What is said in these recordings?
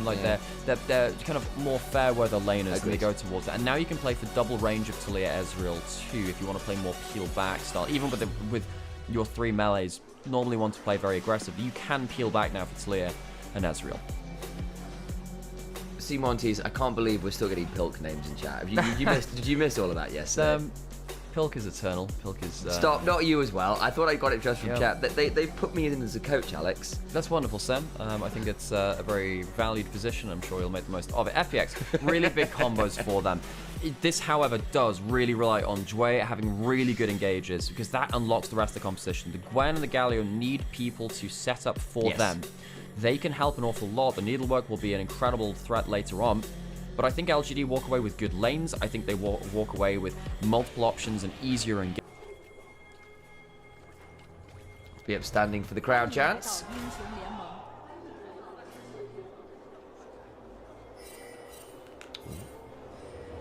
like they're kind of more fair weather laners and they go towards it. And now you can play for double range of Talia Ezreal too if you want to play more peel back style. Even with your 3 melees, normally want to play very aggressive. You can peel back now for Talia and Ezreal. See, Montes, I can't believe we're still getting Pilk names in chat. Did you miss all of that yesterday? Pilk is eternal. Pilk is... Stop, not you as well. I thought I got it just from chat. They put me in as a coach, Alex. That's wonderful, Sam. I think it's a very valued position. I'm sure you'll make the most of it. FPX, really big combos for them. This, however, does really rely on Jue having really good engages because that unlocks the rest of the composition. The Gwen and the Galio need people to set up for them. They can help an awful lot. The needlework will be an incredible threat later on. But I think LGD walk away with good lanes. I think they walk away with multiple options and easier engagement. Be upstanding for the crowd chance.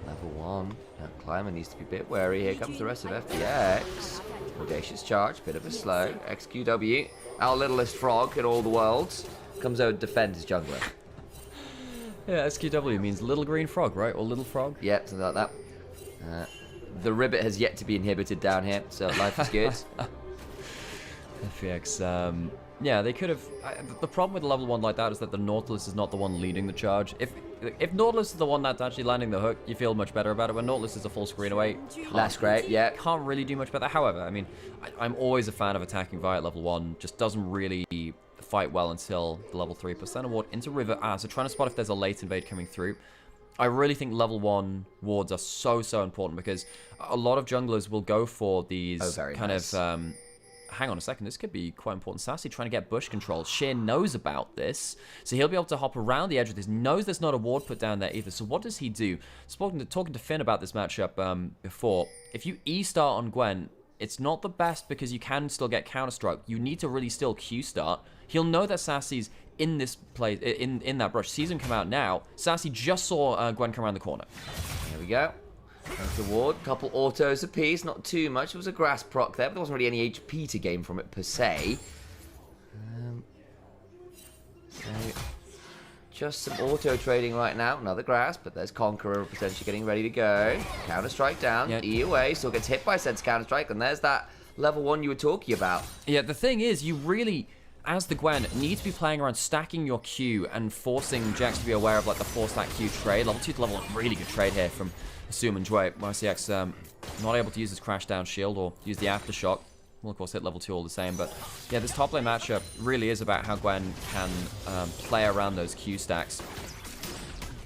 Level 1. Now Climber needs to be a bit wary. Here comes the rest of FPX. Audacious charge, bit of a slow. XQW, our littlest frog in all the worlds, comes out to defend his jungler. Yeah, SQW means little green frog, right? Or little frog? Yeah, something like that. The ribbit has yet to be inhibited down here, so life is good. FPX, yeah, they could have... the problem with a level 1 like that is that the Nautilus is not the one leading the charge. If Nautilus is the one that's actually landing the hook, you feel much better about it. When Nautilus is a full screen away, that's great, yeah. Can't really do much better. However, I mean, I'm always a fan of attacking Vi at level 1. Just doesn't really fight well until the level 3% award into River. So trying to spot if there's a late invade coming through. I really think level 1 wards are so important because a lot of junglers will go for these kind of... hang on a second, this could be quite important. Sassy trying to get bush control. Sheer knows about this, so he'll be able to hop around the edge of this. Knows there's not a ward put down there either, so what does he do? Talking to Finn about this matchup before, if you E-start on Gwen, it's not the best because you can still get counter-struck. You need to really still Q-start. He'll know that Sassy's in this place, in that brush. Sees him come out now. Sassy just saw Gwen come around the corner. There we go. There's the ward. Couple autos apiece. Not too much. It was a grass proc there, but there wasn't really any HP to gain from it per se. So just some auto trading right now. Another grass, but there's Conqueror potentially getting ready to go. Counter strike down. E away. Still gets hit by said counter strike, and there's that level 1 you were talking about. Yeah, the thing is, you really, as the Gwen, need to be playing around stacking your Q and forcing Jax to be aware of like the 4-stack Q trade. Level 2 to level 1, really good trade here from Assume and Jue. YCX not able to use his crash down shield or use the aftershock. Will of course hit level 2 all the same, but yeah, this top lane matchup really is about how Gwen can play around those Q stacks.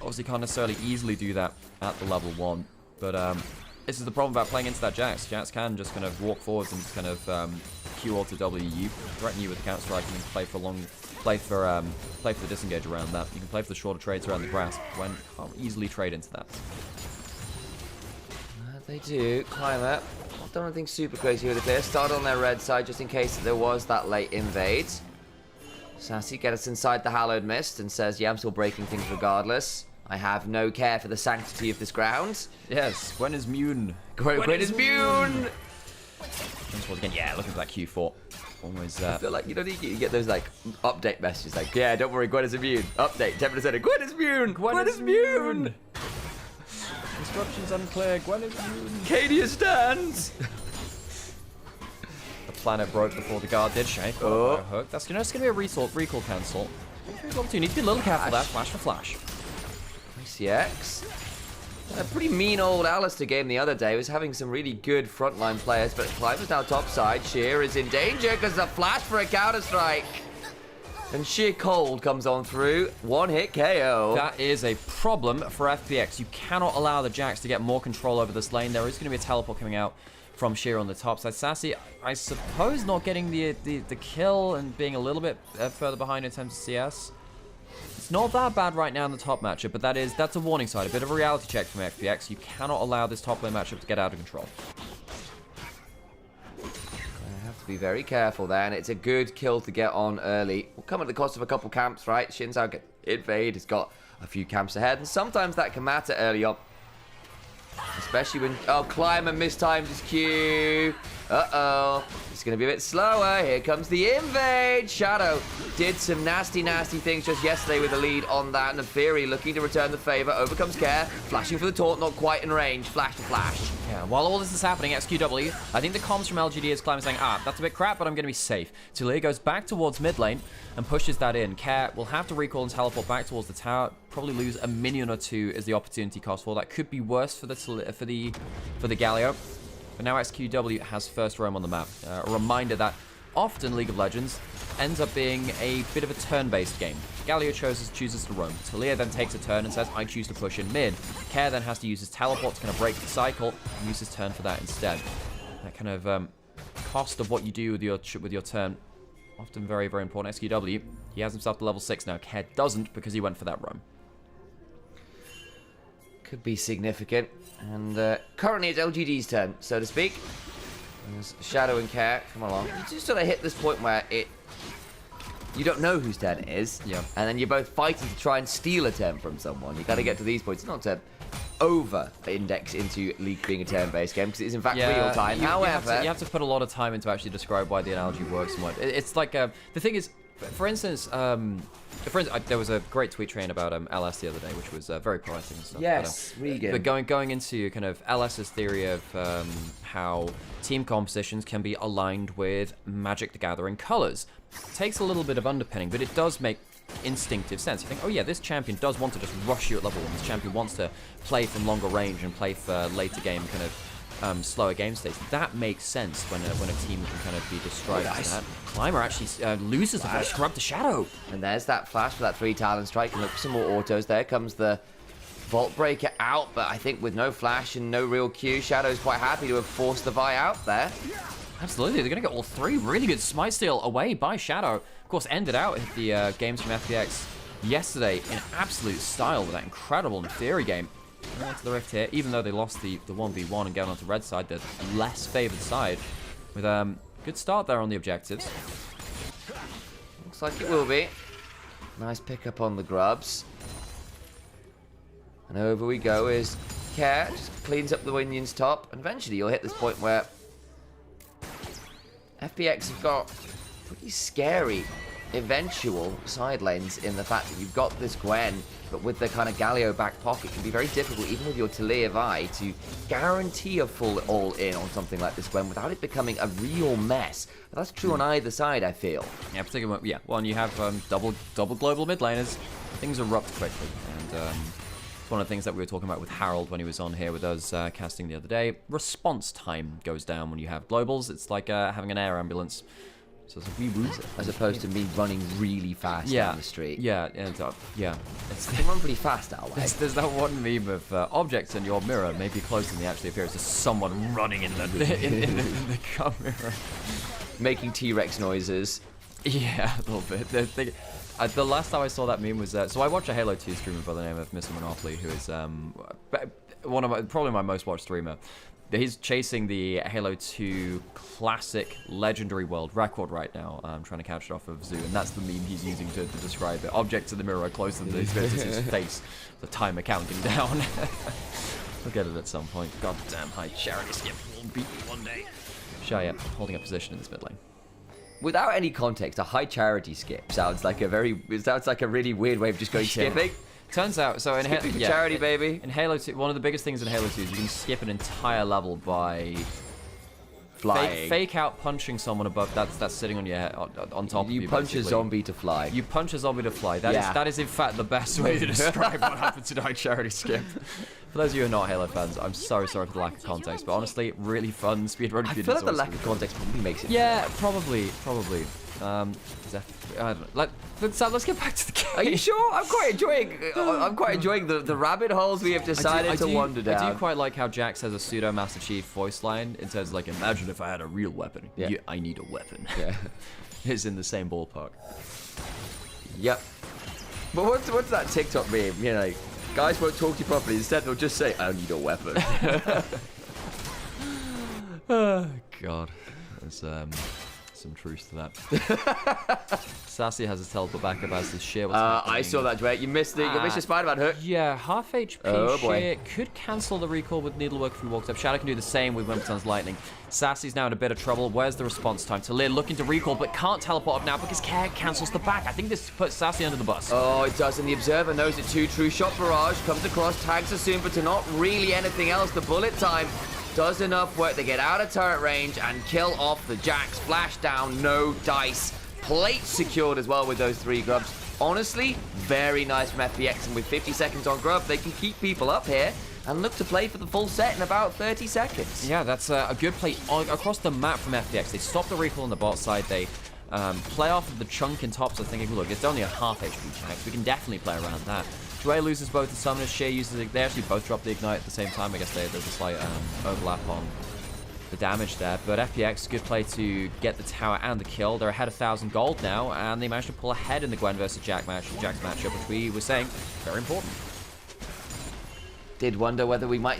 Obviously can't necessarily easily do that at the level 1, but this is the problem about playing into that Jax. Jax can just kind of walk forwards and just kind of Q auto W you, threaten you with the counter strike, and play for the disengage around that. You can play for the shorter trades around the grass. Gwen can't easily trade into that. They do. Climber. Don't think super crazy with the player. Started on their red side just in case there was that late invade. Sassy gets us inside the Hallowed Mist and says, yeah, I'm still breaking things regardless. I have no care for the sanctity of this ground. Yes, Gwen is immune. Gwen is immune! Again, yeah, looking for that Q4. Always, I feel like, you know, you get those, like, update messages like, yeah, don't worry, Gwen is immune. Update, 10% of Gwen is immune! Gwen is immune! Instructions unclear, Gwen is immune. Cadia stands! The planet broke before the guard did shake. Oh, hook. That's, you know, it's going to be a recall cancel. Level 2, need to be a little careful there. Flash for flash. ICX. A pretty mean old Alistair game the other day. Was having some really good frontline players, but Cliver's now top side. Sheer is in danger because the flash for a counter strike. And Sheer Cold comes on through. One hit KO. That is a problem for FPX. You cannot allow the Jax to get more control over this lane. There is going to be a teleport coming out from Sheer on the top side. Sassy, I suppose, not getting the kill and being a little bit further behind in terms of CS. It's not that bad right now in the top matchup, but that's a warning sign. A bit of a reality check from FPX. You cannot allow this top lane matchup to get out of control. To be very careful there, and it's a good kill to get on early. Will come at the cost of a couple camps, right? Shinzao get invade, has got a few camps ahead, and sometimes that can matter early on. Especially when, oh, Climber mistimed his Q. Uh-oh. It's going to be a bit slower. Here comes the invade. Shadow did some nasty, nasty things just yesterday with the lead on that. Neferi looking to return the favor. Overcomes Care. Flashing for the taunt. Not quite in range. Flash to flash. Yeah, while all this is happening, XQW, I think the comms from LGD is climbing saying, that's a bit crap, but I'm going to be safe. Talia goes back towards mid lane and pushes that in. Care will have to recall and teleport back towards the tower. Probably lose a minion or two as the opportunity cost for that. Could be worse for the Galio. But now XQW has first roam on the map. A reminder that often League of Legends ends up being a bit of a turn-based game. Galio chooses to roam. Talia then takes a turn and says, I choose to push in mid. Care then has to use his teleport to kind of break the cycle and use his turn for that instead. That kind of cost of what you do with your turn, often very, very important. XQW, he has himself to level 6 now. Care doesn't because he went for that roam. Could be significant. And currently it's LGD's turn, so to speak. There's Shadow and Care come along. You just sort of hit this point where you don't know whose turn it is. Yeah. And then you're both fighting to try and steal a turn from someone. You got to get to these points. It's not to over-index into League being a turn-based game, because it is in fact real time. However, you have to put a lot of time into actually describe why the analogy works and what. It's like the thing is, for instance, there was a great tweet train about LS the other day, which was very promising and stuff. yes, Regan. But going into kind of LS's theory of how team compositions can be aligned with Magic the Gathering colors takes a little bit of underpinning, but it does make instinctive sense. You think, oh yeah, this champion does want to just rush you at level 1. This champion wants to play from longer range and play for later game kind of slower game states. That makes sense when a team can kind of be described as that. Climber actually loses the flash, corrupt the Shadow. And there's that flash for that 3 Talon strike. And look for some more autos. There comes the Vault Breaker out, but I think with no flash and no real Q, Shadow's quite happy to have forced the Vi out there. Absolutely, they're going to get all 3. Really good smite steal away by Shadow. Of course, ended out at the games from FPX yesterday in absolute style with that incredible Neferi game. Right to the Rift here, even though they lost the 1v1 and going on to red side, the less favored side. With good start there on the objectives. Looks like it will be. Nice pickup on the grubs. And over we go is Care, just cleans up the Winion's top, and eventually you'll hit this point where FPX have got pretty scary eventual side lanes in the fact that you've got this Gwen, but with the kind of Galio back pocket, it can be very difficult, even with your Talia Vi, to guarantee a full all-in on something like this Gwen without it becoming a real mess. But that's true on either side, I feel. Yeah, particularly, yeah. Well, and you have double global mid laners. Things erupt quickly, and it's one of the things that we were talking about with Harold when he was on here with us casting the other day. Response time goes down when you have globals. It's like having an air ambulance. So it's a wee woo, as opposed to me running really fast down the street. Yeah, and yeah. I can run pretty fast now. There's that one meme of objects in your mirror may be closer than they actually appear. It's just someone running in the car mirror, making T-Rex noises. Yeah, a little bit. The last time I saw that meme was so I watch a Halo 2 streamer by the name of Mr. Monopoly, who is probably my most watched streamer. He's chasing the Halo 2 classic legendary world record right now. I'm trying to catch it off of Zoo, and that's the meme he's using to describe it. Objects in the mirror are closer than his face. The timer counting down. We'll get it at some point. God damn, high charity skip will beat me one day. Shia holding a position in this mid lane. Without any context, a high charity skip sounds like a really weird way of just going skipping. Turns out, so in charity, baby. In Halo 2, one of the biggest things in Halo 2 is you can skip an entire level by flying. Fake out punching someone above that's sitting on your head, on top of you. You punch basically. a zombie to fly. You punch a zombie to fly. That is in fact the best way to describe what happens in high charity skip. For those of you who are not Halo fans, I'm so sorry for the lack of context, but honestly, really fun speedrun. I feel like the lack of context probably makes it. Yeah, probably. Let's get back to the game. Are you sure? I'm quite enjoying the rabbit holes we have decided to wander down. I do quite like how Jax has a pseudo Master Chief voice line. It says like, "Imagine if I had a real weapon. Yeah. I need a weapon." Yeah, it's in the same ballpark. Yep. But what's that TikTok meme? You know, like, guys won't talk to you properly. Instead, they'll just say, "I need a weapon." Oh God, it's some truth to that. Sassy has his teleport back up as the Sheer was happening. I saw that, Dwayne. You missed the Spider-Man hook. Yeah, half HP. Oh, boy. Sheer could cancel the recall with Needlework if he walks up. Shadow can do the same with Wimbledon's Lightning. Sassy's now in a bit of trouble. Where's the response time? Talir looking to recall, but can't teleport up now because Care cancels the back. I think this puts Sassy under the bus. Oh, it does, and the Observer knows it too. True Shot Barrage comes across, tags us soon, but to not really anything else. The bullet time does enough work to get out of turret range and kill off the Jax. Flash down, no dice. Plate secured as well with those 3 grubs. Honestly, very nice from FPX, and with 50 seconds on grub, they can keep people up here and look to play for the full set in about 30 seconds. Yeah, that's a good play across the map from FPX. They stop the recall on the bot side. They play off of the chunk in top, so thinking, look, it's only a half HP Jax. We can definitely play around that. Dway loses both the summoners. Shea uses it. They actually both drop the ignite at the same time. I guess there's a slight overlap on the damage there. But FPX, good play to get the tower and the kill. They're ahead of 1,000 gold now, and they managed to pull ahead in the Gwen versus Jax matchup, which we were saying very important. Did wonder whether we might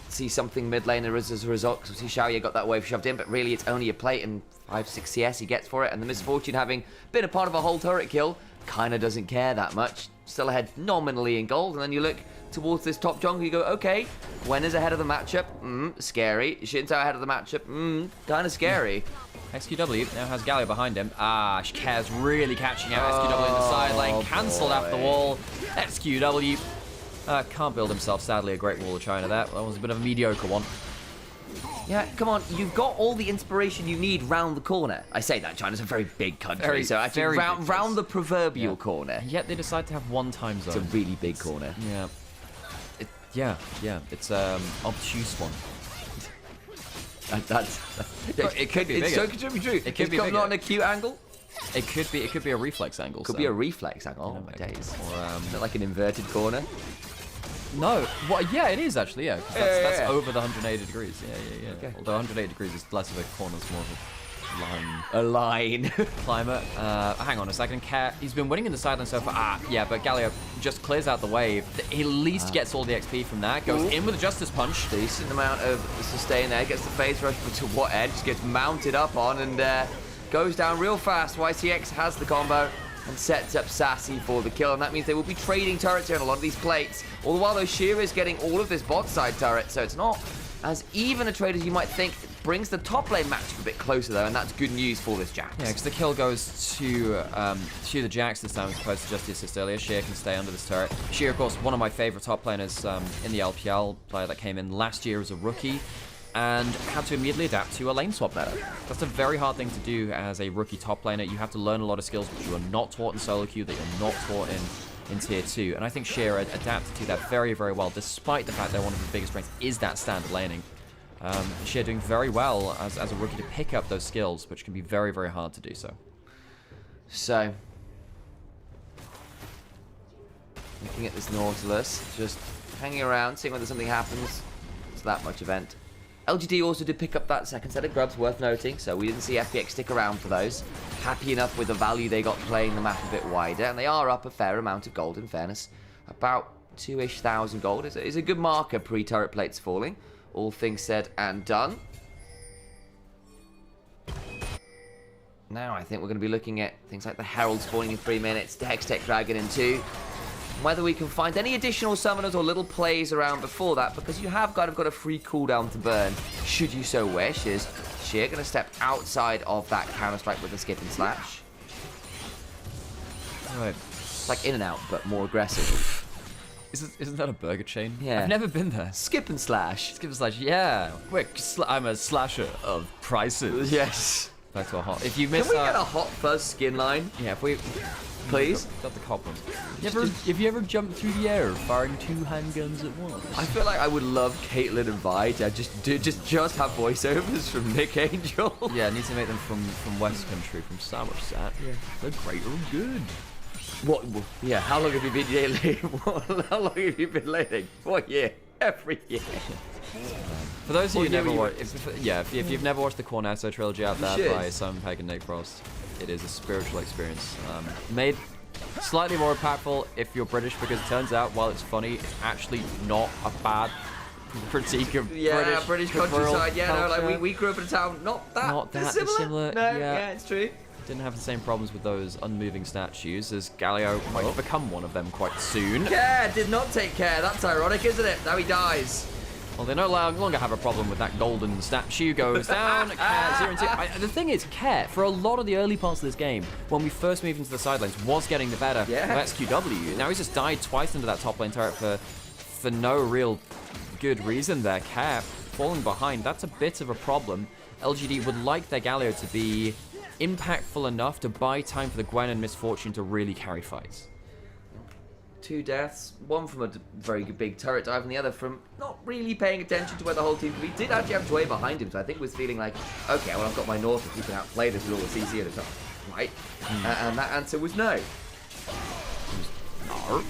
see something mid lane as a result, because we see Xiaoye got that wave shoved in, but really it's only a plate and 5-6 CS he gets for it, and the Misfortune having been a part of a whole turret kill kind of doesn't care that much. Still ahead nominally in gold, and then you look towards this top jungle, you go, okay, Gwen is ahead of the matchup, scary. Shinto ahead of the matchup, kind of scary. XQW now has Galio behind him. Care's really catching out. XQW in the sideline, cancelled off the wall. XQW can't build himself, sadly, a great wall of China there. That was a bit of a mediocre one. Yeah, come on, you've got all the inspiration you need round the corner. I say that, China's a very big country, so actually round the proverbial corner. And yet they decide to have one time zone. It's a really big corner. Yeah. It's obtuse one. It could be bigger. It could be true. It could be bigger. Not an acute angle. It could be a reflex angle. Could be a reflex angle. Oh my days. Or is it like an inverted corner? No. Well, yeah, it is actually. Yeah, 'cause that's Yeah. over the 180 degrees. Yeah. Okay. Although 180 degrees is less of a corner, it's more of a line. A line. Climber. Hang on a second. He's been winning in the sideline so far. Yeah, but Galio just clears out the wave. He at least gets all the XP from that. Goes in with a Justice Punch. Decent amount of sustain there. Gets the phase rush, but to what edge? Gets mounted up on and goes down real fast. YCX has the combo and sets up Sassy for the kill, and that means they will be trading turrets here on a lot of these plates. All the while, though, Sheer is getting all of this bot side turret, so it's not as even a trade as you might think. It brings the top lane match a bit closer, though, and that's good news for this Jax. Yeah, because the kill goes to the Jax this time as opposed to just the assist earlier. Sheer can stay under this turret. Sheer, of course, one of my favorite top laners in the LPL, player that came in last year as a rookie, and had to immediately adapt to a lane swap meta. That's a very hard thing to do as a rookie top laner. You have to learn a lot of skills which you are not taught in solo queue, that you're not taught in tier 2. And I think Sheer adapted to that very, very well, despite the fact that one of his biggest strengths is that standard laning. Sheer doing very well as a rookie to pick up those skills, which can be very, very hard to do so. So, looking at this Nautilus, just hanging around, seeing whether something happens. It's that much event. LGD also did pick up that second set of grubs, worth noting, so we didn't see FPX stick around for those. Happy enough with the value they got playing the map a bit wider, and they are up a fair amount of gold, in fairness. About 2-ish thousand gold is a good marker pre-turret plates falling, all things said and done. Now I think we're going to be looking at things like the Herald spawning in 3 minutes, the Hextech Dragon in 2. Whether we can find any additional summoners or little plays around before that, because you have kind of got a free cooldown to burn, should you so wish. Is Sheer going to step outside of that counter-strike with the skip and slash? Right. It's like in and out, but more aggressive. Isn't that a burger chain? Yeah. I've never been there. Skip and slash. Skip and slash, yeah. Quick, I'm a slasher of prices. Yes. Back to a hot. If you miss Can we get a hot fuzz skin line? Yeah, if we... Please? Got the cop one. Have you ever jumped through the air firing 2 handguns at once? I feel like I would love Caitlyn and Vi to just have voiceovers from Nick Angel. Yeah, I need to make them from West Country, from Somerset. Yeah. They're great or good. What? Yeah, how long have you been laning? How long have you been laning? What year? Every year. For those of you who never watched, if you've never watched the Cornetto trilogy out there by Simon Pegg and Nick Frost, it is a spiritual experience. Made slightly more impactful if you're British, because it turns out while it's funny, it's actually not a bad critique of British countryside. Yeah, no, culture. like we grew up in a town not that dissimilar. No, yeah, it's true. Didn't have the same problems with those unmoving statues, as Galio might become one of them quite soon. Care did not take care. That's ironic, isn't it? Now he dies. Well, they no longer have a problem with that golden statue. Goes down. Care 0-2. The thing is, Care, for a lot of the early parts of this game, when we first moved into the side lanes, was getting the better of SQW. Now he's just died twice into that top lane turret for no real good reason there. Care falling behind. That's a bit of a problem. LGD would like their Galio to be impactful enough to buy time for the Gwen and Misfortune to really carry fights. 2 deaths, one from a very big turret dive and the other from not really paying attention to where the whole team could be. Did actually have Joy behind him, so I think was feeling like, okay, well, I've got my North, if we can outplay this with all the CC at the top, right? And that answer was no. Narp.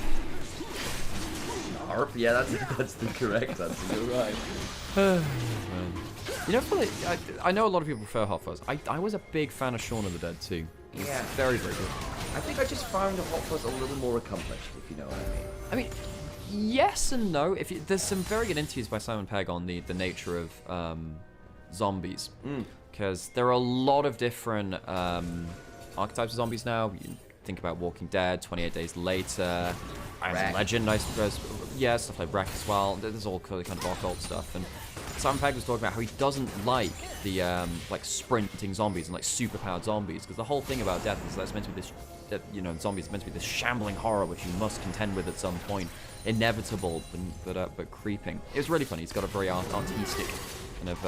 Narp, yeah, that's the correct answer, you're right. You know, I know a lot of people prefer Hot Fuzz. I was a big fan of Shaun of the Dead too. Yeah. Very, very good. I think I just found Hot Fuzz a little more accomplished, if you know what I mean. Yes and no. There's some very good interviews by Simon Pegg on the nature of zombies. Because there are a lot of different archetypes of zombies now. You think about Walking Dead, 28 Days Later, I Am Legend, yeah, stuff like Wreck as well. There's all kind of occult stuff. And Simon Pegg was talking about how he doesn't like the like sprinting zombies and like superpowered zombies, because the whole thing about death is that's meant to be this, zombies are meant to be this shambling horror which you must contend with at some point, inevitable but creeping. It was really funny. He's got a very artistic kind of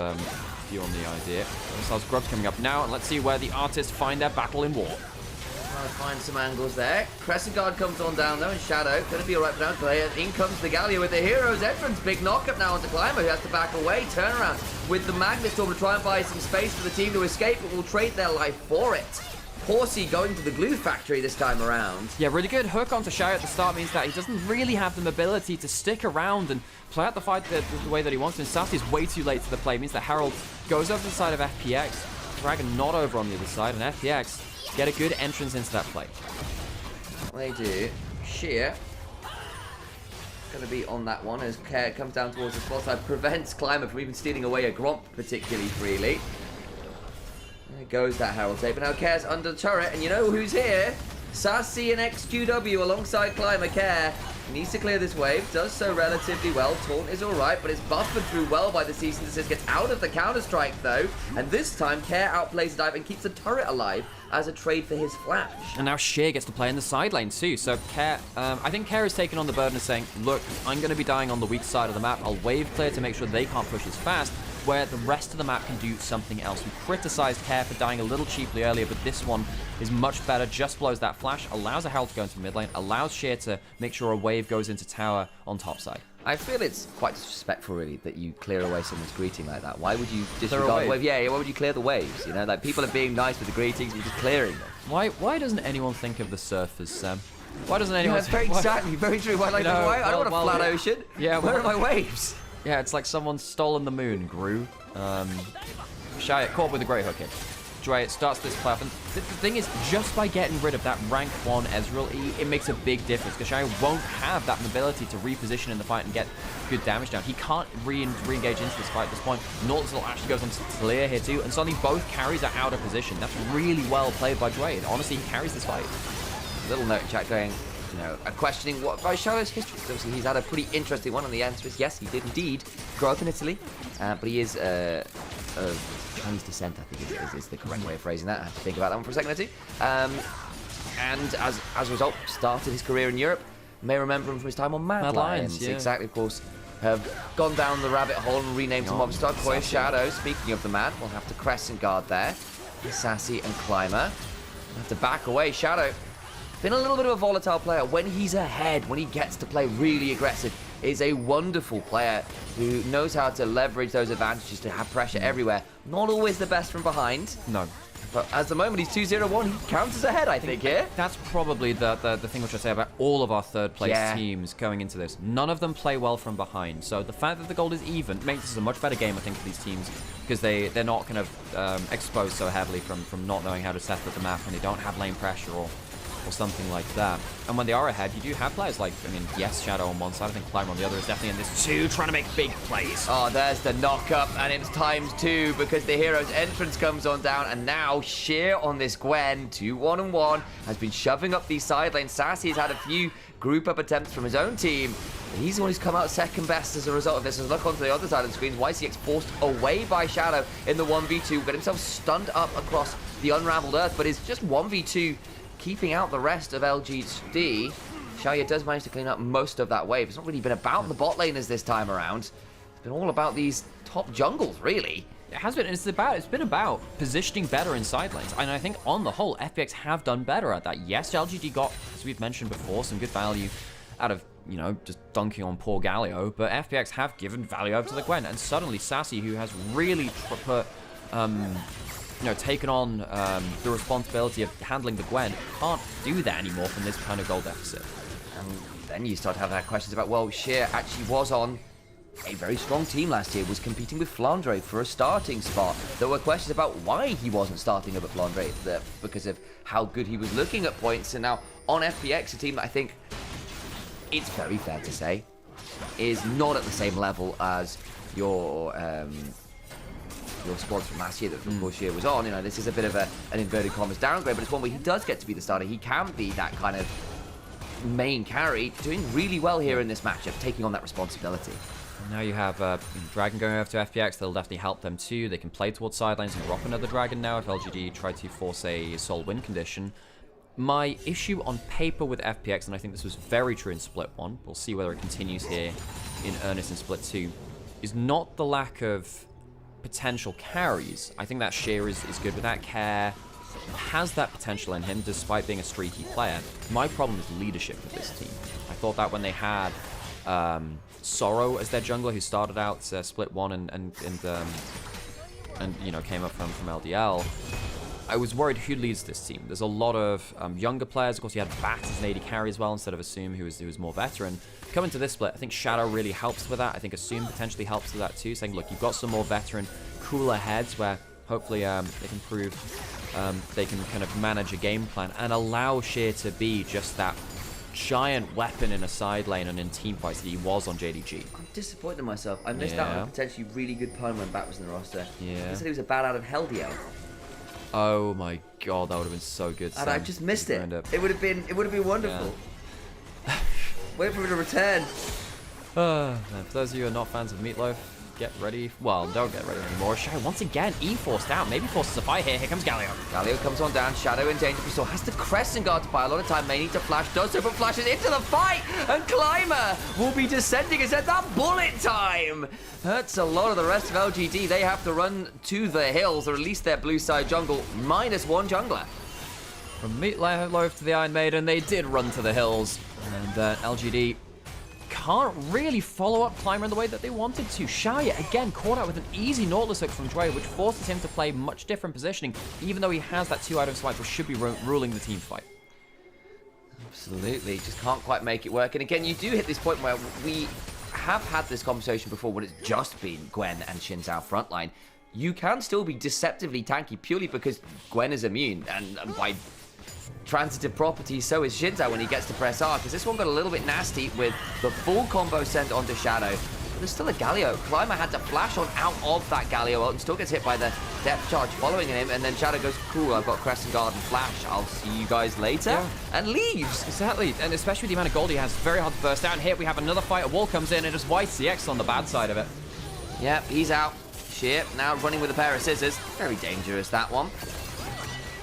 view on the idea. So Grub's coming up now, and let's see where the artists find their battle in war. I'll find some angles there. Crescent Guard comes on down though, and Shadow gonna be alright for now. Player. In comes the Gallia with the hero's entrance. Big knockup now onto Climber, who has to back away. Turnaround with the Magnet Storm to try and buy some space for the team to escape, but will trade their life for it. Horsey going to the glue factory this time around. Yeah, really good hook onto Shadow at the start means that he doesn't really have the mobility to stick around and play out the fight the way that he wants to. And Sassy is way too late to the play. It means that Harold goes over to the side of FPX. Dragon not over on the other side, and FPX get a good entrance into that play. They do. Sheer going to be on that one as Care comes down towards the spot side, prevents Climber from even stealing away a Gromp particularly freely. There goes that Harold tape, but now Care's under the turret, and you know who's here? Sassy and XQW alongside Climber. Care needs to clear this wave, does so relatively well. Taunt is alright, but it's buffered through well by the cease and desist. Gets out of the counter-strike though, and this time Care outplays the dive and keeps the turret alive as a trade for his flash. And now Sheer gets to play in the side lane too, so Care, I think Care has taken on the burden of saying, look, I'm going to be dying on the weak side of the map. I'll wave clear to make sure they can't push as fast, where the rest of the map can do something else. We criticized Care for dying a little cheaply earlier, but this one is much better. Just blows that flash, allows a Herald to go into mid lane, allows Sheer to make sure a wave goes into tower on top side. I feel it's quite disrespectful, really, that you clear away someone's greeting like that. Why would you disregard the wave? Yeah, why would you clear the waves? You know, like people are being nice with the greetings, you're just clearing them. Why doesn't anyone think of the surfers, Sam? Why doesn't anyone? Yeah, exactly, very true. Why, like, why? I don't want a flat ocean. Yeah, where are my waves? Yeah, it's like someone's stolen the moon, Gru. Shy caught with a great hook hit. Dre starts this play off, and the thing is, just by getting rid of that rank 1 Ezreal E, it makes a big difference, because Shy won't have that mobility to reposition in the fight and get good damage down. He can't re-engage into this fight at this point. Nautilus actually goes on to clear here too, and suddenly both carries are out of position. That's really well played by Dre, and honestly, he carries this fight. Little note in chat going, questioning what by Shadow's history. Obviously, he's had a pretty interesting one, and the answer is yes, he did indeed grow up in Italy, but he is of Chinese descent, I think is the correct way of phrasing that. I have to think about that one for a second or two. And as a result, started his career in Europe. You may remember him from his time on Mad Lions. Yeah. Exactly, of course. Have gone down the rabbit hole and renamed him Mobstar. Koi Shadow, speaking of the Mad, we'll have to Crescent Guard there. Sassy and Climber. Have to back away. Shadow, been a little bit of a volatile player. When he's ahead, when he gets to play really aggressive, is a wonderful player who knows how to leverage those advantages to have pressure everywhere. Not always the best from behind. No. But at the moment, he's 2-0-1. He counts as ahead, I think, here. That's probably the thing which I say about all of our third-place teams going into this. None of them play well from behind. So the fact that the gold is even makes this a much better game, I think, for these teams, because they're not kind of exposed so heavily from not knowing how to set up the map, and they don't have lane pressure or or something like that. And when they are ahead, you do have players like, I mean, yes, Shadow on one side, I think Climber on the other is definitely in this too, trying to make big plays. Oh, there's the knock-up, and it's ×2 because the hero's entrance comes on down, and now Sheer on this Gwen, 2-1-1, has been shoving up these side lanes. Sassy has had a few group-up attempts from his own team. He's the one who's come out second best as a result of this. As look onto the other side of the screen, YCX forced away by Shadow in the 1v2, got himself stunned up across the unraveled earth, but it's just 1v2 keeping out the rest of LGD. Xiaoya does manage to clean up most of that wave. It's not really been about the bot laners this time around. It's been all about these top jungles, really. It has been. It's been about positioning better in side lanes. And I think on the whole, FPX have done better at that. Yes, LGD got, as we've mentioned before, some good value out of, you know, just dunking on poor Galio. But FPX have given value over to the Gwen. And suddenly Sassy, who has really put, you know, taken on the responsibility of handling the Gwen, can't do that anymore from this kind of goal deficit. And then you start to have questions about, well, Sheer actually was on a very strong team last year, was competing with Flandre for a starting spot. There were questions about why he wasn't starting up at Flandre because of how good he was looking at points. And now on FPX, a team that I think it's very fair to say is not at the same level as your squads from last year that of course Sheer was on. You know, this is a bit of an inverted commas downgrade, but it's one where he does get to be the starter. He can be that kind of main carry, doing really well here in this matchup, taking on that responsibility. Now you have Dragon going over to FPX. That'll definitely help them too. They can play towards sidelines and drop another Dragon now if LGD try to force a Soul win condition. My issue on paper with FPX, and I think this was very true in Split 1, we'll see whether it continues here in earnest in Split 2, is not the lack of potential carries. I think that Sheer is good with that. Care has that potential in him despite being a streaky player. My problem is leadership with this team. I thought that when they had Sorrow as their jungler, who started out Split 1 and you know, came up from LDL, I was worried who leads this team. There's a lot of younger players. Of course, you had Bat as an AD carry as well instead of Assume, who was more veteran. Coming to this split, I think Shadow really helps with that. I think Assume potentially helps with that too, saying, look, you've got some more veteran, cooler heads where hopefully they can prove they can kind of manage a game plan and allow Sheer to be just that giant weapon in a side lane and in team fights that he was on JDG. I'm disappointed in myself. I missed out on a potentially really good pun when Bat was in the roster. Yeah. He said he was a bad out of Heldio. Oh my god, that would have been so good. And I just missed it. It would have been wonderful. Yeah. Wait for him to return. For those of you who are not fans of Meatloaf, get ready. Well, don't get ready anymore. Shadow once again E-forced out. Maybe forces a fight here. Here comes Galio. Galio comes on down. Shadow in danger. He still has the Crescent Guard to buy a lot of time. May need to flash. Does so, but flashes into the fight. And Climber will be descending as at that bullet time. Hurts a lot of the rest of LGD. They have to run to the hills, or at least their blue side jungle. -1 jungler. From Meatloaf to the Iron Maiden, they did run to the hills. And LGD can't really follow up Climber in the way that they wanted to. Xiaoya, again, caught out with an easy Nautilus hook from Dre, which forces him to play much different positioning, even though he has that 2-item swipe, which should be ruling the team fight. Absolutely, just can't quite make it work. And again, you do hit this point where we have had this conversation before when it's just been Gwen and Xin Zhao frontline. You can still be deceptively tanky purely because Gwen is immune, and by transitive properties, so is Xin Zhao when he gets to press R, because this one got a little bit nasty with the full combo sent onto Shadow. But there's still a Galio. Climber had to flash on out of that Galio ult and still gets hit by the depth charge following him, and then Shadow goes, cool, I've got Crescent Guard and Flash, I'll see you guys later, and leaves. Exactly, and especially with the amount of gold he has, very hard to burst out. And here we have another fight, a wall comes in, and just YCX on the bad side of it. Yep, he's out. Sheer now running with a pair of scissors. Very dangerous, that one.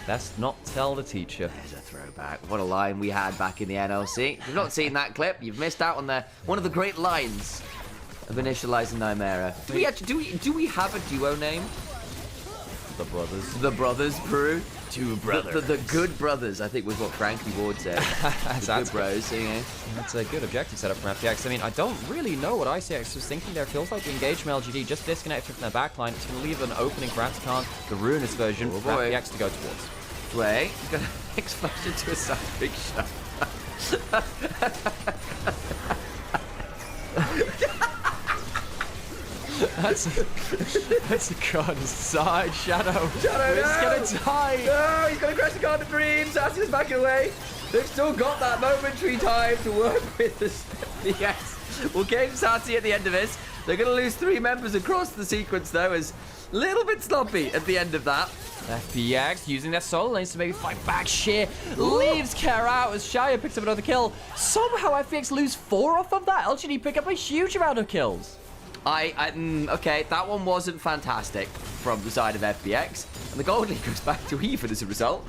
Let's not tell the teacher. There's a throwback. What a line we had back in the NLC. If you've not seen that clip, you've missed out on one of the great lines of Initialise Nymaera. Do we have a duo name? The Brothers. The Brothers, Brew. Two brothers. The Good Brothers, I think was what Frankie Ward said. The Good Bros, you know. That's a good objective setup from FPX. I mean, I don't really know what ICX was thinking there. It feels like the engagement LGD just disconnected from their backline. It's going to leave an opening for Atakan, the Ruinous version, for FPX to go towards. Wait, he's got an explosion to a side big shot. That's a god side Shadow. Shadow, He's gonna die. No, he's gonna crash the card of dreams. Sassy's backing away. They've still got that momentary time to work with the FPX. We'll game Sati at the end of this. They're going to lose 3 members across the sequence, though, as a little bit sloppy at the end of that. FPX using their solo lanes to maybe fight back. Sheer leaves Care out as Shaya picks up another kill. Somehow FPX lose 4 off of that. LGD pick up a huge amount of kills. Okay, that one wasn't fantastic from the side of FPX. And the gold lead goes back to even as a result.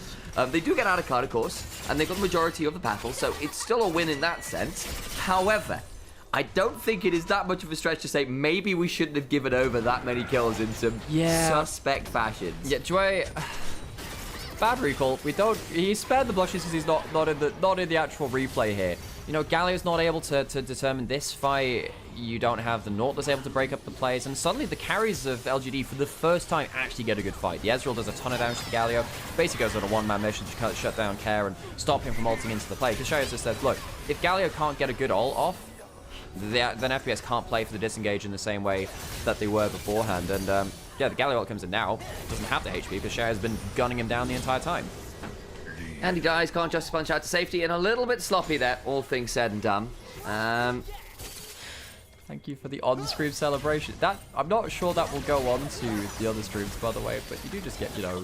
They do get out of card, of course, and they've got the majority of the battle, so it's still a win in that sense. However, I don't think it is that much of a stretch to say maybe we shouldn't have given over that many kills in some suspect fashions. Yeah, Joy, bad recall. He spared the blushes because he's not in the actual replay here. You know, Galio's not able to determine this fight. You don't have the Naught that's able to break up the plays, and suddenly the carries of LGD for the first time actually get a good fight. The Ezreal does a ton of damage to Galio, basically goes on a one-man mission to shut down Care and stop him from ulting into the play. Because Shaya just says, look, if Galio can't get a good ult off, then FPS can't play for the disengage in the same way that they were beforehand. And yeah, the Galio ult comes in now, doesn't have the HP because Shaya has been gunning him down the entire time. And he dies, can't just punch out to safety, and a little bit sloppy there, all things said and done. Thank you for the on-screen celebration. That I'm not sure that will go on to the other streams, by the way, but you do just get, you know,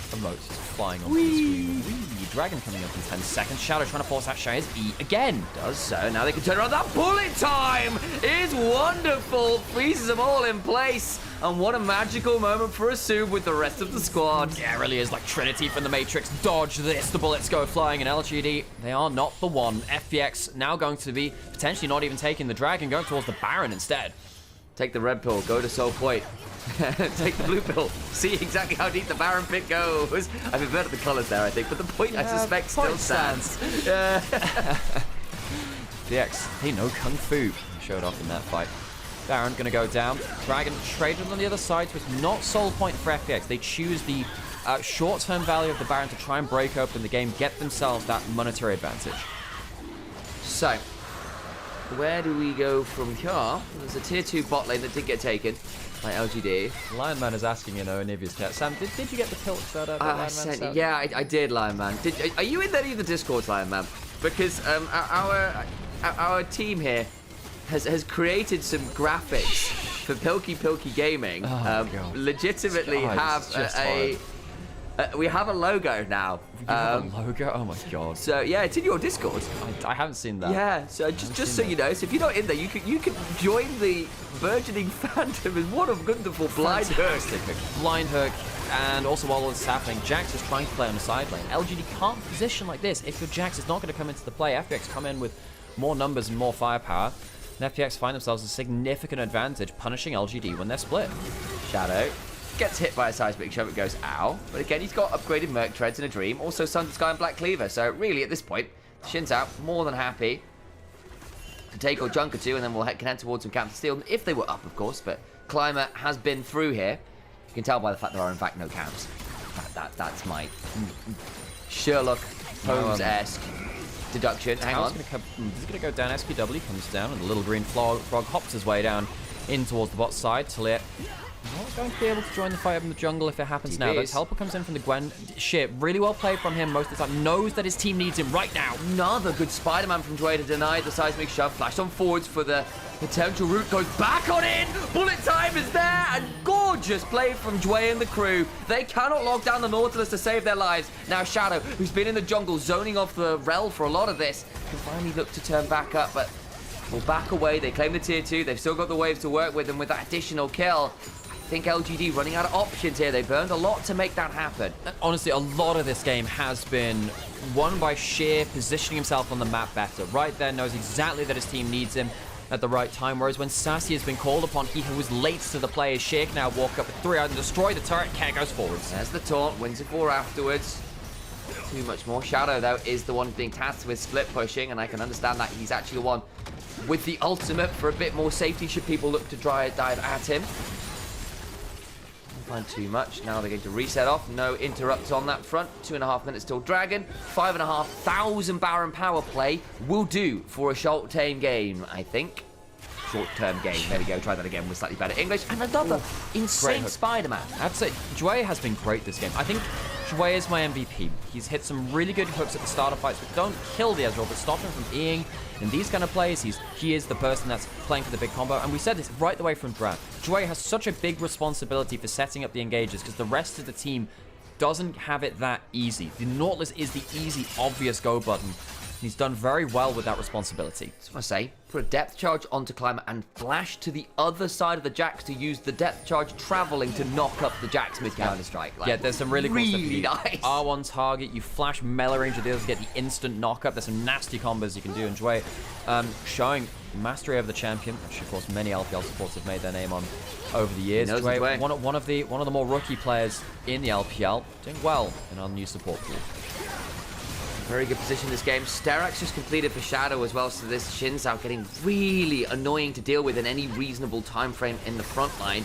emotes just flying onto the screen. Whee! Dragon coming up in 10 seconds. Shadow trying to force out Shaya's E again. Does so. Now they can turn around. That bullet time is wonderful. Freezes them all in place. And what a magical moment for Asub with the rest of the squad. Yeah, it really is like Trinity from the Matrix. Dodge this. The bullets go flying, and LGD, they are not the one. FPX now going to be potentially not even taking the Dragon, going towards the Baron instead. Take the red pill. Go to Soul Point. Take the blue pill. See exactly how deep the Baron pit goes. I've inverted the colors there, I think, but the point, I suspect, still stands. DX, hey, no Kung Fu. He showed off in that fight. Baron gonna go down. Dragon traded on the other side, so it's not Soul Point for FPX. They choose the short-term value of the Baron to try and break open the game, get themselves that monetary advantage. So, where do we go from here? There's a tier 2 bot lane that did get taken by LGD. Lion Man is asking, you know, in Nivia's chat. Sam, did you get the pilt that Lion Man sent? Yeah, I did, Lion Man. Are you in any of the Discords, Lion Man? Because our team here has created some graphics for Pilky Gaming. Legitimately we have a logo now. A logo? Oh my god. So yeah, it's in your Discord. I haven't seen that. Yeah, so just so you know, so if you're not in there, you can join the burgeoning fandom as one of wonderful Blind Hook. Blind Hook, and also while all this is happening, Jax is trying to play on the side lane. LGD can't position like this if your Jax is not going to come into the play. FPX come in with more numbers and more firepower. And FPX find themselves a significant advantage, punishing LGD when they're split. Shadow gets hit by a seismic shove, it goes ow. But again, he's got upgraded Merc Treads in a Dream, also Sun to Sky and Black Cleaver. So really, at this point, Shin's out, more than happy to take or junk or two, and then we'll can head towards some Camp to Steel, if they were up, of course. But Climber has been through here. You can tell by the fact there are, in fact, no camps. That's my Sherlock Holmes-esque deduction. Hang on. He's going to go down. SPW comes down, and the little green frog hops his way down in towards the bot side. Talia not going to be able to join the fight up in the jungle if it happens now. But Helper comes in from the Gwen. Shit, really well played from him most of the time. Knows that his team needs him right now. Another good Spider-Man from Dwayne to deny the seismic shove. Flash on forwards for the potential route. Goes back on in. Bullet time is there. And gorgeous play from Dwayne and the crew. They cannot lock down the Nautilus to save their lives. Now Shadow, who's been in the jungle, zoning off the Rel for a lot of this, can finally look to turn back up. But will back away. They claim the tier 2. They've still got the waves to work with. And with that additional kill, I think LGD running out of options here. They burned a lot to make that happen. Honestly, a lot of this game has been won by Sheer positioning himself on the map better. Right there, knows exactly that his team needs him at the right time, whereas when Sassy has been called upon, he was late to the play. Sheer can now walk up with 3 out and destroy the turret. Care goes forwards. There's the taunt, wins it 4 afterwards. Too much more. Shadow, though, is the one being tasked with split pushing, and I can understand that he's actually the one with the ultimate for a bit more safety should people look to dive at him. Find too much. Now they're going to reset off. No interrupts on that front. 2.5 minutes till Dragon. 5,500 Baron power play will do for a short-term game, I think. Short-term game. There we go. Try that again with slightly better English. And another insane Spider-Man. I'd say Jue has been great this game. I think Joy is my MVP. He's hit some really good hooks at the start of fights, but don't kill the Ezreal, but stop him from being in these kind of plays. He is the person that's playing for the big combo, and we said this right the way from draft. Joy has such a big responsibility for setting up the engages because the rest of the team doesn't have it that easy. The Nautilus is the easy, obvious go button. He's done very well with that responsibility. That's what I say. Put a depth charge onto Climber and flash to the other side of the Jax to use the depth charge traveling to knock up the Jax mid counter-strike. Like, yeah, there's some really cool stuff. Nice. R1 target, you flash melee range of deals to get the instant knock-up. There's some nasty combos you can do. Enjoy showing mastery over the champion, which of course many LPL supports have made their name on over the years. Enjoy, one of the more rookie players in the LPL, doing well in our new support pool. Very good position this game. Sterak's just completed for Shadow as well, so this Xin Zhao getting really annoying to deal with in any reasonable time frame in the front line.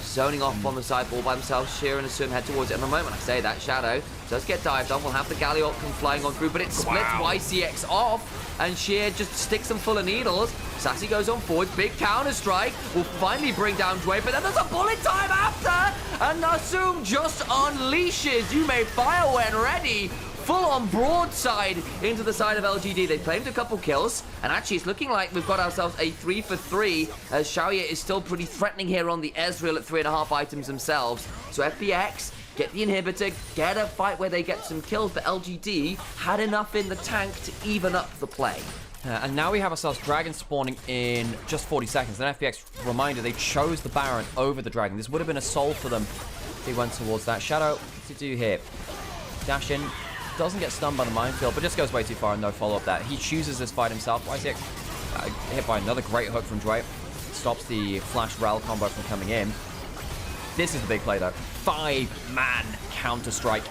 Zoning off on the side all by themselves. Sheer and Asum head towards it. And the moment I say that, Shadow does get dived on. We'll have the Galliot come flying on through, but it splits YCX off, and Sheer just sticks them full of needles. Sassy goes on forward. Big counter strike will finally bring down Dwayne, but then there's a bullet time after, and Asum just unleashes. You may fire when ready. Full-on broadside into the side of LGD. They claimed a couple kills, and actually it's looking like we've got ourselves a 3 for 3, as Xiaoye is still pretty threatening here on the Ezreal at 3.5 items themselves. So FPX get the inhibitor, get a fight where they get some kills, but LGD had enough in the tank to even up the play. And now we have ourselves Dragon spawning in just 40 seconds. And FPX, reminder, they chose the Baron over the Dragon. This would have been a soul for them if they went towards that. Shadow, what's he do here? Dash in. Doesn't get stunned by the minefield, but just goes way too far and no follow-up there. He chooses this fight himself. YCX hit by another great hook from Dwayne. Stops the flash rel combo from coming in. This is the big play, though. 5-man counter-strike.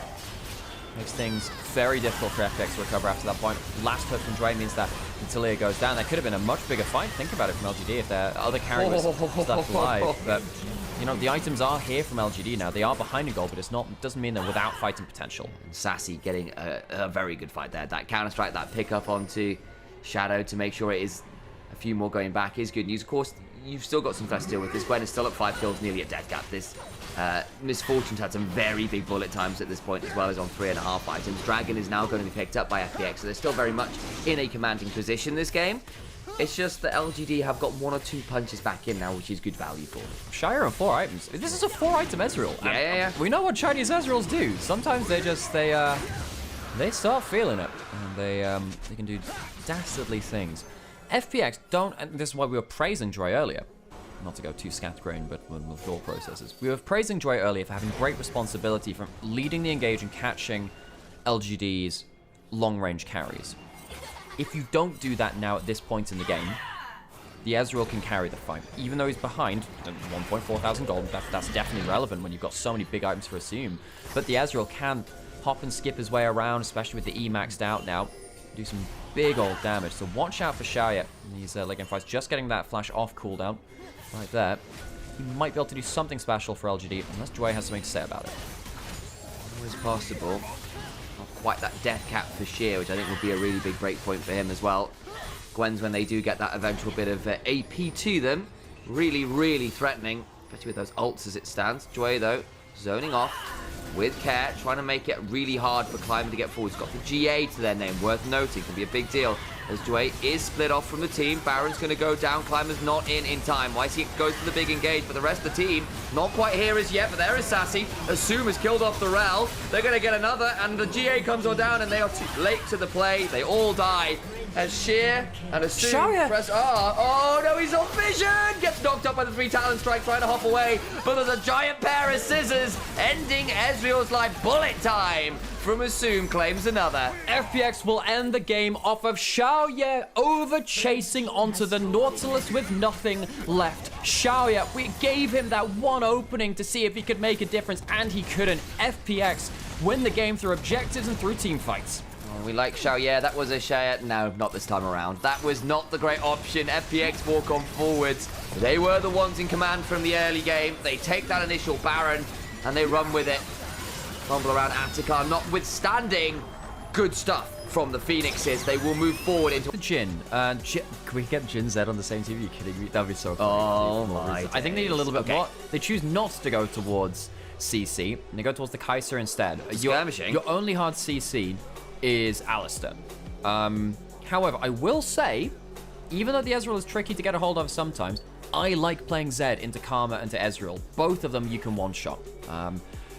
Makes things very difficult for FPX to recover after that point. Last hook from Dwayne means that Natalia goes down. That could have been a much bigger fight. Think about it from LGD if their other carry was stuck alive. But, you know, the items are here from LGD now. They are behind a goal, but it doesn't mean they're without fighting potential. And Sassy getting a very good fight there. That counter-strike, that pick-up onto Shadow to make sure it is a few more going back is good news. Of course, you've still got some flex to deal with. This Gwen is still at 5 kills, nearly a death gap. This Misfortune's had some very big bullet times at this point, as well as on 3.5 items. Dragon is now going to be picked up by FPX, so they're still very much in a commanding position this game. It's just that LGD have got 1 or 2 punches back in now, which is good value for them. Shire on 4 items. This is a 4-item Ezreal. Yeah. We know what Chinese Ezreals do. Sometimes they just, they start feeling it. And they can do dastardly things. FPX don't, and this is why we were praising Joy earlier. Not to go too scatterbrained, but with thought processes. We were praising Joy earlier for having great responsibility from leading the engage and catching LGD's long-range carries. If you don't do that now at this point in the game, the Ezreal can carry the fight. Even though he's behind 1,400 gold, that's definitely relevant when you've got so many big items for Assume. But the Ezreal can hop and skip his way around, especially with the E maxed out now. Do some big old damage. So watch out for Xiaoye in these late game fights. Just getting that flash off cooldown right there. He might be able to do something special for LGD, unless Joy has something to say about it. Always possible. Not quite that death cap for Sheer, which I think would be a really big break point for him as well. Gwen's, when they do get that eventual bit of AP to them, really, really threatening, especially with those ults as it stands. Joy, though, zoning off with care, trying to make it really hard for Climber to get forward. He's got the GA to their name, worth noting, can be a big deal. As Joy is split off from the team, Baron's going to go down, Climber's not in time. YC goes for the big engage, but the rest of the team, not quite here as yet, but there is Sassy. Assume has killed off the Rel. They're going to get another, and the GA comes on down, and they are too late to the play. They all die. As Sheer and Assume press R. Oh no, he's on vision! Gets knocked up by the 3 Talon Strike, trying to hop away, but there's a giant pair of scissors, ending Ezreal's life. Bullet time from Assume claims another. FPX will end the game off of Xiaoye over chasing onto the Nautilus with nothing left. Xiaoye, we gave him that one opening to see if he could make a difference, and he couldn't. FPX win the game through objectives and through team fights. We like Xiaoye. That was a Xiaoye. No, not this time around. That was not the great option. FPX walk on forwards. They were the ones in command from the early game. They take that initial Baron, and they run with it. Fumble around Attica, notwithstanding good stuff from the Phoenixes. They will move forward into Jin. Can we get Jin Z on the same team? Are you kidding me? That'd be so funny. Oh my. I think they need a little bit more. They choose not to go towards CC, and they go towards the Kaiser instead. Skirmishing. Your only hard CC is Alistar. However, I will say, even though the Ezreal is tricky to get a hold of sometimes, I like playing Zed into Karma and to Ezreal. Both of them you can one-shot.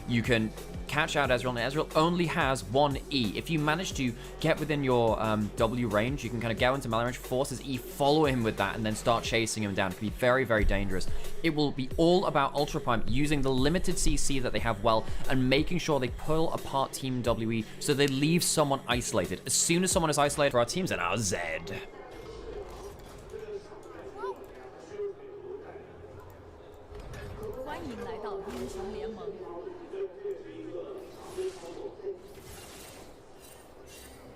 You can catch out Ezreal, and Ezreal only has one E. If you manage to get within your W range, you can kind of go into melee range, force his E, follow him with that, and then start chasing him down. It can be very, very dangerous. It will be all about Ultra Prime using the limited CC that they have well, and making sure they pull apart Team WE so they leave someone isolated. As soon as someone is isolated for our teams, then our Zed.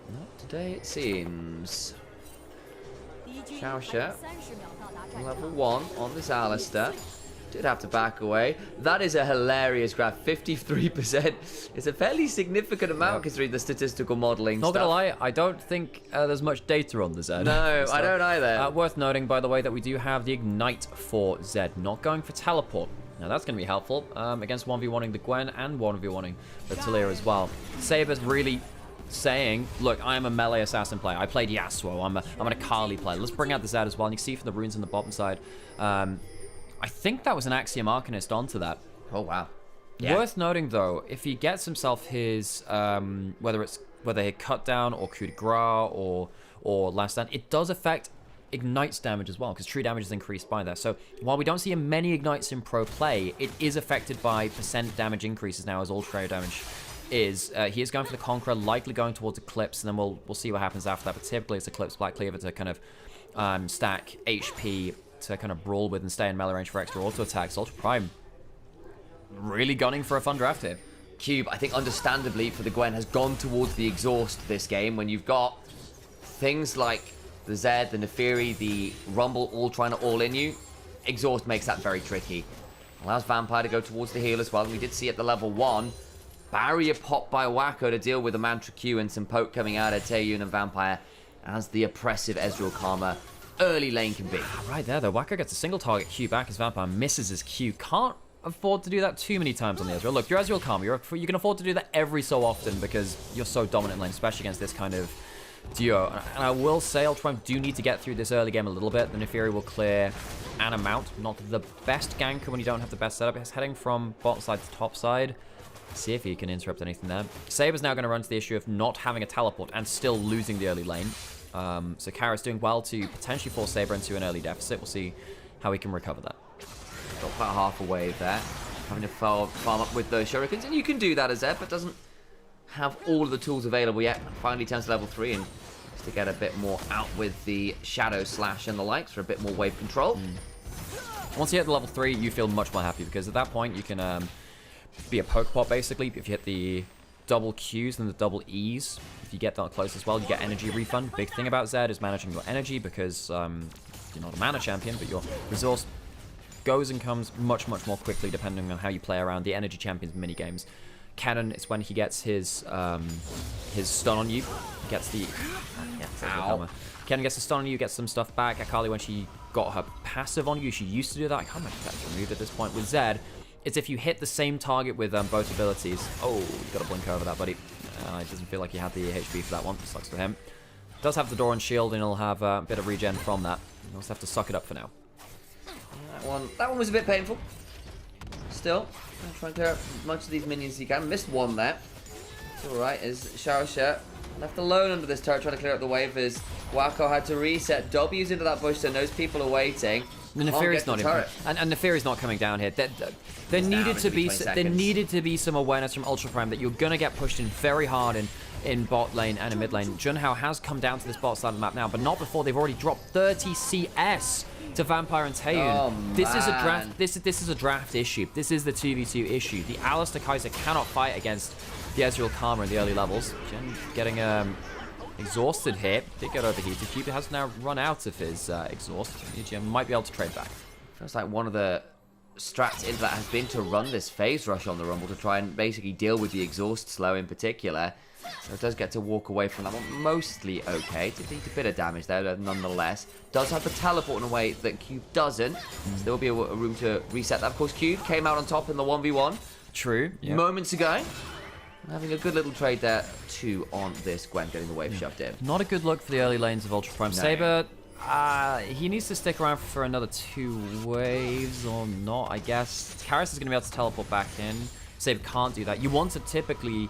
Not today, it seems. Xiaoxia, level 1 on this Alistar. Did have to back away. That is a hilarious graph. 53%. It's a fairly significant amount considering the statistical modeling Not stuff. gonna lie, I don't think there's much data on the Zed. No, I don't either. Worth noting, by the way, that we do have the Ignite for Zed, not going for Teleport. Now that's going to be helpful against 1v1ing the Gwen and 1v1ing the Talia as well. Saber's really saying, look, I'm a melee assassin player. I played Yasuo. I'm an Akali player. Let's bring out the Zed as well. And you can see from the runes on the bottom side. I think that was an Axiom Arcanist onto that. Oh, wow. Yeah. Worth noting, though, if he gets himself his, whether he cut down or coup de grace or last stand, it does affect Ignites damage as well, because true damage is increased by that. So while we don't see many Ignites in pro play, it is affected by % damage increases now as all trade damage is. He is going for the Conqueror, likely going towards Eclipse, and then we'll see what happens after that. But typically it's Eclipse, Black Cleaver to kind of stack HP to kind of brawl with and stay in melee range for extra auto attacks. Ultra Prime really gunning for a fun draft here. Cube, I think understandably for the Gwen, has gone towards the exhaust this game when you've got things like the Zed, the Neferi, the Rumble all trying to all in you. Exhaust makes that very tricky. Allows Vampire to go towards the heal as well. And we did see at the level 1, barrier pop by Wacko to deal with the Mantra Q and some poke coming out of Taeyun and Vampire as the oppressive Ezreal Karma early lane can be. Right there though, Wacko gets a single target Q back as Vampire misses his Q. Can't afford to do that too many times on the Ezreal. Look, you're Ezreal Karma. You can afford to do that every so often because you're so dominant in lane, especially against this kind of duo. And I will say Ultra Prime do need to get through this early game a little bit. The Neferi will clear an amount. Not the best ganker when you don't have the best setup. He's heading from bottom side to top side. See if he can interrupt anything there. Saber's now going to run to the issue of not having a teleport and still losing the early lane. So Kara's doing well to potentially force Saber into an early deficit. We'll see how he can recover that. Got about half a wave there. Having to farm up with those shurikens. And you can do that as Zed, but doesn't have all of the tools available yet. Finally turns to level 3 and just to get a bit more out with the Shadow Slash and the likes for a bit more wave control. Once you hit the level 3, you feel much more happy because at that point you can be a poke pot basically. If you hit the double Qs and the double Es, if you get that close as well, you get energy refund. Big thing about Zed is managing your energy because you're not a mana champion, but your resource goes and comes much, much more quickly depending on how you play around the energy champions mini games. Cannon is when he gets his stun on you. He gets the Cannon gets the stun on you, gets some stuff back. Akali, when she got her passive on you, she used to do that. I can't imagine that's removed at this point. With Zed, it's if you hit the same target with both abilities. Oh, you got to blink over that, buddy. It doesn't feel like he had the HP for that one. Sucks for him. Does have the Doran shield, and he'll have a bit of regen from that. He'll just have to suck it up for now. That one was a bit painful. Still, trying to clear up as much of these minions as you can. Missed one there. It's alright, as Xiaoxia left alone under this turret trying to clear up the wave as Wacko had to reset W's into that bush so knows people are waiting. The Neferi's not in, and Neferi's not coming down here. There needed to be some awareness from Ultra Prime that you're gonna get pushed in very hard in bot lane and in mid lane. Junhao has come down to this bot side of the map now, but not before they've already dropped 30 CS to Vampire and Taeyun. Oh, this is a draft. This is a draft issue. This is the 2v2 issue. The Alistar Kaiser cannot fight against the Ezreal Karma in the early levels. Getting exhausted here. Did get overheated. Cupid has now run out of his exhaust. EGM might be able to trade back. Feels like one of the strats into that has been to run this phase rush on the Rumble to try and basically deal with the exhaust slow in particular. So it does get to walk away from that one. Mostly okay. Did take a bit of damage there, nonetheless. Does have the teleport in a way that Cube doesn't. So there'll be a room to reset that. Of course, Cube came out on top in the 1v1. True. Yeah. moments ago. Having a good little trade there, too, on this Gwen, getting the wave shoved in. Not a good look for the early lanes of Ultra Prime. No. Saber, he needs to stick around for another 2 waves or not, I guess. Karis is going to be able to teleport back in. Saber can't do that. You want to typically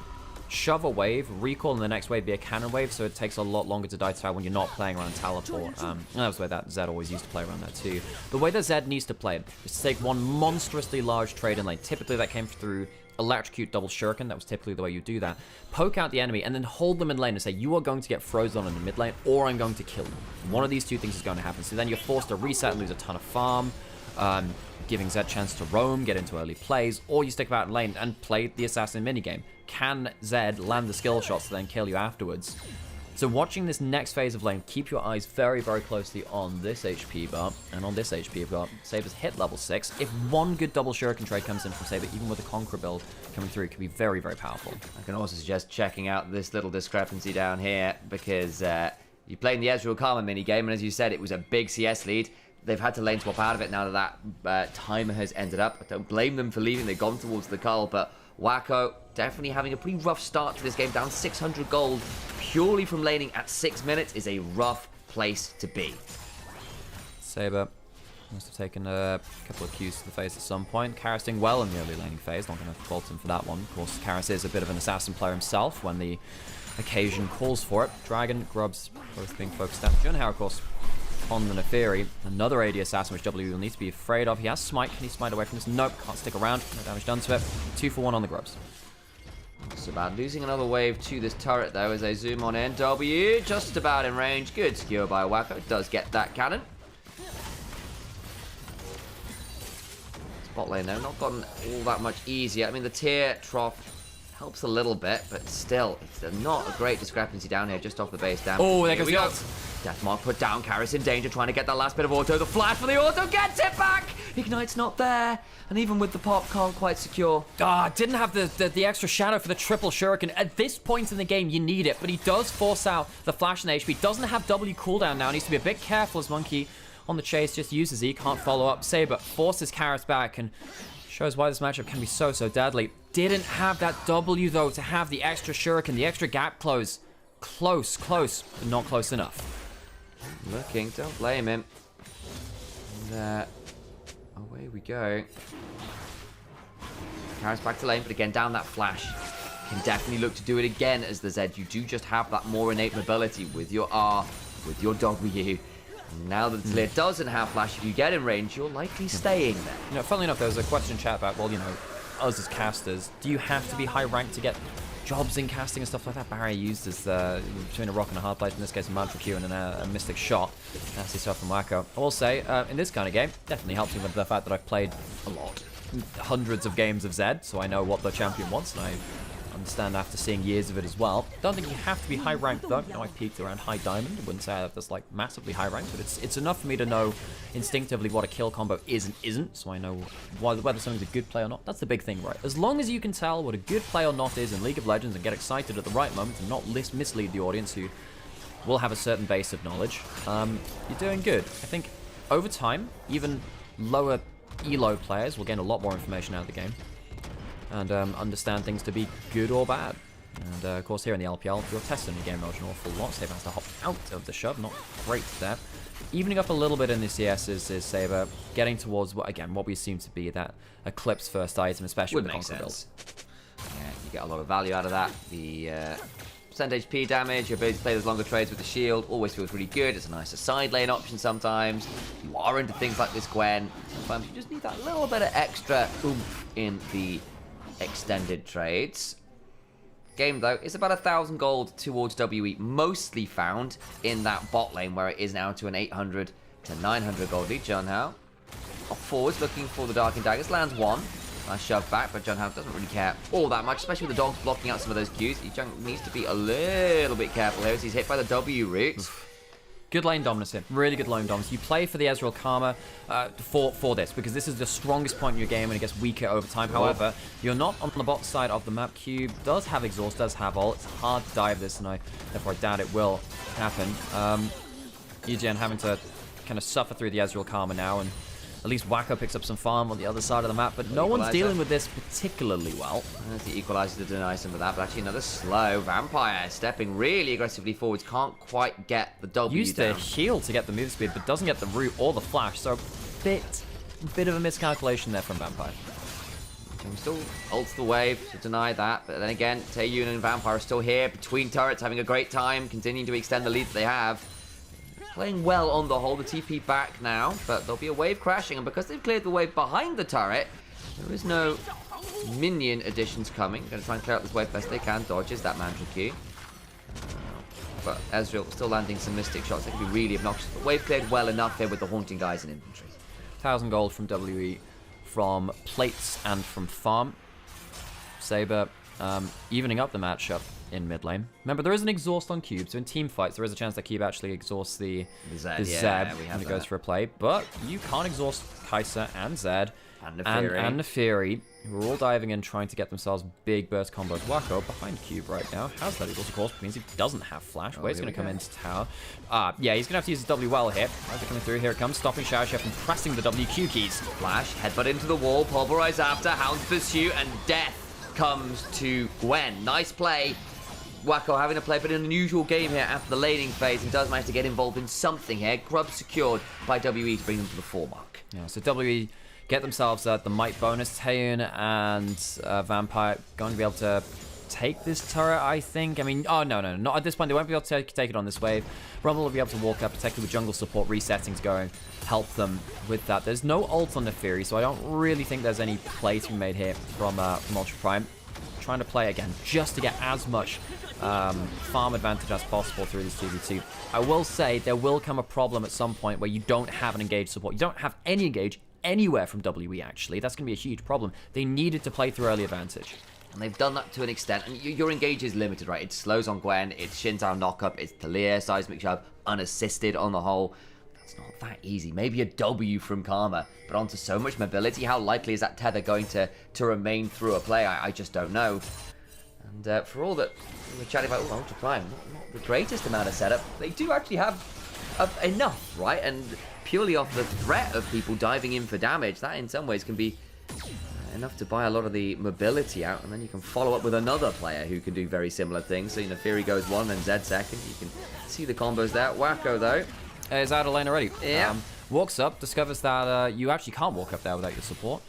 shove a wave, recall, and the next wave be a cannon wave, so it takes a lot longer to die to when you're not playing around teleport. And that was the way that Zed always used to play around that too. The way that Zed needs to play is to take one monstrously large trade in lane. Typically that came through electrocute double shuriken. That was typically the way you do that. Poke out the enemy and then hold them in lane and say, you are going to get frozen in the mid lane or I'm going to kill you. One of these two things is going to happen. So then you're forced to reset and lose a ton of farm, giving Zed chance to roam, get into early plays, or you stick about in lane and play the assassin minigame. Can Zed land the skill shots to then kill you afterwards? So watching this next phase of lane, keep your eyes very, very closely on this HP bar and on this HP bar. Saber's hit level 6. If one good double shuriken trade comes in from Saber, even with a Conqueror build coming through, it can be very, very powerful. I can also suggest checking out this little discrepancy down here because you played in the Ezreal Karma minigame, and as you said, it was a big CS lead. They've had to lane swap out of it now that timer has ended up. I don't blame them for leaving. They've gone towards the cull, but Wacko definitely having a pretty rough start to this game, down 600 gold purely from laning at 6 minutes is a rough place to be. Saber must have taken a couple of cues to the face at some point. Karis doing well in the early laning phase, not going to fault him for that one. Of course, Karis is a bit of an assassin player himself when the occasion calls for it. Dragon, Grubs, both being focused down. Junhao, of course, on the Neferi. Another AD assassin, which W will need to be afraid of. He has Smite. Can he smite away from this? Nope, can't stick around. No damage done to it. 2 for 1 on the Grubs. It's about losing another wave to this turret, though, as they zoom on in. W just about in range. Good skewer by Wacko. Does get that cannon. Spot lane, though, not gotten all that much easier. I mean, the tier trough helps a little bit, but still, it's not a great discrepancy down here, just off the base down. Oh, there goes the ult. Deathmark put down. Karis in danger, trying to get that last bit of auto. The flash for the auto gets it back. Ignite's not there, and even with the pop, can't quite secure. Didn't have the extra shadow for the triple shuriken. At this point in the game, you need it, but he does force out the flash and HP. Doesn't have W cooldown now. Needs to be a bit careful as Monkey on the chase just uses E. Can't follow up. Saber forces Karis back and shows why this matchup can be so deadly. Didn't have that W, though, to have the extra shuriken, the extra gap close. Close, but not close enough. Looking, don't blame him. And, away we go. Karis back to lane, but again, down that flash. Can definitely look to do it again as the Zed. You do just have that more innate mobility with your R, with your W. Now that the Talir doesn't have flash, if you get in range, you're likely staying there. You know, funnily enough, there was a question in chat about, well, you know, us as casters, do you have to be high ranked to get jobs in casting and stuff like that? Barrier used as between a rock and a hard place, in this case a mantra Q and a mystic shot. Nasty stuff from Wacko. I will say, in this kind of game, definitely helps me with the fact that I've played a lot, hundreds of games of Zed, so I know what the champion wants, and I understand after seeing years of it as well. Don't think you have to be high ranked though. You know, I peaked around high diamond. I wouldn't say I was like massively high ranked, but it's enough for me to know instinctively what a kill combo is and isn't, so I know whether something's a good play or not. That's the big thing, right? As long as you can tell what a good play or not is in League of Legends and get excited at the right moment and not mislead the audience who will have a certain base of knowledge, you're doing good. I think over time, even lower elo players will gain a lot more information out of the game and understand things to be good or bad. And of course here in the LPL, you're testing the game mode an awful lot. Saber has to hop out of the shove, not great there. Evening up a little bit in the CS is Saber getting towards, what we assume to be that Eclipse first item, especially with the Conqueror build. Yeah, you get a lot of value out of that. The percent HP damage, your ability to play those longer trades with the shield always feels really good. It's a nicer side lane option sometimes. You are into things like this Gwen. Sometimes you just need that little bit of extra oomph in the extended trades. Game though is about 1,000 gold towards WE, mostly found in that bot lane where it is now to an 800 to 900 gold lead. Junhao off forwards looking for the Dark and Daggers, lands one. Nice shove back, but Junhao doesn't really care all that much, especially with the dogs blocking out some of those Qs. He needs to be a little bit careful here as he's hit by the W route. Good lane dominance here. Really good lane dominance. You play for the Ezreal Karma for this, because this is the strongest point in your game and it gets weaker over time. However, you're not on the bot side of the map. Cube does have exhaust, does have ult. It's hard to dive this, and therefore I doubt it will happen. EGN having to kind of suffer through the Ezreal Karma now, and At least Wacko picks up some farm on the other side of the map, but no one's dealing with this particularly well. As the equalizer to deny some of that, but actually another slow Vampire stepping really aggressively forwards. Can't quite get the W Used down. the heal to get the move speed, but doesn't get the root or the flash, so bit of a miscalculation there from Vampire. And still ults the wave to deny that, but then again, Taeyun and Vampire are still here between turrets, having a great time, continuing to extend the lead that they have. Playing well on the whole, the TP back now, but there'll be a wave crashing, and because they've cleared the wave behind the turret, there is no minion additions coming. Going to try and clear out this wave best they can, dodges that mantra key. But Ezreal still landing some Mystic shots. They can be really obnoxious, but wave cleared well enough here with the Haunting guys in inventory. 1,000 gold from WE, from plates and from farm. Saber evening up the matchup in mid lane. Remember, there is an exhaust on Cube, so in team fights, there is a chance that Cube actually exhausts the Zed when it goes for a play. But you can't exhaust Kai'Sa and Zed and Neferi, who are all diving in trying to get themselves big burst combos. Wacko behind Cube right now. Has that equals, of course, means he doesn't have flash. Wave's going to come into tower. Yeah, he's going to have to use his W well here. As they're coming through, here it comes, stopping Shower Chef and pressing the WQ keys. Flash, headbutt into the wall, pulverize after, Hound's pursuit, and death comes to Gwen. Nice play. Wacko having to play, but an unusual game here after the laning phase, and does manage to get involved in something here. Grub secured by WE to bring them to the 4 mark. Yeah, so WE get themselves the might bonus. Taeyun and Vampire going to be able to take this turret, I think. I mean, oh, no, not at this point. They won't be able to take it on this wave. Rumble will be able to walk up, particularly with jungle support resettings going, help them with that. There's no ult on Neferi, so I don't really think there's any play to be made here from Ultra Prime. Trying to play again just to get as much farm advantage as possible through this 2v2. I will say there will come a problem at some point where you don't have an engaged support. You don't have any engage anywhere from WE, actually. That's going to be a huge problem. They needed to play through early advantage. And they've done that to an extent. And your engage is limited, right? It slows on Gwen, it's Shinzao knock-up, it's Talia, seismic shove, unassisted on the whole. That's not that easy. Maybe a W from Karma, but onto so much mobility. How likely is that tether going to remain through a play? I just don't know. And for all that we were chatting about Ultra Prime, not the greatest amount of setup, they do actually have enough, right? And purely off the threat of people diving in for damage, that in some ways can be enough to buy a lot of the mobility out, and then you can follow up with another player who can do very similar things. So, you know, Fury goes 1 and Zed second. You can see the combos there. Wacko, though, is out of lane already. Yeah. Walks up, discovers that you actually can't walk up there without your support,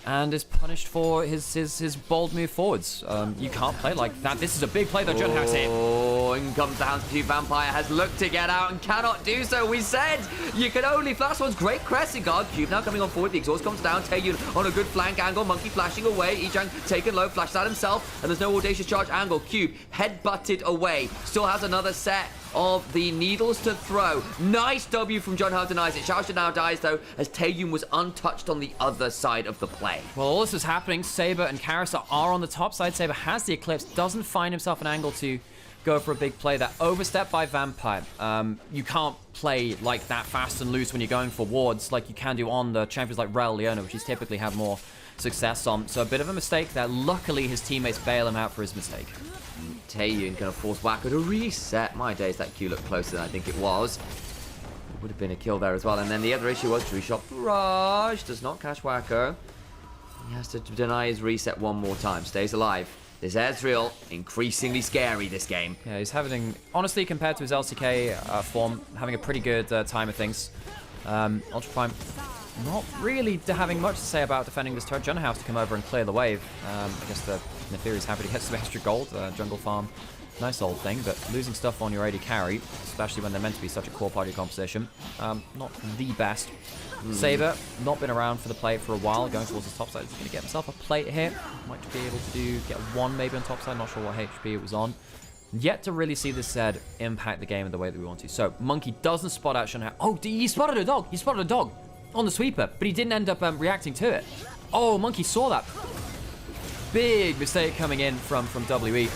and is punished for his bold move forwards. You can't play like that. This is a big play that Jun has here. Oh, in comes the Hound's Pursuit. Vampire has looked to get out and cannot do so. We said you can only flash one's great crescent guard. Cube now coming on forward. The exhaust comes down. Taeyun on a good flank angle. Monkey flashing away. Ichang taken low. Flashes out himself. And there's no audacious charge angle. Cube head-butted away. Still has another set of the needles to throw. Nice W from Junhao, denies it. Xiaoxia now dies, though, as Taeyun was untouched on the other side of the play. Well, all this is happening. Saber and Karissa are on the top side. Saber has the Eclipse, doesn't find himself an angle to go for a big play. That overstep by Vampire. You can't play like that fast and loose when you're going for wards like you can do on the champions like Rel Leona, which he's typically had more success on. So a bit of a mistake there. Luckily, his teammates bail him out for his mistake. Taeyun going to force Wacko to reset. My days, that Q looked closer than I think it was. It would have been a kill there as well. And then the other issue was True Shot Barrage. Does not catch Wacko. He has to deny his reset one more time. Stays alive. This Ezreal, increasingly scary this game. Yeah, he's having, honestly, compared to his LCK form, having a pretty good time of things. Ultra Prime not really having much to say about defending this turret. Junhao has to come over and clear the wave. I guess the Neferi is happy to get some extra gold. Jungle farm, nice old thing, but losing stuff on your AD carry, especially when they're meant to be such a core party composition, not the best. Saber, not been around for the plate for a while, going towards the top side. He's going to get himself a plate here. Might be able to get one maybe on top side, not sure what HP it was on. Yet to really see this Zed impact the game in the way that we want to. So, Monkey doesn't spot out Junhao. Oh, he spotted a dog! He spotted a dog on the sweeper, but he didn't end up reacting to it. Oh, Monkey saw that. Big mistake coming in from WE.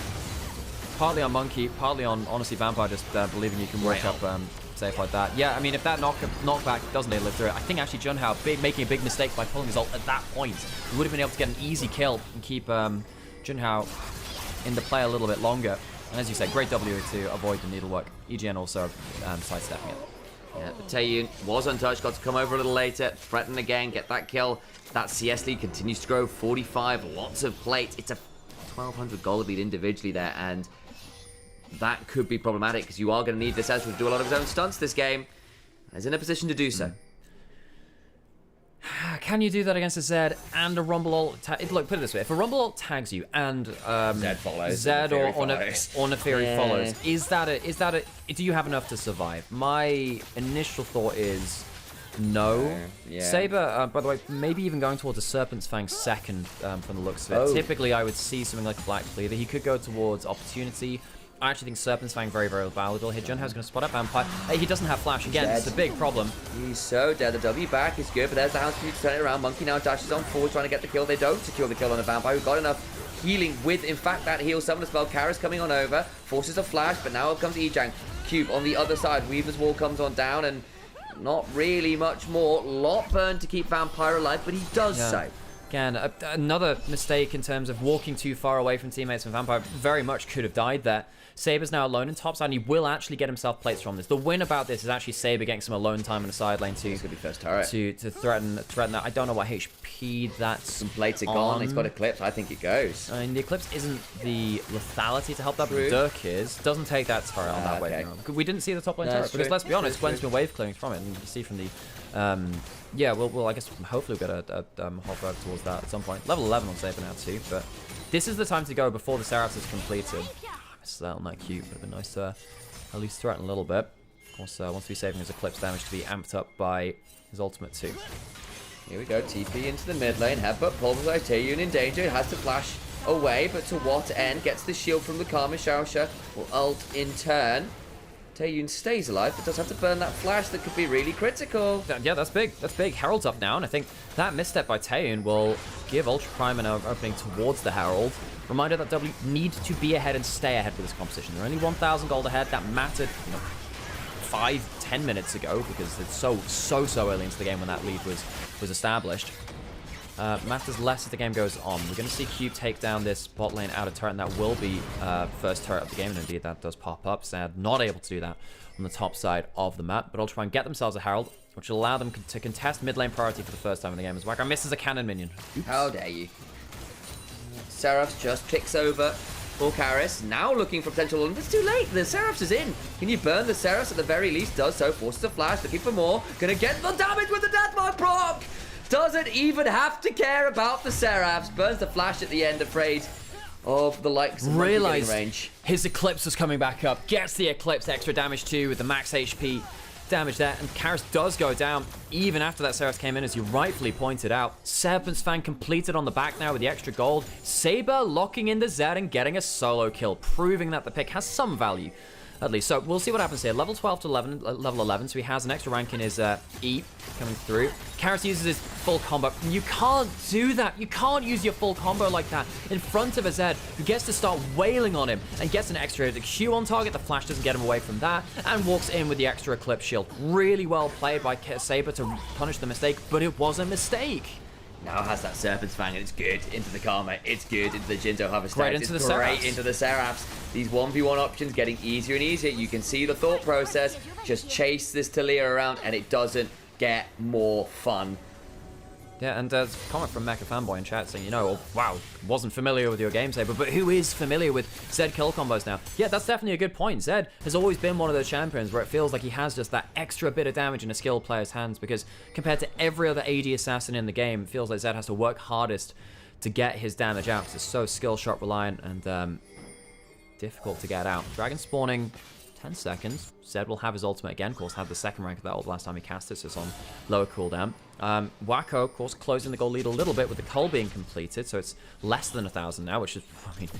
Partly on Monkey, partly on, honestly, Vampire just believing you can work up safe like that. Yeah, I mean, if that knockback doesn't live through it, I think actually Junhao making a big mistake by pulling his ult at that point. He would have been able to get an easy kill and keep Junhao in the play a little bit longer. And as you say, great W to avoid the needlework. EGN also sidestepping it. Yeah, but Taeyun was untouched, got to come over a little later, threaten again, get that kill. That CS lead continues to grow, 45, lots of plates. It's a 1,200 gold lead individually there, and that could be problematic because you are going to need this Ezreal to do a lot of his own stunts this game. He's in a position to do so. Can you do that against a Zed and a Rumble ult? Look, put it this way: if a Rumble ult tags you and Zed follows, Zed or follows. Neferi follows, is that a? Do you have enough to survive? My initial thought is no. Yeah. Saber, by the way, maybe even going towards a Serpent's Fang second from the looks of it. Oh. Typically, I would see something like a Black Cleaver. He could go towards Opportunity. I actually think Serpent's Fang very, very valuable here. Junhau's going to spot up Vampire. Hey, he doesn't have Flash again. It's a big problem. He's so dead. The W back is good, but there's the House to turn it around. Monkey now dashes on forward, trying to get the kill. They don't secure the kill on a Vampire, who got enough healing with, in fact, that heal summon as well. Kara's coming on over, forces a flash, but now comes Ejang. Cube on the other side. Weaver's wall comes on down, and not really much more. Lot burned to keep Vampire alive, but he does so. Again, another mistake in terms of walking too far away from teammates from Vampire. Very much could have died there. Saber's now alone in top side, and he will actually get himself plates from this. The win about this is actually Saber getting some alone time in the side lane to threaten that. I don't know what HP that's some plates are gone. He's got Eclipse. I think it goes. I mean, the Eclipse isn't the lethality to help that, but Dirk is. Doesn't take that turret on that wave. No. We didn't see the top lane turret because let's be honest, Gwen's been wave clearing from it, and you can see from the. Yeah, we'll I guess hopefully we'll get a hop over towards that at some point. Level 11 on Saber now too, but this is the time to go before the Seraphs is completed. I missed that on that cube. Would have been nice to at least threaten a little bit. Of course, wants to be saving his Eclipse damage to be amped up by his ultimate too. Here we go, TP into the mid lane, headbutt, pulverize, Taeyun in danger, has to flash away, but to what end? Gets the shield from the Karma, Shaosha will ult in turn. Taeyun stays alive, but does have to burn that flash that could be really critical. Yeah, that's big. That's big. Herald's up now, and I think that misstep by Taeyun will give Ultra Prime an opening towards the Herald. Reminder that W need to be ahead and stay ahead for this competition. They're only 1,000 gold ahead. That mattered, 5-10 minutes ago because it's so early into the game when that lead was established. Matters less as the game goes on. We're going to see Cube take down this bot lane outer turret, and that will be first turret of the game, and indeed that does pop up. Sad not able to do that on the top side of the map, but I'll try and get themselves a Herald, which will allow them to contest mid lane priority for the first time in the game as Wacko misses a cannon minion. Oops. How dare you. Seraphs just picks over for Karis, now looking for potential, and it's too late. The Seraphs is in. Can you burn the Seraphs? At the very least does so, forces a flash, looking for more, gonna get the damage with the Deathmark proc! Doesn't even have to care about the Seraphs. Burns the flash at the end, afraid of the likes of Realize range. His Eclipse was coming back up. Gets the Eclipse extra damage too with the max HP damage there. And Karis does go down even after that Seraphs came in, as you rightfully pointed out. Serpent's Fang completed on the back now with the extra gold. Saber locking in the Zed and getting a solo kill, proving that the pick has some value. At least. So we'll see what happens here. Level 12 to level 11, so he has an extra rank in his E coming through. Karis uses his full combo. You can't do that. You can't use your full combo like that in front of a Zed who gets to start wailing on him and gets an extra Q on target. The flash doesn't get him away from that and walks in with the extra Eclipse shield. Really well played by Saber to punish the mistake, but it was a mistake. Now has that Serpent's Fang, and it's good into the Karma, it's good into the Jinzo Harvest. Great into the Seraphs. Great into the Seraphs. These 1v1 options getting easier and easier. You can see the thought process. Just chase this Talia around, and it doesn't get more fun. Yeah, and there's a comment from Mecha Fanboy in chat saying, wow, wasn't familiar with your game, Saber, but who is familiar with Zed kill combos now? Yeah, that's definitely a good point. Zed has always been one of those champions where it feels like he has just that extra bit of damage in a skilled player's hands, because compared to every other AD assassin in the game, it feels like Zed has to work hardest to get his damage out, because it's so skill shot reliant and difficult to get out. Dragon spawning 10 seconds. Zed will have his ultimate again. Of course, had the second rank of that ult last time he cast it, so it's on lower cooldown. Wacko, of course, closing the gold lead a little bit with the cull being completed, so it's less than 1,000 now, which is,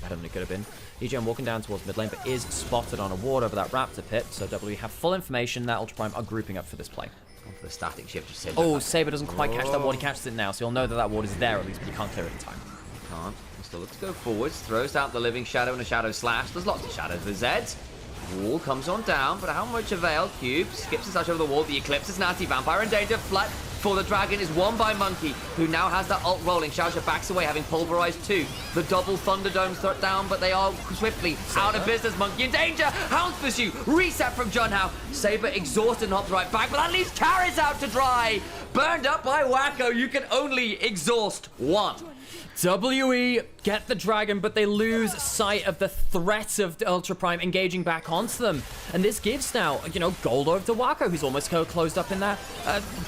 better than it could have been. EGM walking down towards mid lane, but is spotted on a ward over that Raptor pit, so W have full information that Ultra Prime are grouping up for this play. On for the static shift, just Saber. Oh, Saber doesn't quite catch that ward. He catches it now, so you'll know that that ward is there at least, but you can't clear it in time. Can't. Still looks to go forwards, throws out the Living Shadow and a Shadow Slash. There's lots of shadows for Zed. Wall comes on down, but how much avail? Cube skips and slash over the wall. The Eclipse is nasty. Vampire in danger. for the Dragon is won by Monkey, who now has that ult rolling. Xiaoxia backs away, having pulverized 2. The double Thunderdome threat down, but they are swiftly out of business. Monkey in danger. Hound's Pursuit. Reset from Junhao. Saber exhausted and hops right back, but that leaves Karis out to dry. Burned up by Wacko. You can only exhaust one. WE get the dragon, but they lose sight of the threat of Ultra Prime engaging back onto them. And this gives now, you know, gold over to Wacko, who's almost closed up in that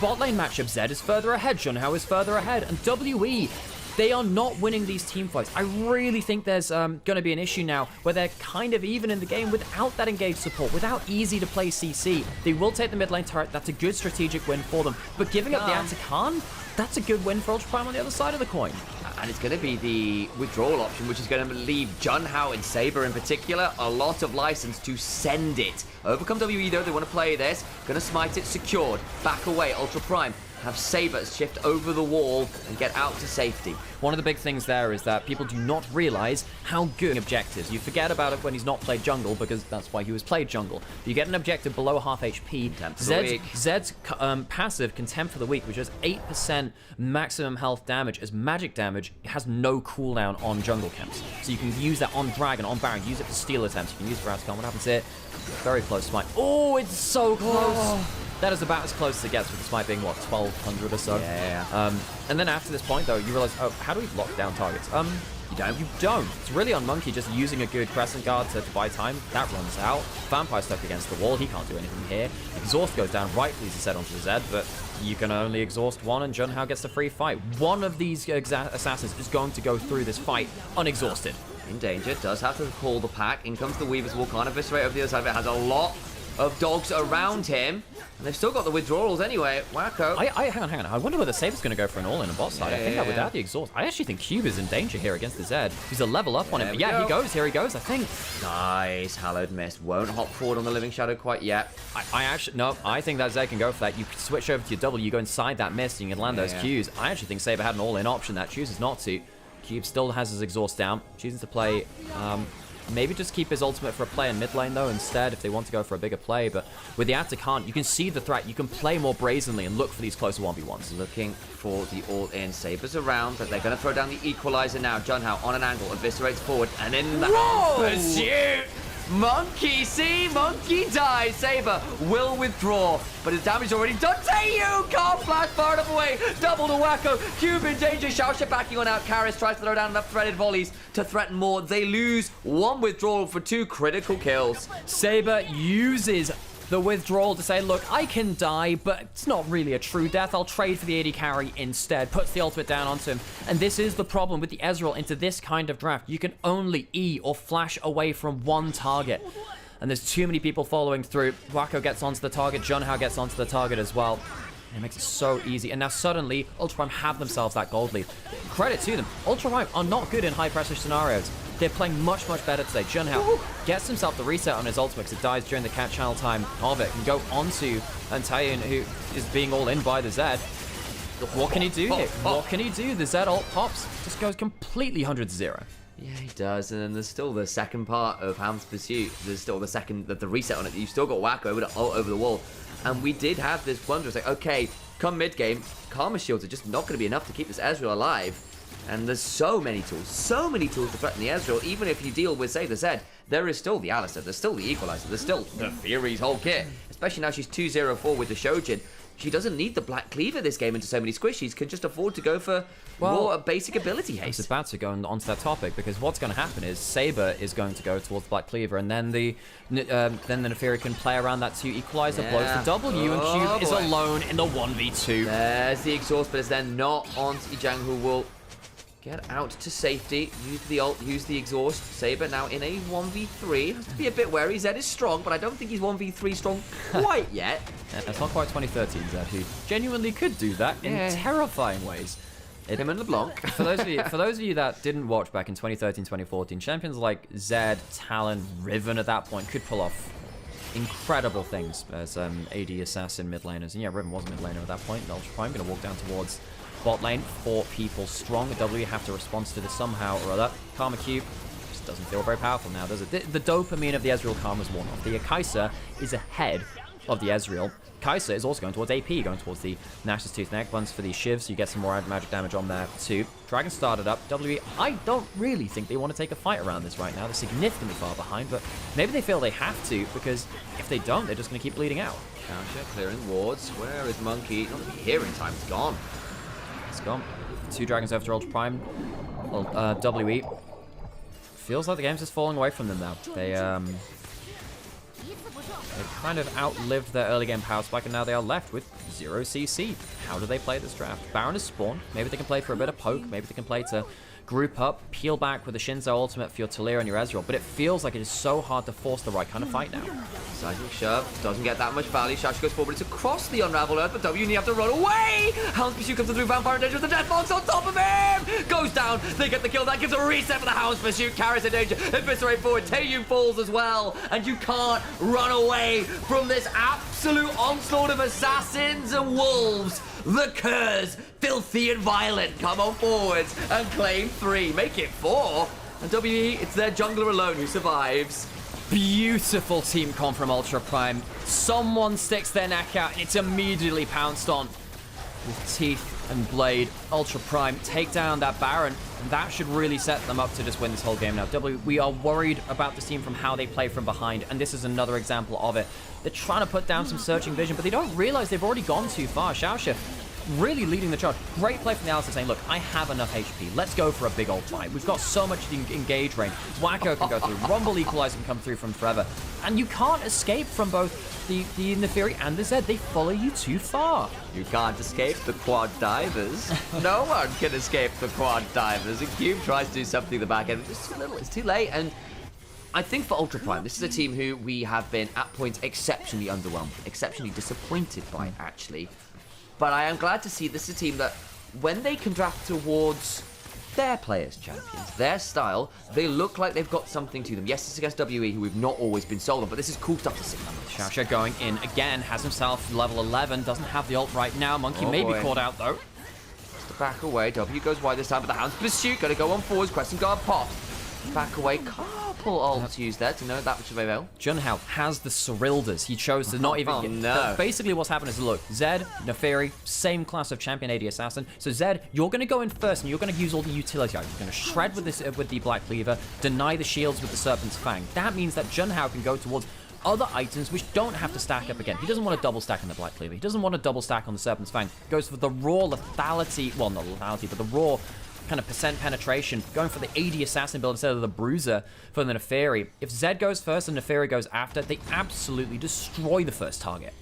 bot lane matchup. Zed is further ahead, Junhao is further ahead, and WE, they are not winning these team fights. I really think there's going to be an issue now where they're kind of even in the game without that engaged support, without easy to play CC. They will take the mid lane turret. That's a good strategic win for them. But giving up the Atakan, that's a good win for Ultra Prime on the other side of the coin. And it's going to be the withdrawal option, which is going to leave Junhao and Saber in particular a lot of license to send it. Overcome WE though, they want to play this. Going to smite it, secured. Back away, Ultra Prime. Have Saber shift over the wall and get out to safety. One of the big things there is that people do not realize how good objectives. You forget about it when he's not played jungle, because that's why he was played jungle. You get an objective below half HP. Zed's passive, Contempt for the Weak, which has 8% maximum health damage as magic damage. It has no cooldown on jungle camps. So you can use that on Dragon, on Baron, use it for steal attempts. You can use it for Atakan. What happens here? Very close smite. Oh, it's so close. That is about as close as it gets, with the smite being, what, 1200 or so? Yeah. And then after this point, though, you realize, oh, how do we lock down targets? You don't? You don't. It's really on Monkey just using a good Crescent Guard to buy time. That runs out. Vampire stuck against the wall. He can't do anything here. Exhaust goes down, rightfully set onto the Zed, but you can only exhaust one, and Junhao gets the free fight. One of these assassins is going to go through this fight unexhausted. In danger, does have to call the pack. In comes the Weaver's Wall, can't eviscerate over the other side of it. Has a lot of dogs around him, and they've still got the withdrawals anyway. Wacko. Hang on. I wonder whether Saber's going to go for an all-in on bot side. I think that without the exhaust. I actually think Cube is in danger here against the Zed. He's a level up on him. But yeah, he goes. Here he goes, I think. Nice. Hallowed Mist. Won't hop forward on the Living Shadow quite yet. I think that Zed can go for that. You switch over to your W, you go inside that mist, and you can land those Qs. I actually think Saber had an all-in option that chooses not to. Cube still has his exhaust down, choosing to play, maybe just keep his ultimate for a play in mid lane though instead if they want to go for a bigger play. But with the Atakan, you can see the threat, you can play more brazenly and look for these closer 1v1s. Looking for the all-in. Sabers around, but they're going to throw down the equalizer now. Junhao on an angle, eviscerates forward, and in the pursuit! Monkey, see? Monkey dies. Saber will withdraw, but his damage is already done. Taeyu can't flash far enough away. Double to Wacko. Cube in danger. Xiaoxia backing on out. Karis tries to throw down enough threaded volleys to threaten more. They lose one withdrawal for 2 critical kills. Saber uses the withdrawal to say, look, I can die, but it's not really a true death. I'll trade for the AD carry instead. Puts the ultimate down onto him. And this is the problem with the Ezreal into this kind of draft. You can only E or flash away from one target. And there's too many people following through. Wacko gets onto the target. Junhao gets onto the target as well. And it makes it so easy. And now suddenly, Ultra Prime have themselves that gold lead. Credit to them. Ultra Prime are not good in high-pressure scenarios. They're playing much, much better today. Junhao gets himself the reset on his ultimate because it dies during the cat channel time of it. Can go onto Taeyu, who is being all in by the Zed. What can he do here? What can he do? The Zed ult pops. Just goes completely 100-0. Yeah, he does. And then there's still the second part of Hound's Pursuit. There's still the reset on it. You've still got Wacko with an ult over the wall. And we did have this wonder. It's like, okay, come mid-game, Karma Shields are just not going to be enough to keep this Ezreal alive. And there's so many tools to threaten the Ezreal. Even if you deal with, say, the Zed, there is still the Alistar, there's still the Equalizer, there's still the Fury's whole kit. Especially now she's 2-0-4 with the Shojin. She doesn't need the Black Cleaver this game into so many squishies, can just afford to go for more basic ability haste. I was about to go onto that topic, because what's going to happen is Saber is going to go towards the Black Cleaver, and then the Neferi can play around that to equalize the blows to W, and Cube is alone in the 1v2. There's the exhaust, but it's then not on Zhang, who will get out to safety, use the ult, use the exhaust. Saber now in a 1v3. Has to be a bit wary. Zed is strong, but I don't think he's 1v3 strong quite yet. It's not quite 2013 Zed, who genuinely could do that in terrifying ways. Him and LeBlanc. For those of you that didn't watch back in 2013, 2014, champions like Zed, Talon, Riven at that point could pull off incredible things as AD assassin mid laners. And yeah, Riven was a mid laner at that point. Ultra Prime going to walk down towards bot lane. 4 people strong. W have to respond to this somehow or other. Karma Cube just doesn't feel very powerful now, does it? The dopamine of the Ezreal Karma's worn off. The Akaisa is ahead of the Ezreal. Kai'Sa is also going towards AP, going towards the Nash's Tooth Neck ones for the Shiv, so you get some more magic damage on there too. Dragon started up. WE, I don't really think they want to take a fight around this right now. They're significantly far behind, but maybe they feel they have to, because if they don't, they're just going to keep bleeding out. Counter, clearing wards. Where is Monkey? Not here in time. It's gone. It's gone. 2 dragons over to Ultra Prime. Well, WE. Feels like the game's just falling away from them now. They kind of outlived their early game power spike, and now they are left with 0 CC. How do they play this draft? Baron is spawned. Maybe they can play for a bit of poke. Maybe they can play to group up, peel back with a Shinzo ultimate for your Taliyah and your Ezreal. But it feels like it is so hard to force the right kind of fight now. Seismic shove doesn't get that much value. Shashi goes forward, but it's across the unraveled earth, but W have to run away. Hound's Pursuit comes through, Vampire in danger with the Death Box on top of him. Goes down, they get the kill. That gives a reset for the Hound's Pursuit. Kara's in danger, Eviscerate forward, Taeyun falls as well. And you can't run away from this absolute onslaught of assassins and wolves. The Curs, filthy and violent, come on forwards and claim 3, make it 4. And WE, it's their jungler alone who survives. Beautiful team comp from Ultra Prime. Someone sticks their neck out and it's immediately pounced on with teeth and blade. Ultra Prime take down that Baron, and that should really set them up to just win this whole game now. We are worried about this team from how they play from behind, and this is another example of it. They're trying to put down some searching vision, but they don't realize they've already gone too far. Xiaoxia really leading the charge. Great play from the Alistar saying, look, I have enough HP. Let's go for a big old fight. We've got so much engage range. Wacko can go through. Rumble Equalizer can come through from forever. And you can't escape from both the Neferi and the Zed. They follow you too far. You can't escape the quad divers. No one can escape the quad divers. And Cube tries to do something in the back end. It's too little. It's too late. And I think for Ultra Prime, this is a team who we have been at points exceptionally underwhelmed, exceptionally disappointed by, actually. But I am glad to see this is a team that, when they can draft towards their players' champions, their style, they look like they've got something to them. Yes, it's against WE, who we've not always been sold on, but this is cool stuff to see. Xiaoxia going in again, has himself level 11, doesn't have the ult right now. Monkey may be caught out, though. Just to back away, W goes wide this time, but the Hound's Pursuit gonna go on forwards, Crescent Guard pop. Back away, couple ults used there to know that much of avail. Junhao has the Cerilders. He chose to not even get... No. Basically what's happened is, look, Zed, Neferi, same class of champion AD assassin. So Zed, you're going to go in first and you're going to use all the utility items. You're going to shred with this with the Black Cleaver, deny the shields with the Serpent's Fang. That means that Junhao can go towards other items which don't have to stack up again. He doesn't want to double stack on the Black Cleaver. He doesn't want to double stack on the Serpent's Fang. He goes for the raw lethality, well, not lethality, but the raw kind of percent penetration, going for the AD assassin build instead of the bruiser for the Neferi. If Zed goes first and Neferi goes after, they absolutely destroy the first target.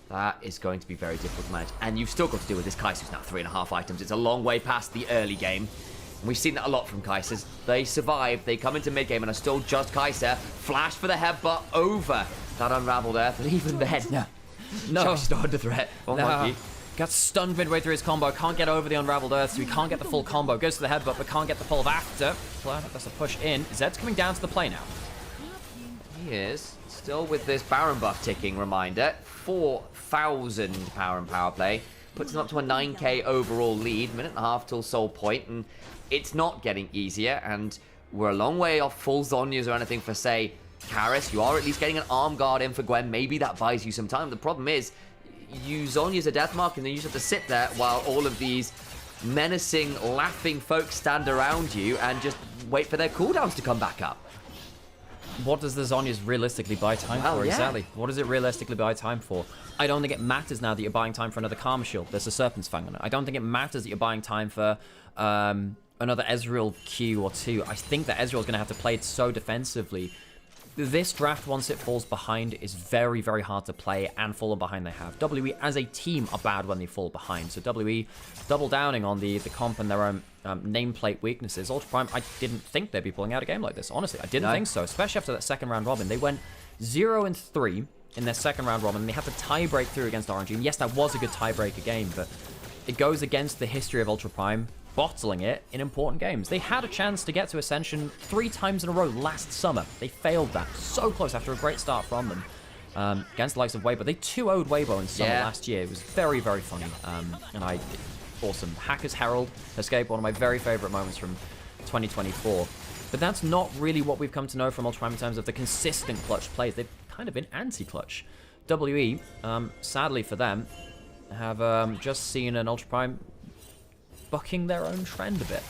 That is going to be very difficult to manage. And you've still got to deal with this Kai'Sa, who's now 3.5 items. It's a long way past the early game. And we've seen that a lot from Kai'Sas. They survive, they come into mid-game and are still just Kai'Sa. Flash for the headbutt over that unraveled earth. And even then, no. Still under threat. Oh, Monkey. Got stunned midway through his combo, can't get over the unraveled earth, so he can't get the full combo. Goes to the headbutt, but can't get the pull after. That's a push in. Zed's coming down to the play now. He is. Still with this Baron buff ticking reminder. 4,000 power and power play. Puts him up to a 9k overall lead. Minute and a half till soul point, and it's not getting easier. And we're a long way off full Zhonya's or anything for, say, Karis. You are at least getting an arm guard in for Gwen. Maybe that buys you some time. The problem is, you Zhonya's a death mark, and then you just have to sit there while all of these menacing, laughing folks stand around you and just wait for their cooldowns to come back up. What does the Zhonya's realistically buy time for, exactly? What does it realistically buy time for? I don't think it matters now that you're buying time for another Karma Shield. There's a Serpent's Fang on it. I don't think it matters that you're buying time for another Ezreal Q or 2. I think that Ezreal's going to have to play it so defensively. This draft, once it falls behind, is very, very hard to play, and falling behind they have. WE as a team are bad when they fall behind, so WE double downing on the comp and their own nameplate weaknesses. Ultra Prime, I didn't think they'd be pulling out a game like this, honestly. I didn't think so, especially after that second round robin. They went 0-3 in their second round robin, and they had to tie break through against RNG. And yes, that was a good tiebreaker game, but it goes against the history of Ultra Prime bottling it in important games. They had a chance to get to Ascension 3 times in a row last summer. They failed that. So close after a great start from them against the likes of Weibo. They 2-0'd Weibo in summer last year. It was very, very funny. Awesome. Hacker's Herald escape, one of my very favorite moments from 2024. But that's not really what we've come to know from Ultra Prime in terms of the consistent clutch plays. They've kind of been anti-clutch WE, sadly for them, have just seen an Ultra Prime bucking their own trend a bit.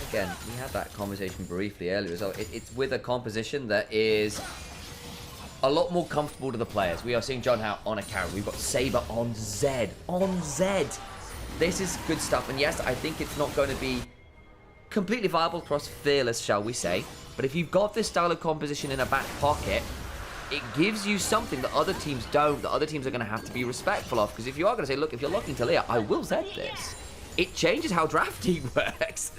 Again, we had that conversation briefly earlier as well. It's with a composition that is a lot more comfortable to the players. We are seeing John Howe on a carry. We've got Saber on Zed. On Zed. This is good stuff. And yes, I think it's not going to be completely viable across Fearless, shall we say. But if you've got this style of composition in a back pocket, it gives you something that other teams don't, that other teams are going to have to be respectful of. Because if you are going to say, look, if you're locking to Leah, I will Zed this, it changes how drafting works.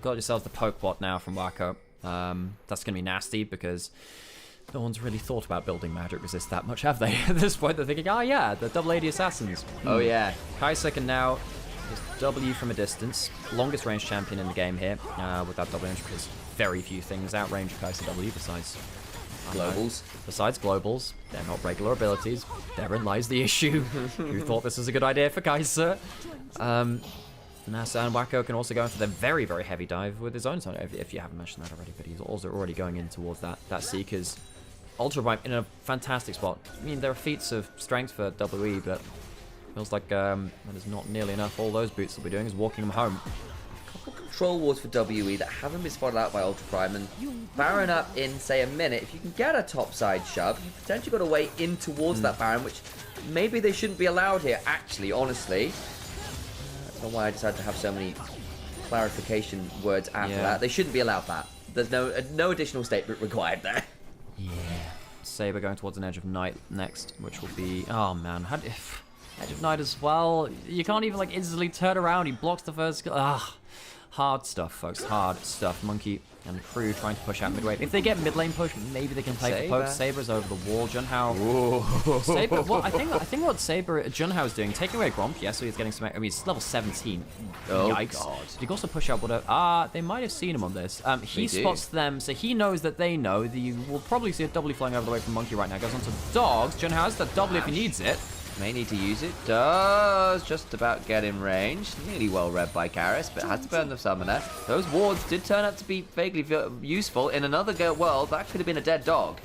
Got yourselves the poke bot now from Wacko. That's going to be nasty because no one's really thought about building magic resist that much, have they? At this point, they're thinking, oh yeah, the double AD assassins. Oh yeah. Kai'Sa can now just W from a distance. Longest range champion in the game here with that double range, because very few things outrange Kai'Sa W besides globals. Besides globals, they're not regular abilities. Therein lies the issue. Who thought this was a good idea for Kai'Sa? Nasa and Wacko can also go in for the very, very heavy dive with his own zone, if you haven't mentioned that already, but he's also already going in towards that Seeker's Ultra Prime in a fantastic spot. I mean, there are feats of strength for WE, but feels like that is not nearly enough. All those boots will be doing is walking him home. A couple control wards for WE that haven't been spotted out by Ultra Prime, and Baron up in, say, a minute. If you can get a topside shove, you've potentially got a way in towards that Baron, which maybe they shouldn't be allowed here, actually, honestly. I don't know why I decided to have so many clarification words after that. They shouldn't be allowed that. There's no additional statement required there. Yeah. Saber going towards an Edge of Night next, which will be... Oh, man. Edge of Night as well. You can't even, like, instantly turn around. He blocks the first... Hard stuff, folks. Hard stuff. Monkey and crew trying to push out mid wave. If they get mid lane push, maybe they can play for poke. Saber's over the wall. Junhao. Saber. Well, I think what Junhao is doing, taking away Gromp. Yes, so he's getting some. I mean, he's level 17. Oh Yikes. God. He can also push out whatever. They might have seen him on this. He spots them, so he knows that they know. You will probably see a W flying over the way from Monkey right now. Goes on to Dogs. Junhao has the W if he needs it. May need to use it. Does just about get in range. Nearly well read by Karis, but has to burn the summoner. Those wards did turn out to be vaguely useful. In another world, that could have been a dead dog.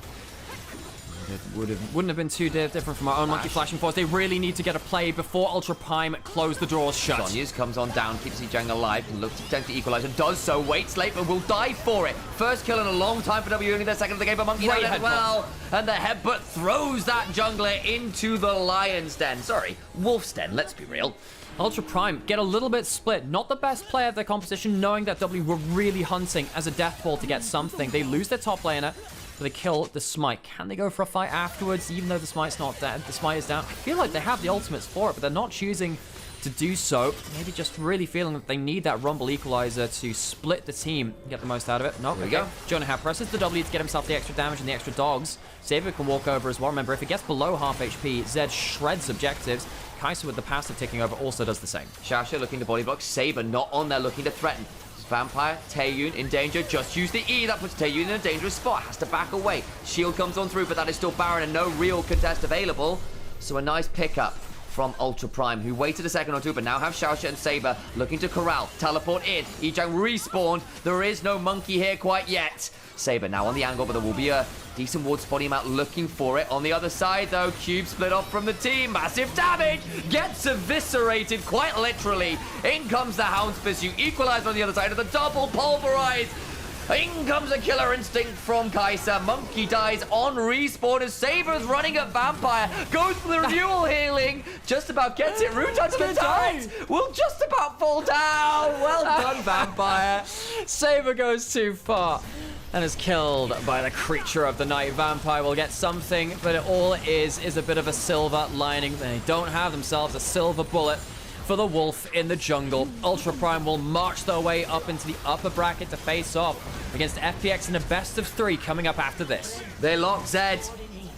It wouldn't have been too different from our own Monkey flashing force. They really need to get a play before Ultra Prime close the doors shut. Sonya's comes on down, keeps Zhang alive, can look to potentially equalize, and does so. Waits late, but will die for it. First kill in a long time for W, only their second of the game, but Monkey down as well. And the headbutt throws that jungler into the lion's den. Sorry, wolf's den, let's be real. Ultra Prime get a little bit split. Not the best player of their composition, knowing that W were really hunting as a death ball to get something. They lose their top laner. But they kill the Smite. Can they go for a fight afterwards, even though the Smite's not dead? The Smite is down. I feel like they have the ultimates for it, but they're not choosing to do so. Maybe just really feeling that they need that Rumble Equalizer to split the team and get the most out of it. No, there we go. Junhao presses the W to get himself the extra damage and the extra dogs. Saber can walk over as well. Remember, if it gets below half HP, Zed shreds objectives. Kai'Sa with the passive ticking over also does the same. Shasha looking to body block. Saber not on there, looking to threaten. Vampire, Taeyun in danger, just use the E, that puts Taeyun in a dangerous spot, has to back away. Shield comes on through, but that is still Baron and no real contest available. So a nice pickup from Ultra Prime, who waited a second or two, but now have Xiaoxia and Saber looking to corral, teleport in. Yizhang respawned, there is no Monkey here quite yet. Saber now on the angle, but there will be a decent ward spotting him out, looking for it. On the other side, though, Cube split off from the team. Massive damage! Gets eviscerated, quite literally. In comes the Hound's Pursuit. Equalized on the other side of the double pulverize. In comes a killer instinct from Kai'Sa. Monkey dies on respawn as Saber's running at Vampire. Goes for the renewal healing. Just about gets it. Root touch the turret. Will just about fall down. Well done, Vampire. Saber goes too far and is killed by the creature of the night. Vampire will get something, but it all is a bit of a silver lining. They don't have themselves a silver bullet for the wolf in the jungle. Ultra Prime will march their way up into the upper bracket to face off against FPX in a best of 3 coming up after this. They lock Zed.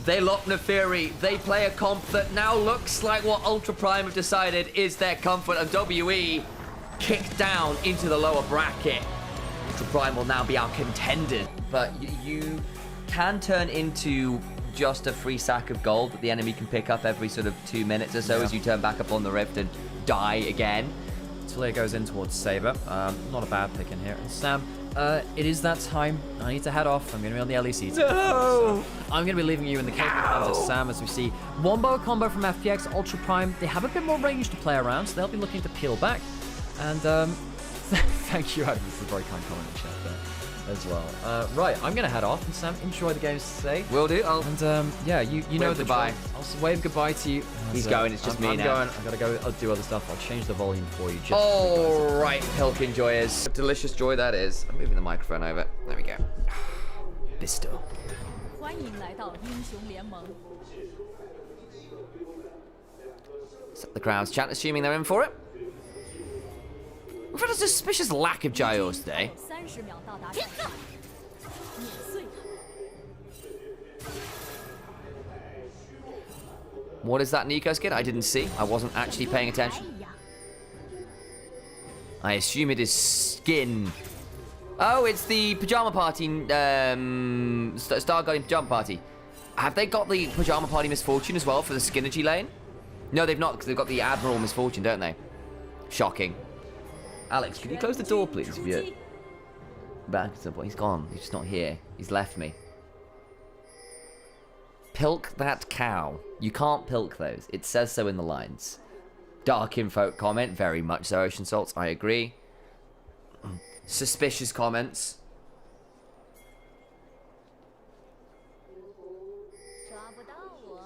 They lock Neferi. They play a comp that now looks like what Ultra Prime have decided is their comfort, and WE kicked down into the lower bracket. Ultra Prime will now be our contender. But you can turn into just a free sack of gold that the enemy can pick up every sort of 2 minutes or so as you turn back up on the rift and die again. Talia goes in towards Saber. Not a bad pick in here. And Sam, it is that time. I need to head off. I'm going to be on the LEC. No! I'm going to be leaving you in the capable hands of Sam as we see Wombo combo from FPX, Ultra Prime. They have a bit more range to play around, so they'll be looking to peel back. And thank you, Adam. This is a very kind comment in chat there as well. Right, I'm going to head off. And Sam, enjoy the games today. Will do. And yeah, you know the goodbye. drill. I'll wave goodbye to you. He's going, it's just me I'm now. going. I've got to go. I'll do other stuff. I'll change the volume for you. Just All right, Pilk enjoyers. Delicious joy that is. I'm moving the microphone over. There we go. Bisto. 欢迎来到英雄联盟。 Set the crowd's chat, assuming they're in for it. We've had a suspicious lack of Gyos today. 30秒到达场上，碾碎它。 What is that Nico skin? I didn't see. I wasn't actually paying attention. 哎呀， I assume it is skin. Oh, it's the pajama party, Star Guardian pajama party. Have they got the pajama party misfortune as well for the Skinergy lane? No, they've not, because they've got the Admiral misfortune, don't they? Shocking. Alex, could you close the door, please? If you're back at some point. He's gone. He's just not here. He's left me. Pilk that cow. You can't pilk those. It says so in the lines. Dark info comment, very much so, Ocean Salts. I agree. Suspicious comments. 抓不到我。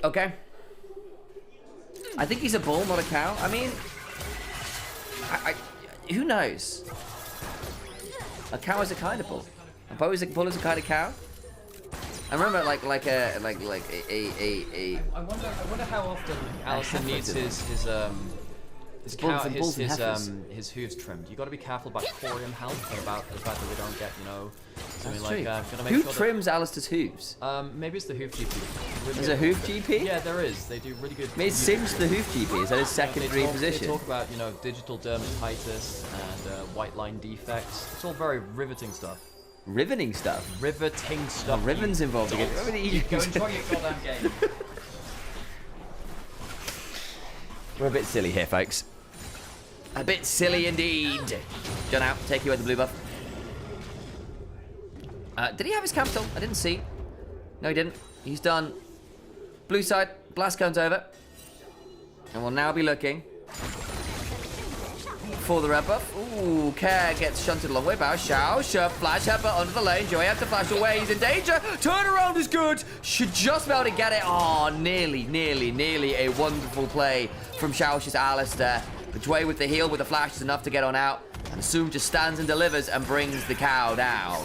Okay. I think he's a bull, not a cow. I mean, who knows? A cow is a kind of bull. A bull is a kind of cow. I remember like a. I wonder how often Allison needs his hooves trimmed. You got to be careful about corium health and about the fact that we don't get, you know, something like gotta make Who sure trims Alistair's hooves? maybe it's the hoof GP. There's a hoof GP? Yeah, there is. They do really good. I mean, it seems the hoof GP. Is that his secondary position? They talk about, you know, digital dermatitis and white line defects. It's all very riveting stuff. Riveting stuff. Riveting stuff. Ribbons involved again. Go enjoy your goddamn game. We're a bit silly here, folks. A bit silly indeed. John out, take you with the blue buff. Did he have his capital? I didn't see. No, he didn't. He's done. Blue side, blast cone's over. And we'll now be looking for the red buff. Ooh, Care gets shunted a long way back. Xiao, flash Hepper under the lane. Joey has to flash away. He's in danger. Turnaround is good. Should just be able to get it. Oh, nearly a wonderful play from Xiao's Alistair. But Joey with the heal with the flash is enough to get on out. And Assume just stands and delivers and brings the cow down.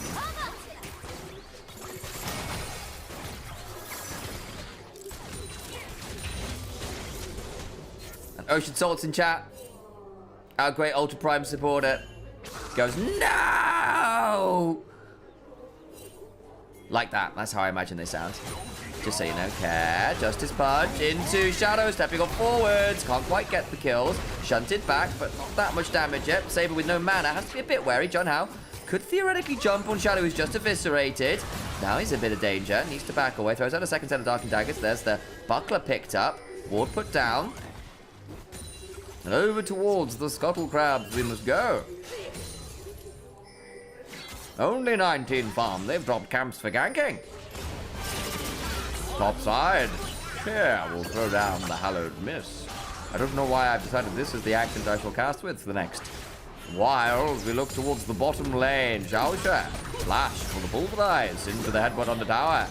And Ocean Salts in chat. Our great Ultra Prime supporter goes, no! Like that. That's how I imagine they sound. Just so you know. Care. Justice Punch into Shadow. Stepping off forwards. Can't quite get the kills. Shunted back, but not that much damage yet. Saber with no mana. Has to be a bit wary. John Howe could theoretically jump on Shadow, who's just eviscerated. Now he's in a bit of danger. Needs to back away. Throws out a second set of Dark and Daggers. There's the buckler picked up. Ward put down. And over towards the Scuttle Crabs we must go. Only 19 farm. They've dropped camps for ganking. Top side. Here, we'll throw down the Hallowed Miss. I don't know why I've decided this is the accent I shall cast with the next. While we look towards the bottom lane, Xiaosha. Flash for the bullseyes into the headbutt on the tower.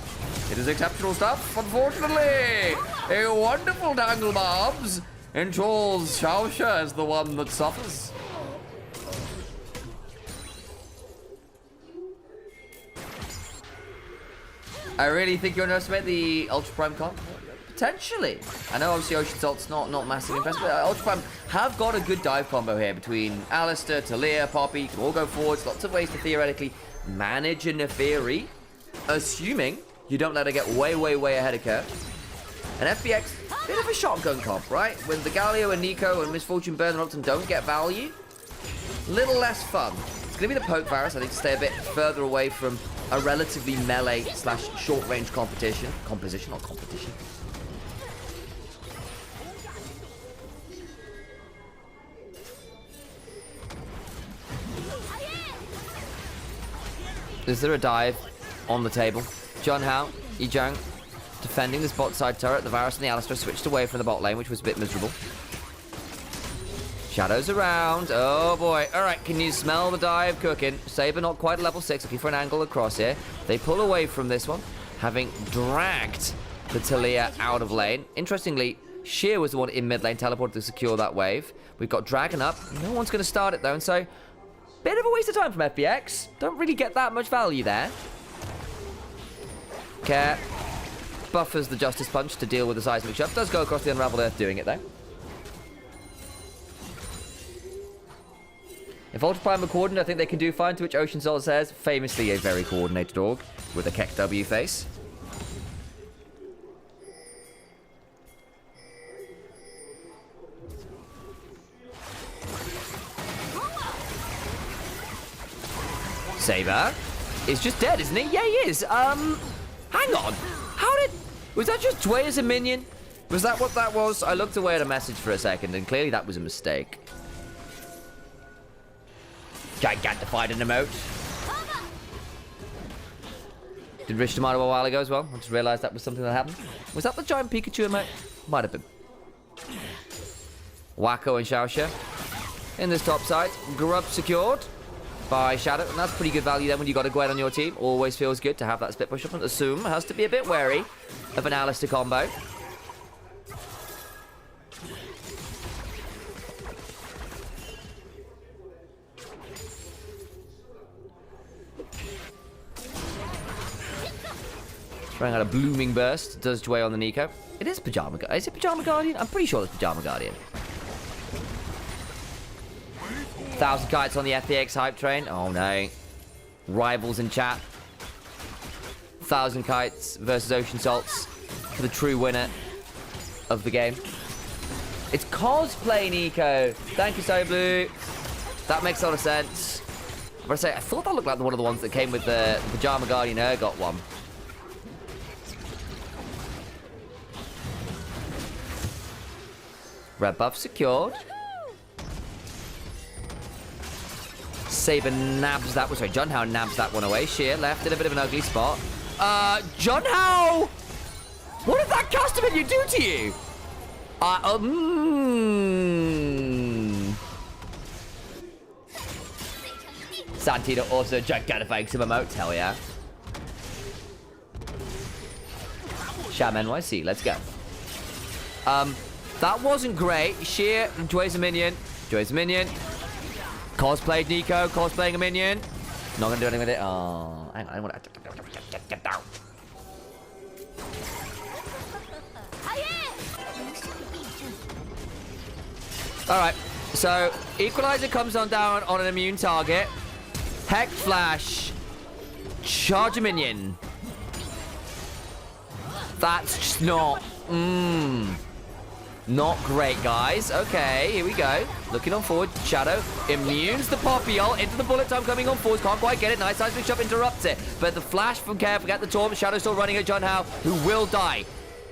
It is exceptional stuff, unfortunately. A wonderful dangle bobs. Ensures Xiaosha is the one that suffers. I really think you underestimate the Ultra Prime comp. Potentially. I know obviously Ocean Salt's not massively impressive, but Ultra Prime have got a good dive combo here between Alistair, Talia, Poppy, can all go forwards. Lots of ways to theoretically manage a Neferi, assuming you don't let her get way ahead of curve. And FPX, bit of a shotgun comp, right? When the Galio and Nico and Misfortune burn them up and don't get value, a little less fun. It's going to be the Poke Virus. I need to stay a bit further away from a relatively melee slash short range composition, not competition. Is there a dive on the table? John Howe, Ejang, defending this bot side turret. The Varus and the Alistar switched away from the bot lane, which was a bit miserable. Shadows around. Oh boy. Alright, can you smell the dive cooking? Saber not quite at level 6, looking for an angle across here. They pull away from this one, having dragged the Talia out of lane. Interestingly, Sheer was the one in mid lane, teleported to secure that wave. We've got Dragon up. No one's going to start it though, and so bit of a waste of time from FPX. Don't really get that much value there. Care buffers the Justice Punch to deal with the seismic shove. Does go across the Unraveled Earth doing it though. If Ultra Prime are coordinated, I think they can do fine, to which Ocean Soul says, famously a very coordinated org with a Keck W face. Saber is just dead, isn't he? Yeah, he is. Hang on. How did... Was that just Dway as a minion? Was that what that was? I looked away at a message for a second, and clearly that was a mistake. Gigantified an emote. Did Rich Tomato a while ago as well. I just realised that was something that happened. Was that the giant Pikachu emote? Might have been. Wacko and Xiaoxia in this top side. Grub secured by Shadow, and that's pretty good value then when you got a Gwen on your team. Always feels good to have that split push up, and Assume has to be a bit wary of an Alistar combo. Throwing out a blooming burst, does Dway on the Nico. It is Pajama Guardian. Is it Pajama Guardian? I'm pretty sure it's Pajama Guardian. 1,000 kites on the FPX hype train. Oh no. Rivals in chat. 1,000 kites versus Ocean Salts for the true winner of the game. It's cosplay, Nico. Thank you, So Blue. That makes a lot of sense. But I say, I thought that looked like one of the ones that came with the Pajama Guardian Urgot one. Red buff secured. Saber nabs that one. Sorry, Junhao nabs that one away. Sheer left in a bit of an ugly spot. Junhao! What did that custom minion do to you? Santino also gigantifying some emotes. Hell yeah. Sham NYC, let's go. That wasn't great. Sheer, Dway's a minion. Dway's a minion. Cosplayed Nico, cosplaying a minion. Not gonna do anything with it. Oh, hang on, I want to get down. Alright, so Equalizer comes on down on an immune target. Heck Flash. Charge a minion. That's just not... Not great, guys. Okay, here we go. Looking on forward. Shadow immunes the Poppy ult into the bullet time coming on forward. Can't quite get it. Nice seismic shove interrupts it. But the flash from Care, forget the taunt. Shadow still running at John Howe, who will die.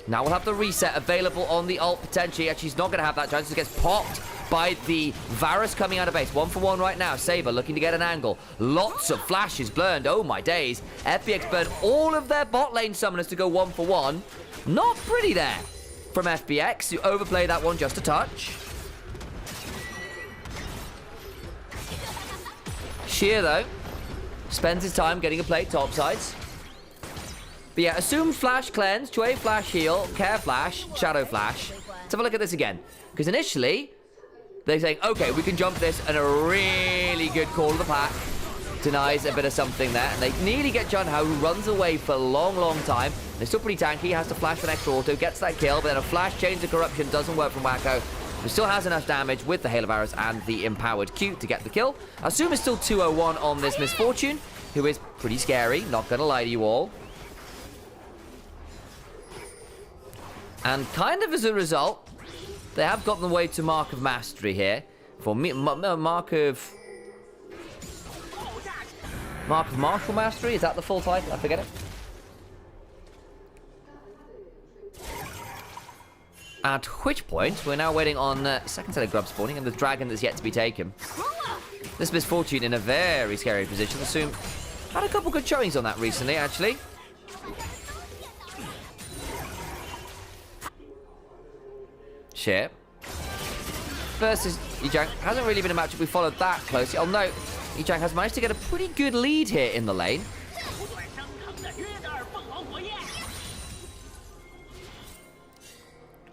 Now we'll have the reset available on the ult potentially. Actually, he's not going to have that chance. He gets popped by the Varus coming out of base. 1-for-1 right now. Saber looking to get an angle. Lots of flashes burned. Oh my days. FPX burned all of their bot lane summoners to go 1-for-1. Not pretty there from FPX, who overplay that one just a touch. Sheer, though, spends his time getting a play topsides. But yeah, assume flash cleanse, Chue flash heal, Care flash, Shadow flash. Let's have a look at this again. Because initially, they're saying, okay, we can jump this, and a really good call of the pack denies a bit of something there. And they nearly get Junhao, who runs away for a long, long time. They're still pretty tanky, has to flash for an extra auto, gets that kill, but then a flash change to corruption doesn't work from Wacko, who still has enough damage with the Hail of Arrows and the empowered Q to get the kill. Assume is still 201 on this Misfortune, who is pretty scary, not gonna lie to you all. And kind of as a result, they have gotten the way to Mark of Mastery here. For me, Mark of... Mark of Martial Mastery, is that the full title? I forget it. At which point, we're now waiting on second set of grub spawning and the dragon that's yet to be taken. This Misfortune in a very scary position. Assume had a couple good showings on that recently, actually. Share. Versus Ejang. Hasn't really been a matchup we followed that closely. Oh no, Ejang has managed to get a pretty good lead here in the lane.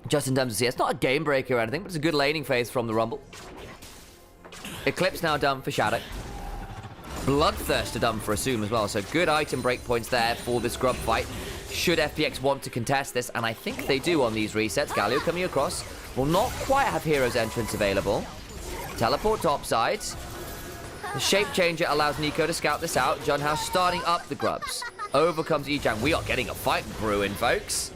Just in terms of CS, not a game breaker or anything, but it's a good laning phase from the Rumble. Eclipse now done for Shadow. Bloodthirster done for Assume as well, so good item breakpoints there for this grub fight. Should FPX want to contest this, and I think they do on these resets. Galio coming across. Will not quite have Hero's Entrance available. Teleport topside. The Shape Changer allows Nico to scout this out. Junhouse starting up the grubs. Overcomes Ejang. We are getting a fight brewing, folks.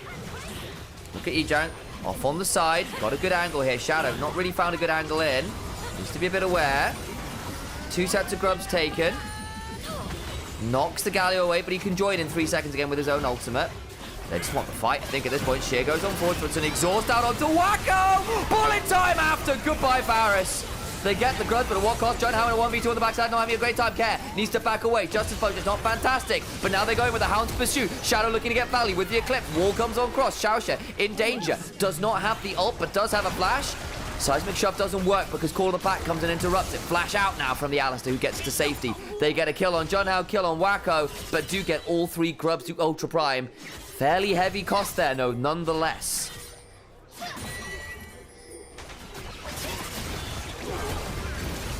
Look at Ejang. Off on the side. Got a good angle here. Shadow not really found a good angle in. Needs to be a bit aware. 2 sets of grubs taken. Knocks the Galio away, but he can join in 3 seconds again with his own ultimate. They just want the fight. I think at this point, Sheer goes on forward, puts an exhaust out onto Wacko! Bullet time after! Goodbye, Varus. They get the grubs, but at what cost? John Howard 1v2 on the backside, not having a great time. Care needs to back away. Justice Focus, not fantastic. But now they're going with the Hound's Pursuit. Shadow looking to get Valley with the Eclipse. Wall comes on cross. Xiaoxia in danger. Does not have the ult, but does have a flash. Seismic Shove doesn't work because Call of the Pack comes and interrupts it. Flash out now from the Alistair, who gets to safety. They get a kill on Junhow, kill on Wacko, but do get all 3 grubs to Ultra Prime. Fairly heavy cost there, no, nonetheless.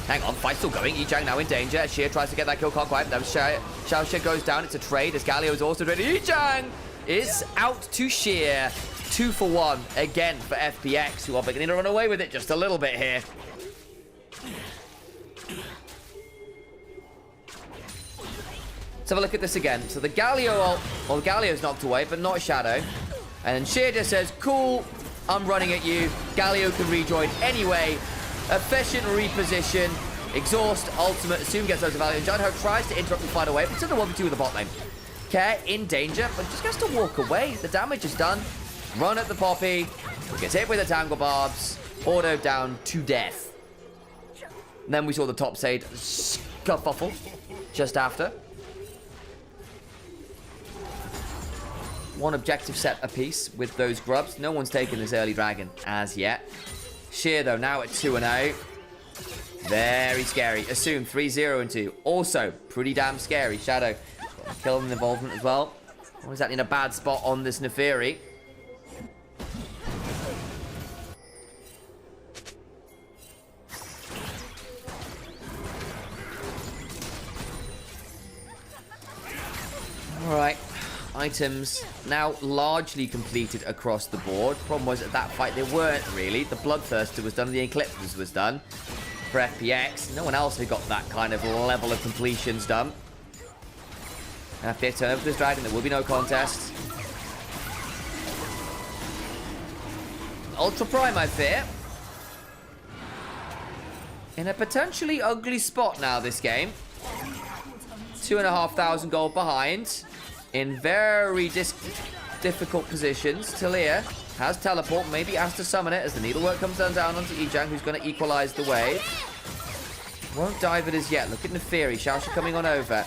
Hang on, fight still going. Ejang now in danger. Sheer tries to get that kill, can't quite. Now Xiaoxia goes down. It's a trade as Galio is also ready. Ejang is out to Sheer. 2 for 1 again for FPX, who are beginning to run away with it just a little bit here. Let's have a look at this again. So the Galio ult, well, Galio's knocked away, but not Shadow. And Sheer just says, cool, I'm running at you. Galio can rejoin anyway. Efficient reposition. Exhaust, ultimate, Assume gets those of value. And Junho tries to interrupt and find a way, but it's in the 1v2 with the bot lane. Care in danger, but just gets to walk away. The damage is done. Run at the Poppy. Gets hit with the Tangle Barbs. Auto down to death. And then we saw the top side scuffle just after. 1 objective set apiece with those grubs. No one's taken this early dragon as yet. Sheer, though, now at 2-0. Very scary. Assume 3-0 and 2. Also, pretty damn scary. Shadow, kill and involvement as well. Not exactly in a bad spot on this Neferi. Alright. Items now largely completed across the board. Problem was at that fight they weren't really. The Bloodthirster was done, the Eclipse was done for FPX. No one else had got that kind of level of completions done. FPX turn over to this dragon, there will be no contest. Ultra Prime, I fear. In a potentially ugly spot now this game. 2,500 gold behind. In very difficult positions. Talia has teleport, maybe has to summon it as the needlework comes down onto Ejang, who's going to equalize the wave. Won't dive it as yet. Look at Neferi. Xiaoxia coming on over.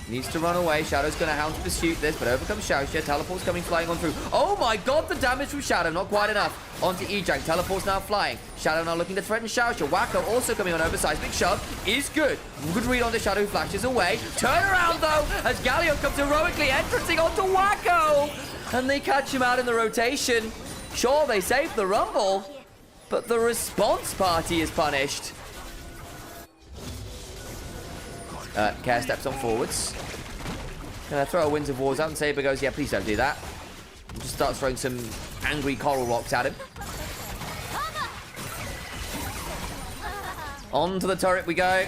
Needs to run away. Shadow's going to Hound Pursuit this, but overcomes Xiaoxia. Teleport's coming flying on through. Oh my god, the damage from Shadow. Not quite enough. Onto Ejang. Teleport's now flying. Shadow now looking to threaten Xiaoxia. Wacko also coming on over. Seismic Shove is good. Good read on the Shadow, who flashes away. Turn around though, as Galio comes heroically entrancing onto Wacko. And they catch him out in the rotation. Sure, they saved the Rumble, but the response party is punished. Care steps on forwards. Gonna throw a Winds of Wars out, and Saber goes, yeah, please don't do that. And just starts throwing some angry coral rocks at him. On to the turret we go.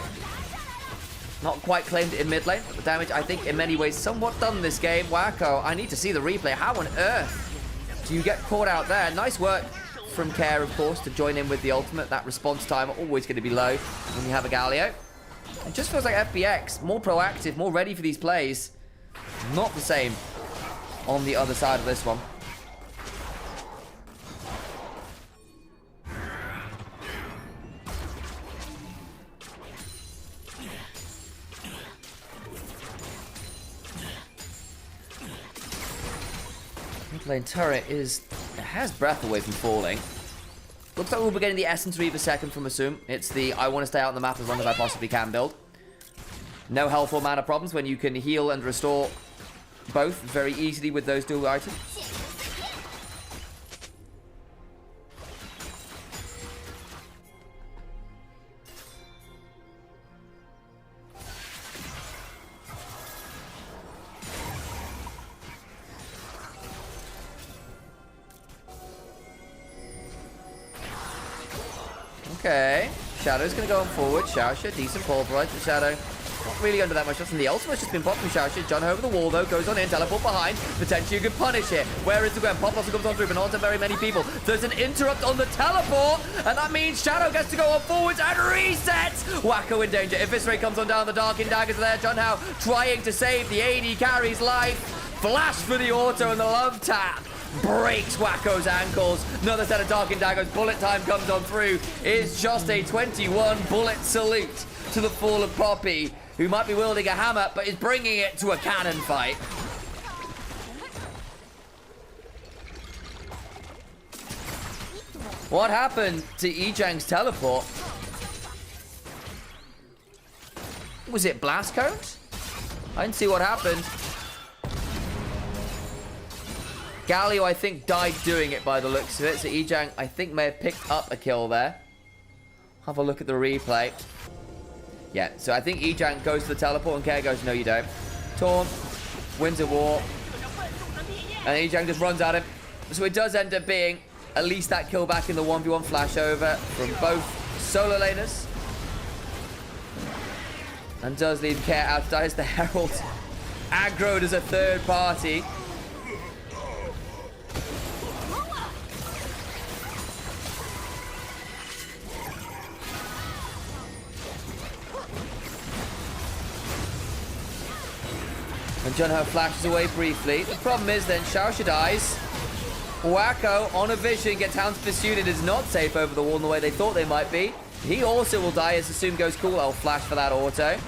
Not quite claimed it in mid lane, but the damage, I think, in many ways, somewhat done this game. Wacko, I need to see the replay. How on earth do you get caught out there? Nice work from Care, of course, to join in with the ultimate. That response time always going to be low when you have a Galio. It just feels like FPX, more proactive, more ready for these plays. Not the same on the other side of this one. Mid-lane turret has breath away from falling. Looks like we'll be getting the Essence Reaver second from Assume. It's the I want to stay out on the map as long as I possibly can build. No health or mana problems when you can heal and restore both very easily with those dual items. Okay, Shadow's going to go on forward. Shaosha, decent pulverize for Shadow. Not really under that much. Just from the ultimate's just been popped from Shaosha. John over the wall, though. Goes on in. Teleport behind. Potentially a good punish here. Where is the Gwen? Pop also comes on through, but not to very many people. There's an interrupt on the teleport, and that means Shadow gets to go on forwards and resets. Wacko in danger. If this ray comes on down, the Darkin Daggers are there. John Howe trying to save the AD carry's life. Flash for the auto and the love tap. Breaks Wacko's ankles. Another set of Darkin Daggers. Bullet time comes on through. It's just a 21 bullet salute to the fall of Poppy, who might be wielding a hammer, but is bringing it to a cannon fight. What happened to Ejang's teleport? Was it blast cones? I didn't see what happened. Galio, I think, died doing it by the looks of it. So Ejang, I think, may have picked up a kill there. Have a look at the replay. Yeah, so I think Ejang goes to the teleport and Kare goes, no, you don't. Taunt, wins a war. And Ejang just runs at him. So it does end up being at least that kill back in the 1v1 flashover from both solo laners. And does leave Kare out to die as the Herald aggroed as a third party. And Junho flashes away briefly. The problem is then Shaosha dies. Wacko on a vision gets hounds pursued. It is not safe over the wall in the way they thought they might be. He also will die as Assume goes cool. I'll flash for that auto.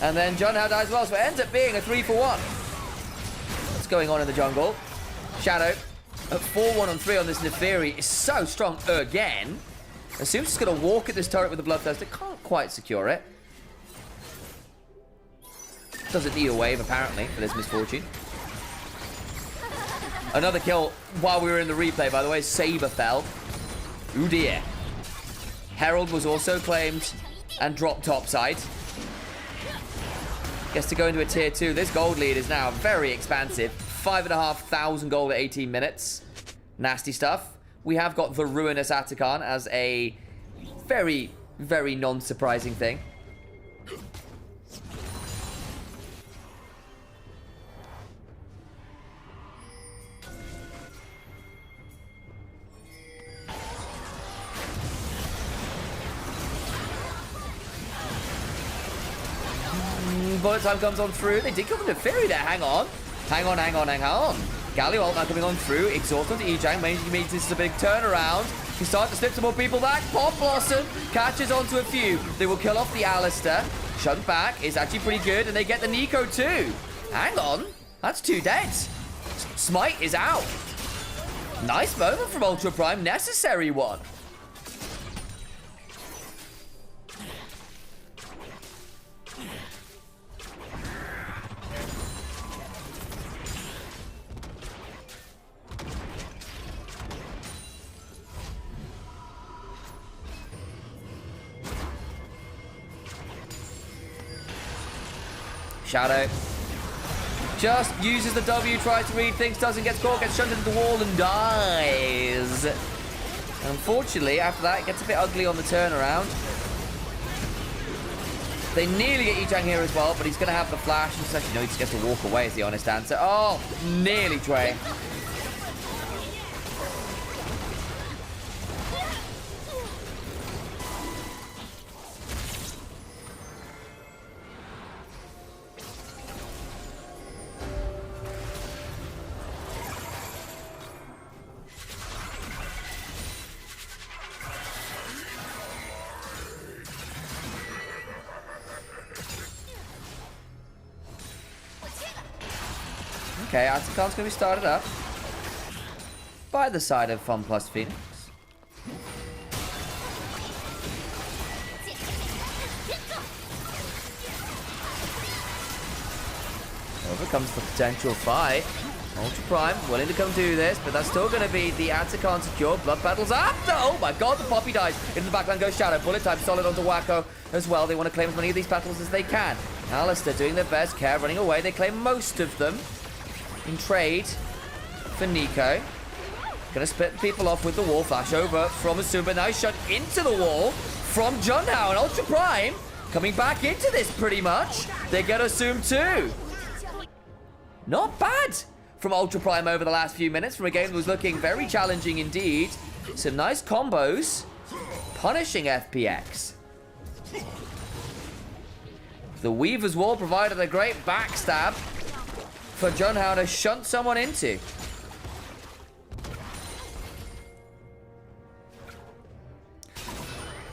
And then Junho dies as well. So it ends up being a 3-for-1. What's going on in the jungle? Shadow at 4-1 on 3 on this Neferi is so strong again. Assume's just going to walk at this turret with the Bloodthirster. Can't quite secure it. Doesn't need a wave, apparently, for this misfortune. Another kill while we were in the replay, by the way. Saber fell. Ooh dear. Herald was also claimed and dropped topside. Gets to go into a tier 2. This gold lead is now very expansive. 5,500 gold at 18 minutes. Nasty stuff. We have got the Ruinous Atakan as a very, very non-surprising thing. Bullet time comes on through. They did come into Fury there. Hang on. Hang on. Galio ult now coming on through. Exhaust onto Ejang. Means this is a big turnaround. He's starting to slip some more people back. Pop Blossom catches onto a few. They will kill off the Alistair. Shunt back is actually pretty good. And they get the Nico too. Hang on. That's 2 deads. Smite is out. Nice moment from Ultra Prime. Necessary one. Shadow just uses the W, tries to read things, doesn't get caught, gets shunted into the wall and dies. Unfortunately, after that, it gets a bit ugly on the turnaround. They nearly get Ejang here as well, but he's going to have the flash. He actually, no, he just gets to walk away is the honest answer. Oh, nearly Trey. Okay, Atakan's going to be started up by the side of Fun Plus Phoenix. Over comes the potential fight. Ultra Prime willing to come do this, but that's still going to be the Atakan secure. Blood battles after. Oh my god, the Poppy dies. Into the backline goes Shadow. Bullet time solid onto Wacko as well. They want to claim as many of these battles as they can. Alistair doing their best. Care running away. They claim most of them in trade for Nico. Going to split people off with the wall. Flash over from Asuma. Now he's shot into the wall from Junhao. And Ultra Prime coming back into this pretty much. They get Assume too. Not bad from Ultra Prime over the last few minutes from a game that was looking very challenging indeed. Some nice combos. Punishing FPX. The Weaver's Wall provided a great backstab for Junhao to shunt someone into.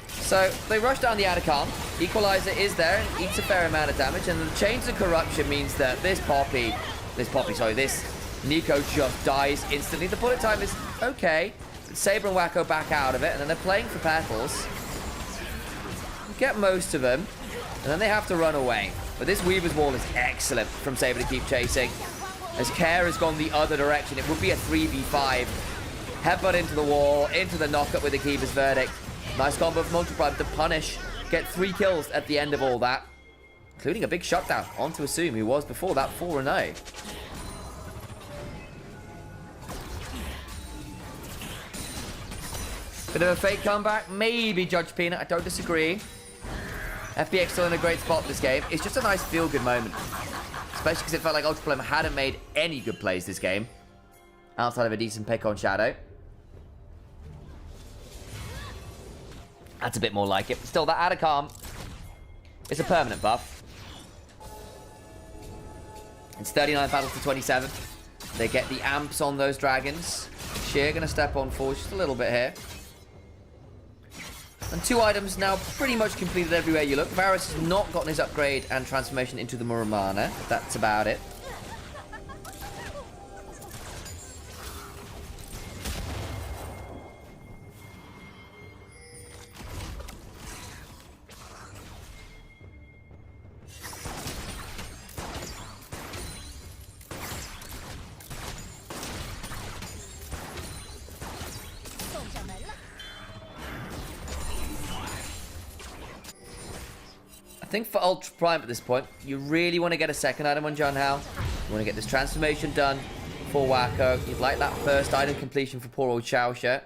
So they rush down the Atakan. Equalizer is there and eats a fair amount of damage. And the Chains of Corruption means that this Nico just dies instantly. The bullet time is okay. Saber and Wacko back out of it. And then they're playing for petals. Get most of them. And then they have to run away. But this Weaver's Wall is excellent from Saber to keep chasing. As Care has gone the other direction, it would be a 3v5. Headbutt into the wall, into the knockup with the Keeper's Verdict. Nice combo from Ultra Prime to punish. Get 3 kills at the end of all that. Including a big shutdown onto Assume, who was before that 4-0. Bit of a fake comeback. Maybe Judge Peanut. I don't disagree. FPX still in a great spot this game. It's just a nice feel-good moment. Especially because it felt like Ultra Prime hadn't made any good plays this game. Outside of a decent pick on Shadow. That's a bit more like it. Still, that Atakan is a permanent buff. It's 39 battles to 27. They get the amps on those dragons. Sheer going to step on forward just a little bit here. And 2 items now pretty much completed everywhere you look. Varus has not gotten his upgrade and transformation into the Muramana. That's about it. I think for Ultra Prime at this point, you really want to get a second item on Junhao. You want to get this transformation done for Wacko. You'd like that first item completion for poor old Xiaoxia.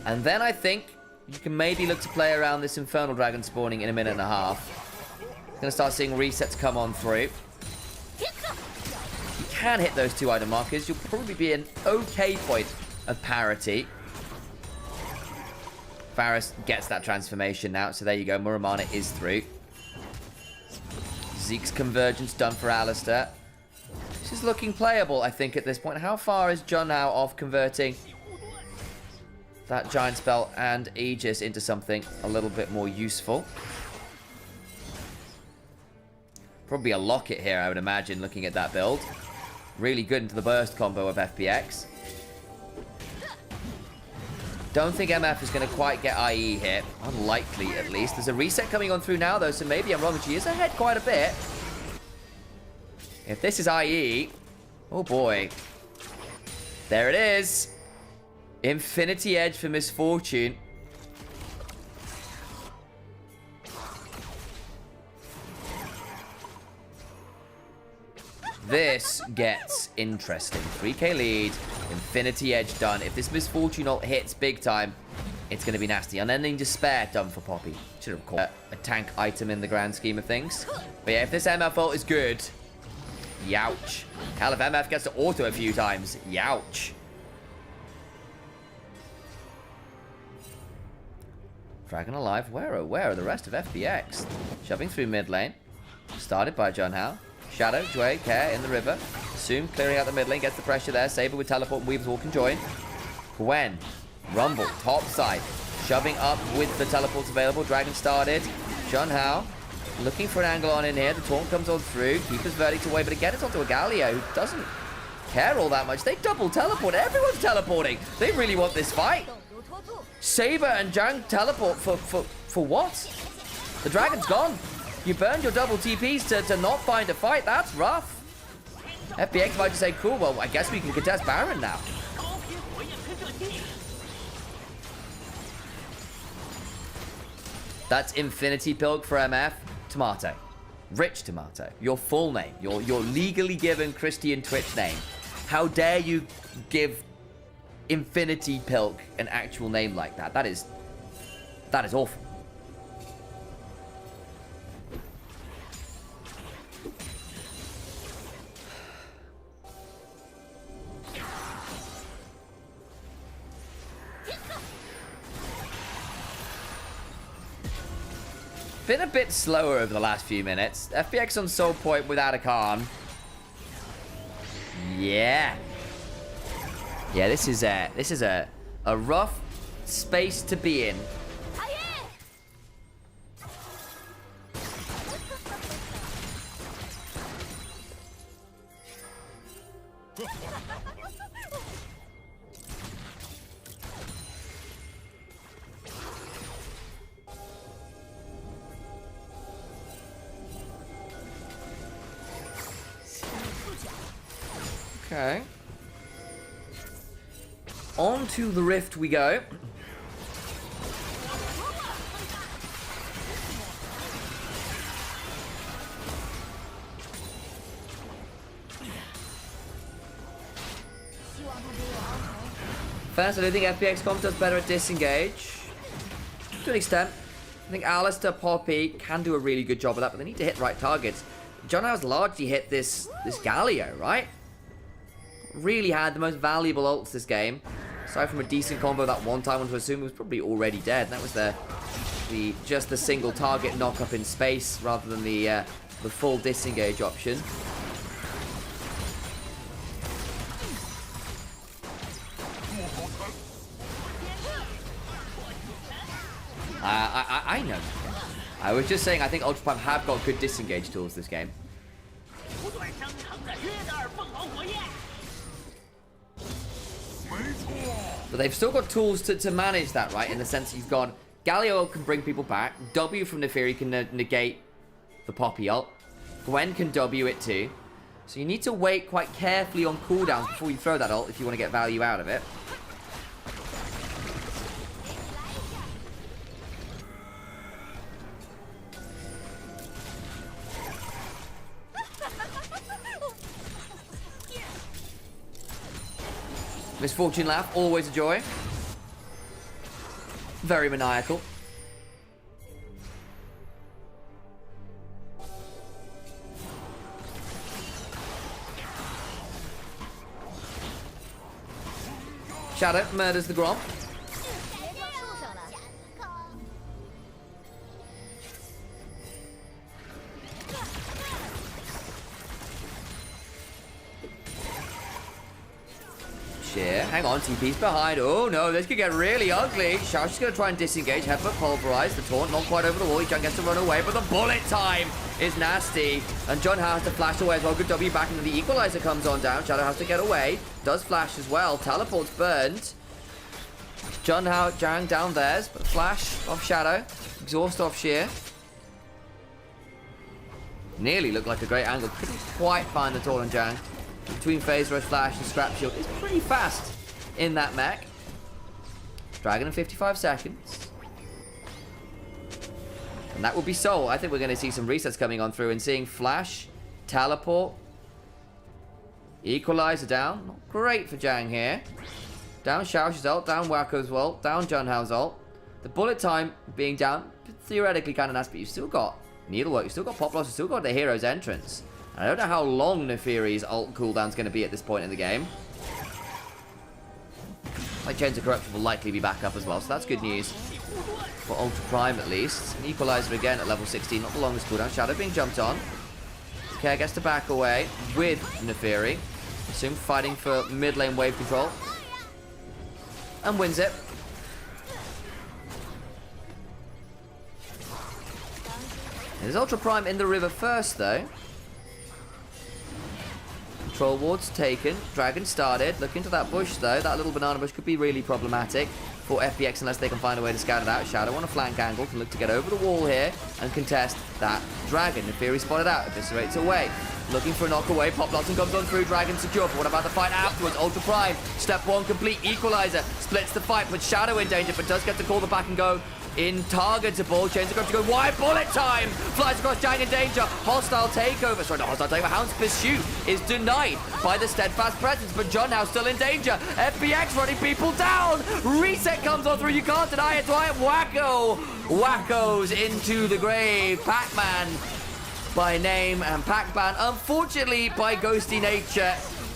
And then I think you can maybe look to play around this Infernal Dragon spawning in a minute and a half. Going to start seeing resets come on through. You can hit those 2 item markers. You'll probably be an okay point of parity. Varus gets that transformation now, so there you go. Muramana is through. Zeke's convergence done for Alistair. This is looking playable, I think, at this point. How far is Junhao off converting that Giant Spell and Aegis into something a little bit more useful? Probably a Locket here, I would imagine, looking at that build. Really good into the burst combo of FPX. Don't think MF is going to quite get IE here. Unlikely, at least. There's a reset coming on through now, though, so maybe I'm wrong. She is ahead quite a bit. If this is IE... Oh, boy. There it is. Infinity Edge for Misfortune. This gets interesting. 3k lead. Infinity Edge done. If this Misfortune ult hits big time, it's going to be nasty. Unending Despair done for Poppy. Should have called a tank item in the grand scheme of things. But yeah, if this MF ult is good, youch. Hell, if MF gets to auto a few times, youch. Dragon alive. Where are the rest of FPX? Shoving through mid lane. Started by Junhao. Shadow, Jue, Care in the river. Soon clearing out the mid lane, gets the pressure there. Saber with teleport and Weaver's Wall can join. Gwen, Rumble, top side. Shoving up with the teleports available. Dragon started. Junhao Looking for an angle on in here. The taunt comes on through. Keeper's verdict away, but again, it's onto a Galio who doesn't care all that much. They double teleport. Everyone's teleporting. They really want this fight. Saber and Jang teleport for what? The dragon's gone. You burned your double TPs to not find a fight. That's rough. FPX might just say, cool, well, I guess we can contest Baron now. That's Infinity Pilk for MF. Tomato. Rich Tomato. Your full name. Your legally given Christian Twitch name. How dare you give Infinity Pilk an actual name like that? That is awful. Been a bit slower over the last few minutes. FPX on soul point without a Khan. Yeah. Yeah, this is a rough space to be in. Okay. On to the rift we go. First, I don't think FPX comp does better at disengage. To an extent. I think Alistair, Poppy can do a really good job of that, but they need to hit the right targets. John has largely hit this Galio, right? Really had the most valuable ults this game. Aside from a decent combo that one time, one to assume he was probably already dead. That was just the single target knock up in space rather than the full disengage option. I know. I was just saying I think Ultra Prime have got good disengage tools this game. But they've still got tools to manage that, right? In the sense that you've got Galio can bring people back. W from Neferi can negate the Poppy ult. Gwen can W it too. So you need to wait quite carefully on cooldowns before you throw that ult if you want to get value out of it. Misfortune laugh, always a joy. Very maniacal. Shadow murders the Grom. Sheer. Hang on, TP's behind. Oh no, this could get really ugly. Xiao's just gonna try and disengage. Headbutt pulverize. The taunt not quite over the wall. He gets to run away, but the bullet time is nasty. And John has to flash away as well. Good W back into the equalizer comes on down. Shadow has to get away. Does flash as well. Teleport's burned. John Hao Jang down theirs, but flash off Shadow. Exhaust off Sheer. Nearly looked like a great angle. Couldn't quite find the taunt on Jang. Between phase rush, flash, and scrap shield is pretty fast in that mech. Dragon in 55 seconds. And that will be Soul. I think we're going to see some resets coming on through and seeing flash, teleport, equalizer down. Not great for Jang here. Down Xiao's ult, down Wako's ult, down Junhao's ult. The bullet time being down, theoretically kind of nice, but you've still got Needlework, you've still got Pop Loss, you've still got the hero's entrance. I don't know how long Neferi's ult cooldown's going to be at this point in the game. Like Chains of Corruption will likely be back up as well, so that's good news. For Ultra Prime at least. An equalizer again at level 16, not the longest cooldown. Shadow being jumped on. Okay, gets to back away with Neferi. Assume fighting for mid lane wave control. And wins it. There's Ultra Prime in the river first, though. Control wards taken. Dragon started. Look into that bush, though. That little banana bush could be really problematic for FPX unless they can find a way to scout it out. Shadow on a flank angle can look to get over the wall here and contest that dragon. Neferi spotted out. Eviscerates away. Looking for a knock away. Pop Blossom comes on through. Dragon secure. But what about the fight afterwards? Ultra Prime. Step 1 complete. Equalizer. Splits the fight. Puts Shadow in danger, but does get to call the back and go. Intargetable. Chains across to go wide. Bullet time. Flies across. Giant in danger. Hostile takeover. Sorry, not hostile takeover. Hound's pursuit is denied by the steadfast presence. But John now still in danger. FPX running people down. Reset comes on through. You can't deny it. Dwight Wacko. Wackos into the grave. Pac-Man by name and Pac-Man, unfortunately, by ghosty nature.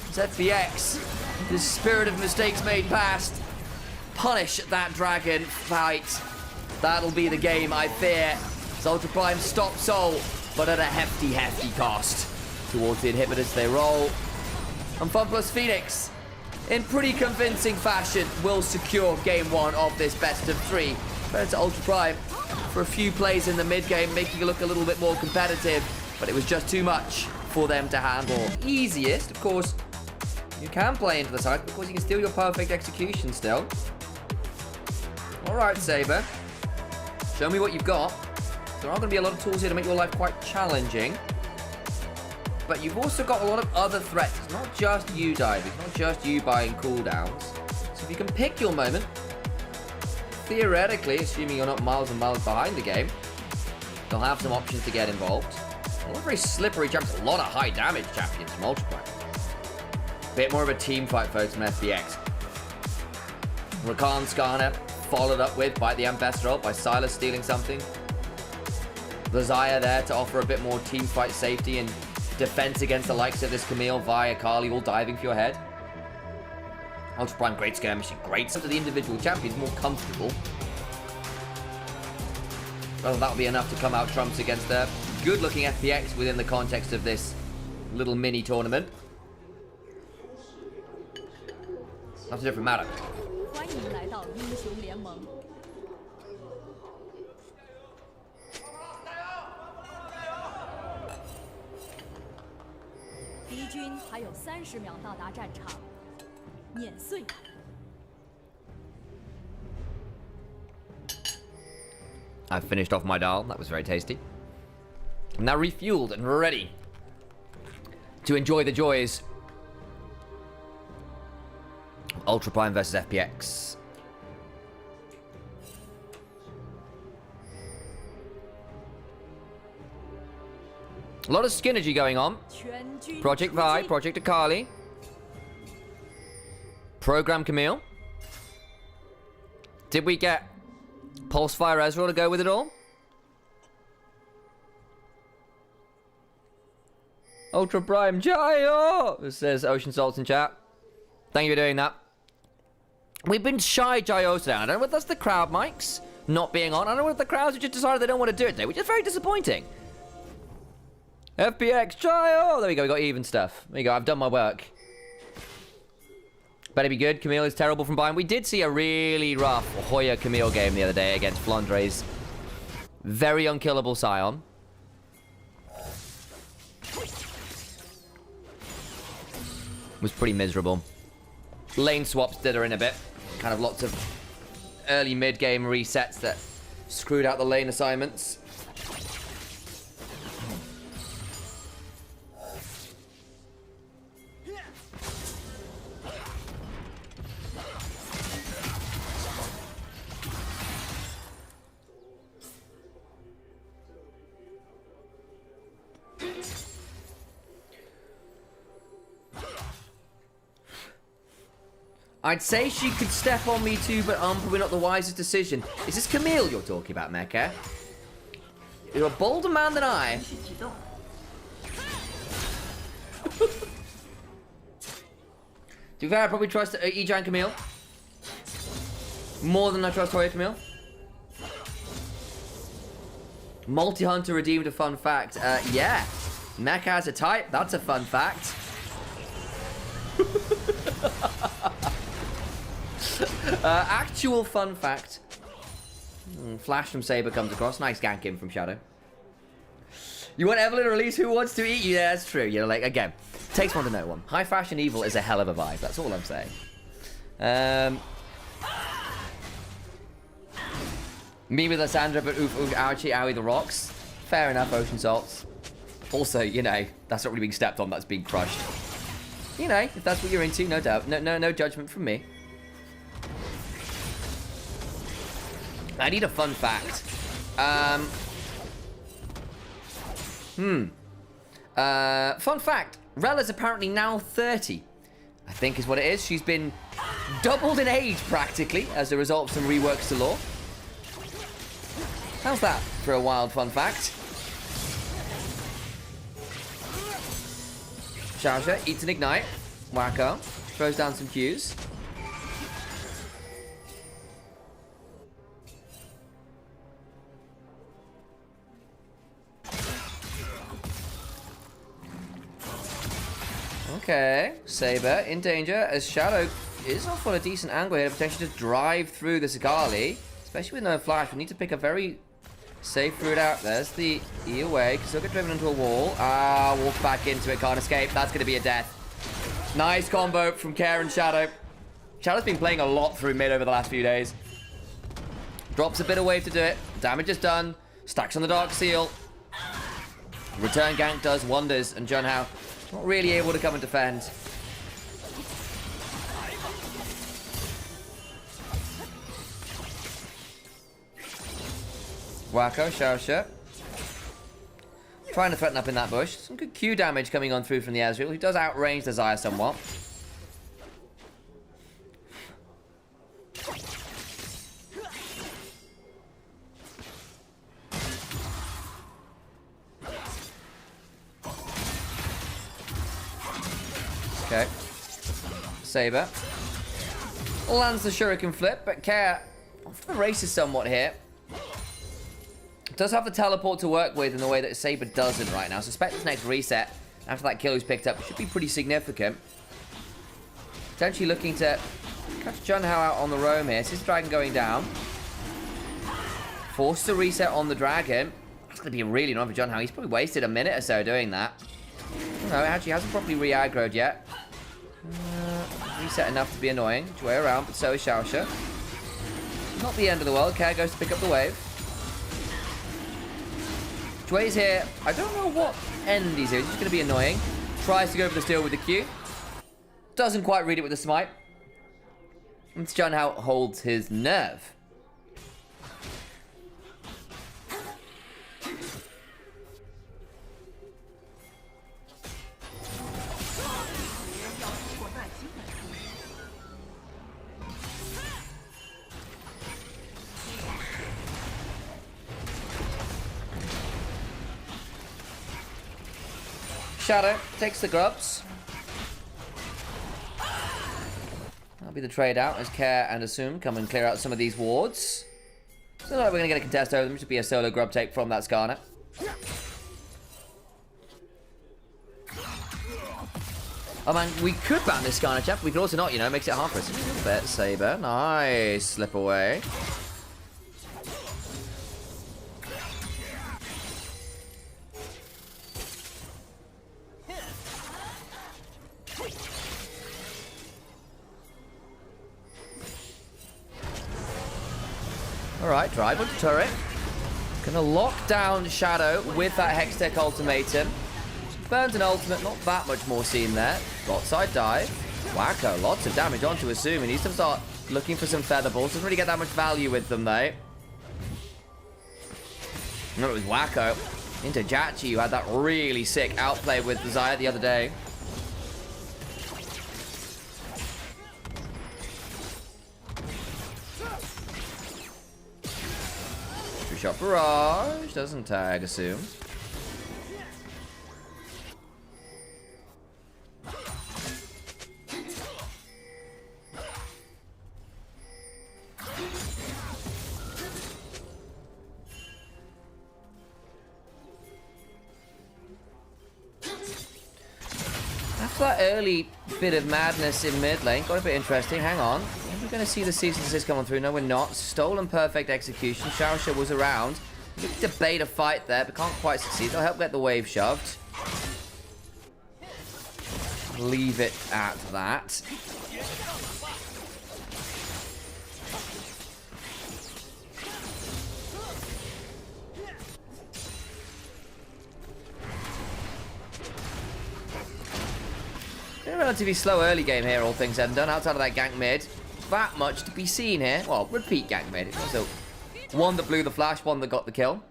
It's FPX. The spirit of mistakes made past. Punish that dragon fight. That'll be the game, I fear. Ultra Prime stop Soul, but at a hefty, hefty cost. Towards the inhibitors they roll. And Fun Plus Phoenix, in pretty convincing fashion, will secure game 1 of this best of 3. Credit to Ultra Prime for a few plays in the mid-game, making it look a little bit more competitive, but it was just too much for them to handle. Easiest, of course, you can play into the side because you can steal your perfect execution still. Alright, Saber. Show me what you've got. There are going to be a lot of tools here to make your life quite challenging. But you've also got a lot of other threats. It's not just you diving, it's not just you buying cooldowns. So if you can pick your moment, theoretically, assuming you're not miles and miles behind the game, they'll have some options to get involved. A lot of very slippery champions, a lot of high damage champions from Ultra Prime. Bit more of a team fight, folks, from FPX. Rakan Skarner followed up with by the Ancestral, by Silas stealing something. The Zaya there to offer a bit more team fight safety and defense against the likes of this Camille via Kali, all diving for your head. Ultra Prime, great skirmishing, great. So the individual champions more comfortable. Well, that'll be enough to come out trumps against the good-looking FPX within the context of this little mini tournament. That's a different matter. 欢迎来到英雄联盟。敌军还有30秒到达战场，碾碎。 I've finished off my dal. That was very tasty. I'm now refueled and ready to enjoy the joys of Ultra Prime versus FPX. A lot of synergy going on. Project Vi, Project Akali, Program Camille. Did we get Pulsefire Ezreal to go with it all? Ultra Prime Jayo, says Ocean Salts in chat. Thank you for doing that. We've been shy Jayo today. I don't know whether that's the crowd mics not being on. I don't know whether the crowds have just decided they don't want to do it today, which is very disappointing. FPX Jayo. There we go. We got even stuff. There you go. I've done my work. Better be good. Camille is terrible from behind. We did see a really rough Hoya Camille game the other day against Flandre's very unkillable Scion. Was pretty miserable. Lane swaps did her in a bit. Kind of lots of early mid-game resets that screwed out the lane assignments. I'd say she could step on me too, but probably not the wisest decision. Is this Camille you're talking about, Mecha? You're a bolder man than I. To be fair, I probably trust E-Giant Camille more than I trust Hoya Camille. Multi-Hunter redeemed a fun fact. Yeah. Mecha has a type. That's a fun fact. Actual fun fact. Flash from Saber comes across. Nice gank in from Shadow. You want Evelyn to release Who Wants to Eat You? Yeah, that's true. You know, like, again, takes one to know one. High Fashion Evil is a hell of a vibe. That's all I'm saying. Me with Lysandra, but oof, oof, ouchie, owie, the rocks. Fair enough, Ocean Salts. Also, you know, that's not really being stepped on, that's being crushed. You know, if that's what you're into, no doubt. No judgment from me. I need a fun fact. Fun fact. Rella's apparently now 30. I think is what it is. She's been doubled in age, practically, as a result of some reworks to lore. How's that for a wild fun fact? Xiaoxia eats an ignite. Wacko. Throws down some Qs. Okay. Saber in danger as Shadow is off on a decent angle here to potentially just drive through the Sigali. Especially with no flash. We need to pick a very safe route out. There's the E away. Can still get driven into a wall. Walks back into it. Can't escape. That's going to be a death. Nice combo from Care and Shadow. Shadow's been playing a lot through mid over the last few days. Drops a bit of wave to do it. Damage is done. Stacks on the Dark Seal. Return gank does wonders. And Junhao not really able to come and defend. Wacko, Xiaoxia. Trying to threaten up in that bush. Some good Q damage coming on through from the Ezreal, who does outrange the Xayah somewhat. Okay. Saber. Lands the Shuriken flip, but Care off the races somewhat here. Does have the teleport to work with in the way that Saber doesn't right now. Suspect this next reset after that kill he's picked up should be pretty significant. Potentially looking to catch Junhao out on the roam here. Sees the dragon going down. Forced to reset on the dragon. That's going to be really annoying for Junhao. He's probably wasted a minute or so doing that. No, actually hasn't properly re-aggroed yet. Reset enough to be annoying. Which way around, but so is Xiaoxia. Not the end of the world. Care goes to pick up the wave. Jue's here. I don't know what end he's here. He's just going to be annoying. Tries to go for the steal with the Q. Doesn't quite read it with the smite. And Junhao holds his nerve. Shadow takes the grubs. That'll be the trade out as Care and Assume come and clear out some of these wards. So like we're going to get a contest over them. It should be a solo grub take from that Skarner. Oh man, we could ban this Skarner chap. We could also not, you know, makes it hard for us. Bet Saber. Nice. Slip away. Alright, drive onto turret. Gonna lock down Shadow with that Hextech ultimatum. Burns an ultimate, not that much more seen there. Bot side dive. Wacko, lots of damage onto Assume. He needs to start looking for some feather balls. Doesn't really get that much value with them though. No, it was Wacko. Into Jachi, who had that really sick outplay with the Xayah the other day. Shot barrage, doesn't tag, Assume. After that early bit of madness in mid lane, got a bit interesting. Hang on. We're going to see the cease and desist coming through. No, we're not. Stolen perfect execution. Xiaoxia was around. debate a fight there, but can't quite succeed. They'll help get the wave shoved. Leave it at that. Been a relatively slow early game here, all things said and done. Outside of that gank mid, that much to be seen here. Well, repeat gank mid. So one that blew the flash, one that got the kill.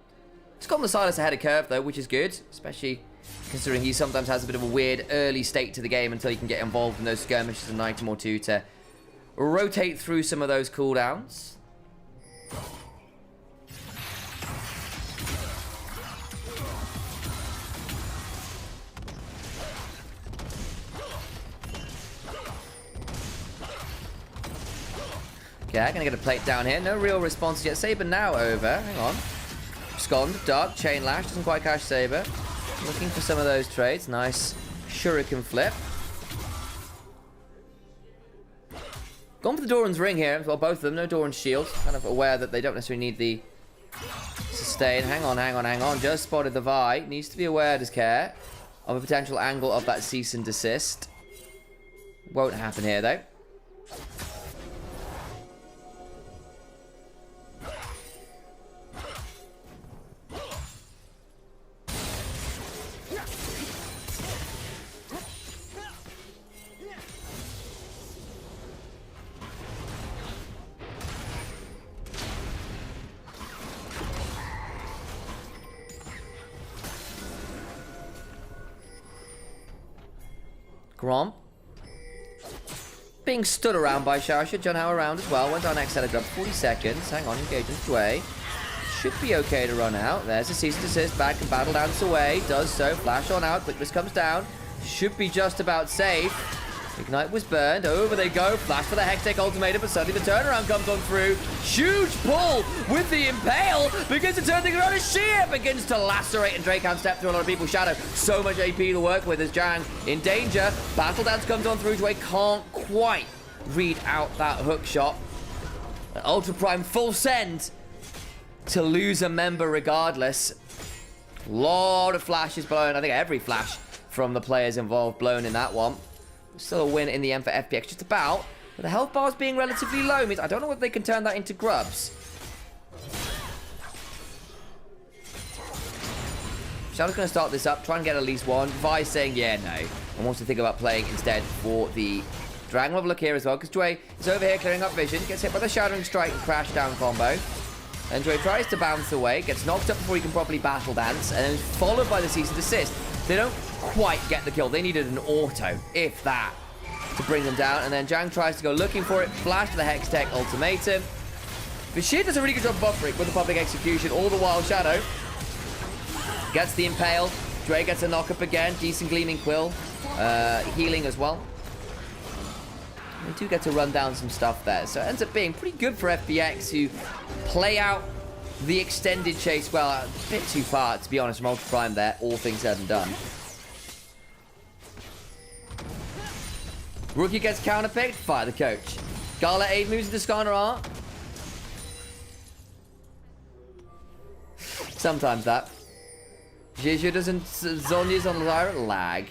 It's got on the Silas ahead of curve though, which is good, especially considering he sometimes has a bit of a weird early state to the game until he can get involved in those skirmishes, an item or two to rotate through some of those cooldowns. Okay, gonna get a plate down here. No real response yet. Saber now over. Hang on. Scond, Dark, Chain Lash. Doesn't quite catch Saber. Looking for some of those trades. Nice Shuriken flip. Gone for the Doran's Ring here. Well, both of them. No Doran's Shield. Kind of aware that they don't necessarily need the sustain. Hang on. Just spotted the Vi. Needs to be aware, does care, of a potential angle of that cease and desist. Won't happen here, though. Grom. Being stood around by Shasha. Junhao around as well. Went on X set of 40 seconds. Hang on, engaging Sway. Should be okay to run out. There's a cease and desist. Back and battle dance away. Does so. Flash on out. Quickness comes down. Should be just about safe. Ignite was burned. Over they go. Flash for the Hextech ultimatum, but suddenly the turnaround comes on through. Huge pull with the Impale. Begins to turn things around as Sheer begins to lacerate, and Drake can't step through a lot of people's shadow. So much AP to work with as Jang in danger. Battle Dance comes on through. Joy can't quite read out that hook shot. Ultra Prime full send to lose a member regardless. Lot of flashes blown. I think every flash from the players involved blown in that one. Still a win in the end for FPX, just about. But the health bars being relatively low means I don't know whether they can turn that into grubs. Shadow's going to start this up, try and get at least one. Vi saying, yeah, no. And wants to think about playing instead for the Dragon. We'll have a look here as well, because Dway is over here clearing up vision. Gets hit by the Shadowing Strike and Crash Down combo. And Dway tries to bounce away, gets knocked up before he can properly battle dance, and then followed by the cease and desist. They don't quite get the kill. They needed an auto, if that, to bring them down. And then Jang tries to go looking for it. Flash to the Hextech ultimatum. Bashir does a really good job buffering with the public execution. All the while Shadow gets the Impale. Dre gets a knock up again. Decent Gleaming Quill. Healing as well. They do get to run down some stuff there. So it ends up being pretty good for FPX, who play out the extended chase well. A bit too far, to be honest, from Ultra Prime there, all things said and done. Rookie gets counterpicked, fire the coach. Gala 8 moves into Skarner art. Sometimes that. Jeju doesn't, Zonya's on Lyra, lag.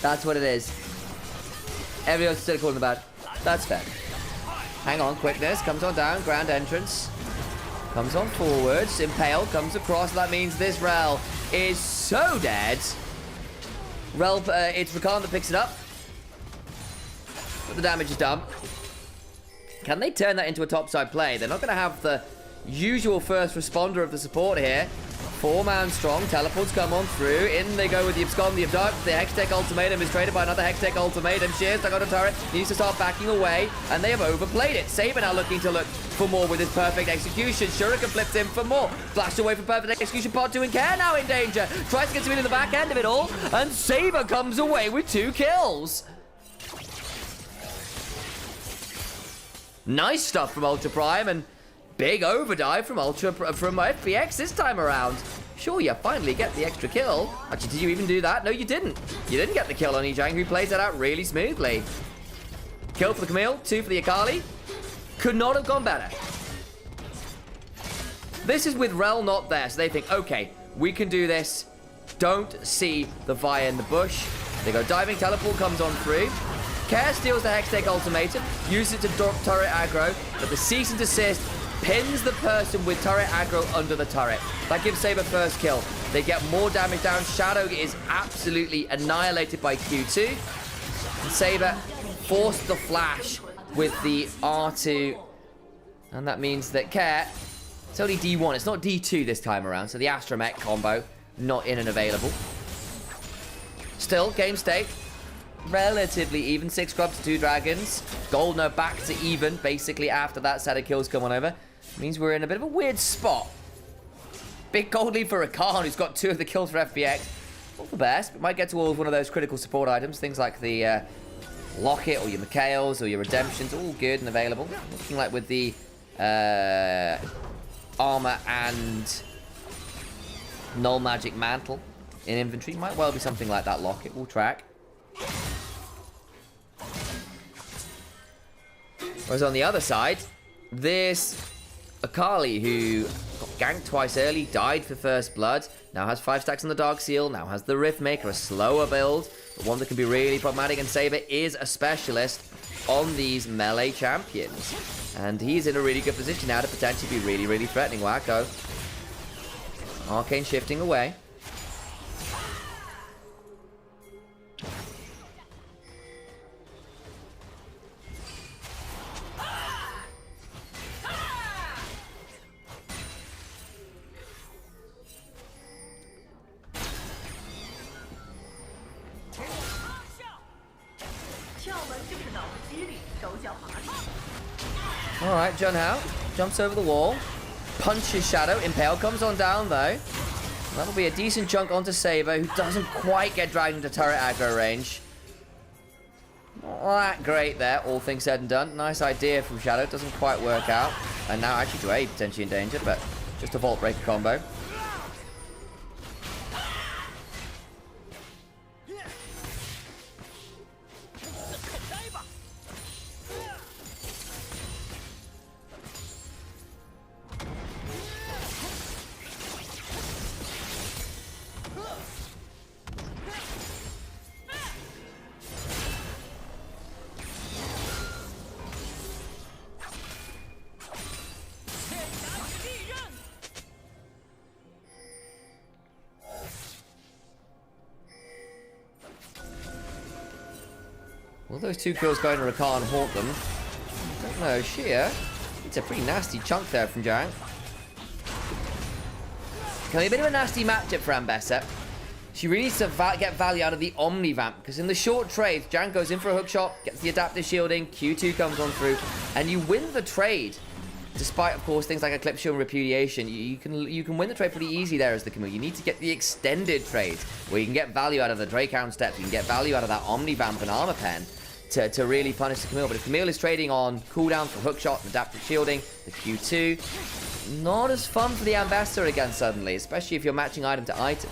That's what it is. Everyone's still calling about. That's fair. Hang on, quickness. Comes on down. Grand entrance. Comes on forwards. Impale comes across. That means this Rel is so dead. Rel, it's Rakan that picks it up. But the damage is done. Can they turn that into a topside play? They're not going to have the usual first responder of the support here. 4-man strong. Teleports come on through. In they go with the Abscond, the Abduct. The Hextech ultimatum is traded by another Hextech ultimatum. Shears stuck on a turret. Needs to start backing away. And they have overplayed it. Saber now looking to look for more with his perfect execution. Shuriken flips in for more. Flashed away for perfect execution. Part 2 and Care now in danger. Tries to get him in the back end of it all. And Saber comes away with 2 kills. Nice stuff from Ultra Prime, and big overdive from FPX this time around. Sure, you finally get the extra kill. Actually, did you even do that? No, you didn't. You didn't get the kill on Ejang, who plays that out really smoothly. Kill for the Camille, 2 for the Akali. Could not have gone better. This is with Rel not there, so they think, okay, we can do this. Don't see the Vi in the bush. They go diving, teleport comes on through. Care steals the Hextech ultimatum, uses it to drop turret aggro, but the cease and desist pins the person with turret aggro under the turret. That gives Saber first kill. They get more damage down. Shadow is absolutely annihilated by Q2. And Saber forced the flash with the R2. And that means that Care, it's only D1. It's not D2 this time around. So the Astromech combo, not in and available. Still, game state. Relatively even. 6 scrubs, 2 dragons. Goldner back to even, basically, after that set of kills come on over. Means we're in a bit of a weird spot. Big gold lead for Rakan, who's got 2 of the kills for FPX. Not the best, but might get towards one of those critical support items. Things like the Locket, or your Mikhails, or your Redemptions. All good and available. Looking like with the armor and Null Magic Mantle in inventory. Might well be something like that Locket. We'll track. Whereas on the other side, this Akali, who got ganked twice early, died for first blood, now has 5 stacks on the Dark Seal, now has the Rift Maker, a slower build, but one that can be really problematic, and Saber is a specialist on these melee champions. And he's in a really good position now to potentially be really, really threatening. Wacko. Arcane shifting away. Alright, Jun Hao jumps over the wall, punches Shadow, Impale comes on down though. That'll be a decent chunk onto Saber, who doesn't quite get dragged into turret aggro range. Not that great there, all things said and done. Nice idea from Shadow, doesn't quite work out. And now actually Dre potentially in danger, but just a Vault Breaker combo. Will those 2 kills going to Rakan haunt them? I don't know. Sheer. It's a pretty nasty chunk there from Jang. Can be a bit of a nasty matchup for Ambessa. She really needs to get value out of the Omni Vamp, because in the short trades, Jang goes in for a hookshot, gets the adaptive shielding, Q2 comes on through, and you win the trade. Despite, of course, things like Eclipse Shield and Repudiation, you can win the trade pretty easy there as the Camille. You need to get the extended trades, where you can get value out of the Drakehound Steps, you can get value out of that Omni Vamp and Armor Pen, to really punish the Camille. But if Camille is trading on cooldown for hookshot and adaptive shielding, the Q2, not as fun for the Ambassador again suddenly, especially if you're matching item to item.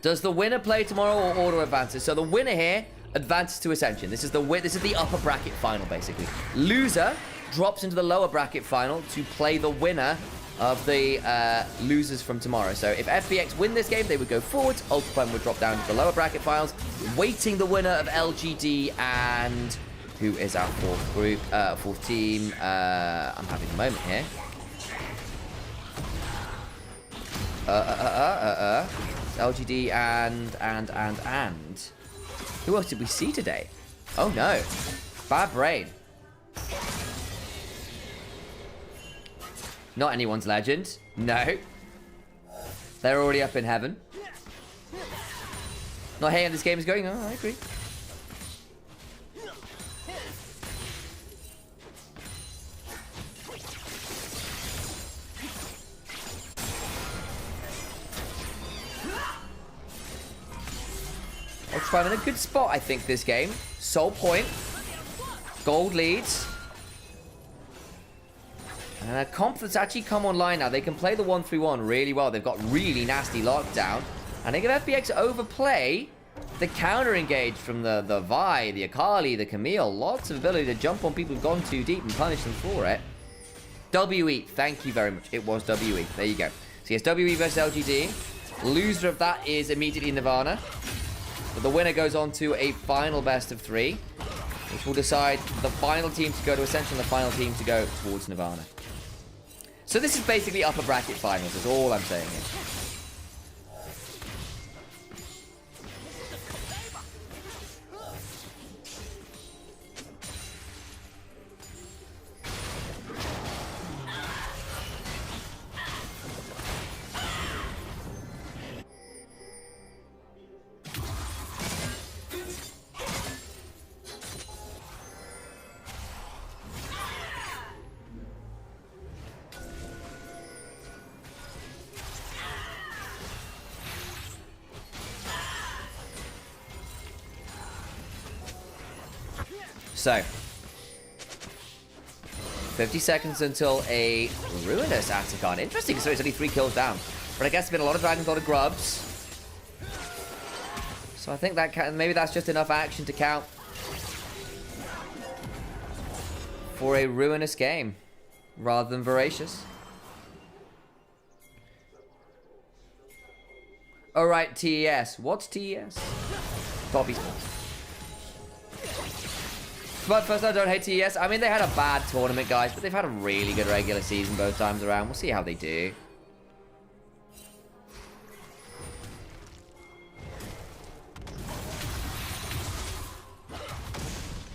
Does the winner play tomorrow or auto advances? So the winner here advances to Ascension. This is the upper bracket final basically. Loser drops into the lower bracket final to play the winner of the losers from tomorrow. So if FPX win this game, they would go forward. Ultiprime would drop down to the lower bracket finals, waiting the winner of LGD and who is our fourth team. I'm having a moment here. LGD and who else did we see today? Oh no, bad brain. Not anyone's legend. No. They're already up in heaven. Not hating this game is going. Oh, I agree. Ultiprime in a good spot, I think, this game. Soul point. Gold leads. And Comp that's actually come online now. They can play the 1-3-1 really well. They've got really nasty lockdown. And they give FPX overplay. the counter engage from the Vi, the Akali, the Camille. Lots of ability to jump on people who've gone too deep and punish them for it. WE, thank you very much. It was WE. There you go. So yes, WE versus LGD. Loser of that is immediately Nirvana. But the winner goes on to a final best of 3, which will decide the final team to go to Ascension and the final team to go towards Nirvana. So this is basically upper bracket finals, is all I'm saying here. So, 50 seconds until a Ruinous attack on. Interesting, so it's only 3 kills down. But I guess there's been a lot of dragons, a lot of grubs. So I think that maybe that's just enough action to count for a Ruinous game, rather than Voracious. Alright, TES. What's TES? Poppy. But first, I don't hate TES. I mean, they had a bad tournament, guys, but they've had a really good regular season both times around. We'll see how they do.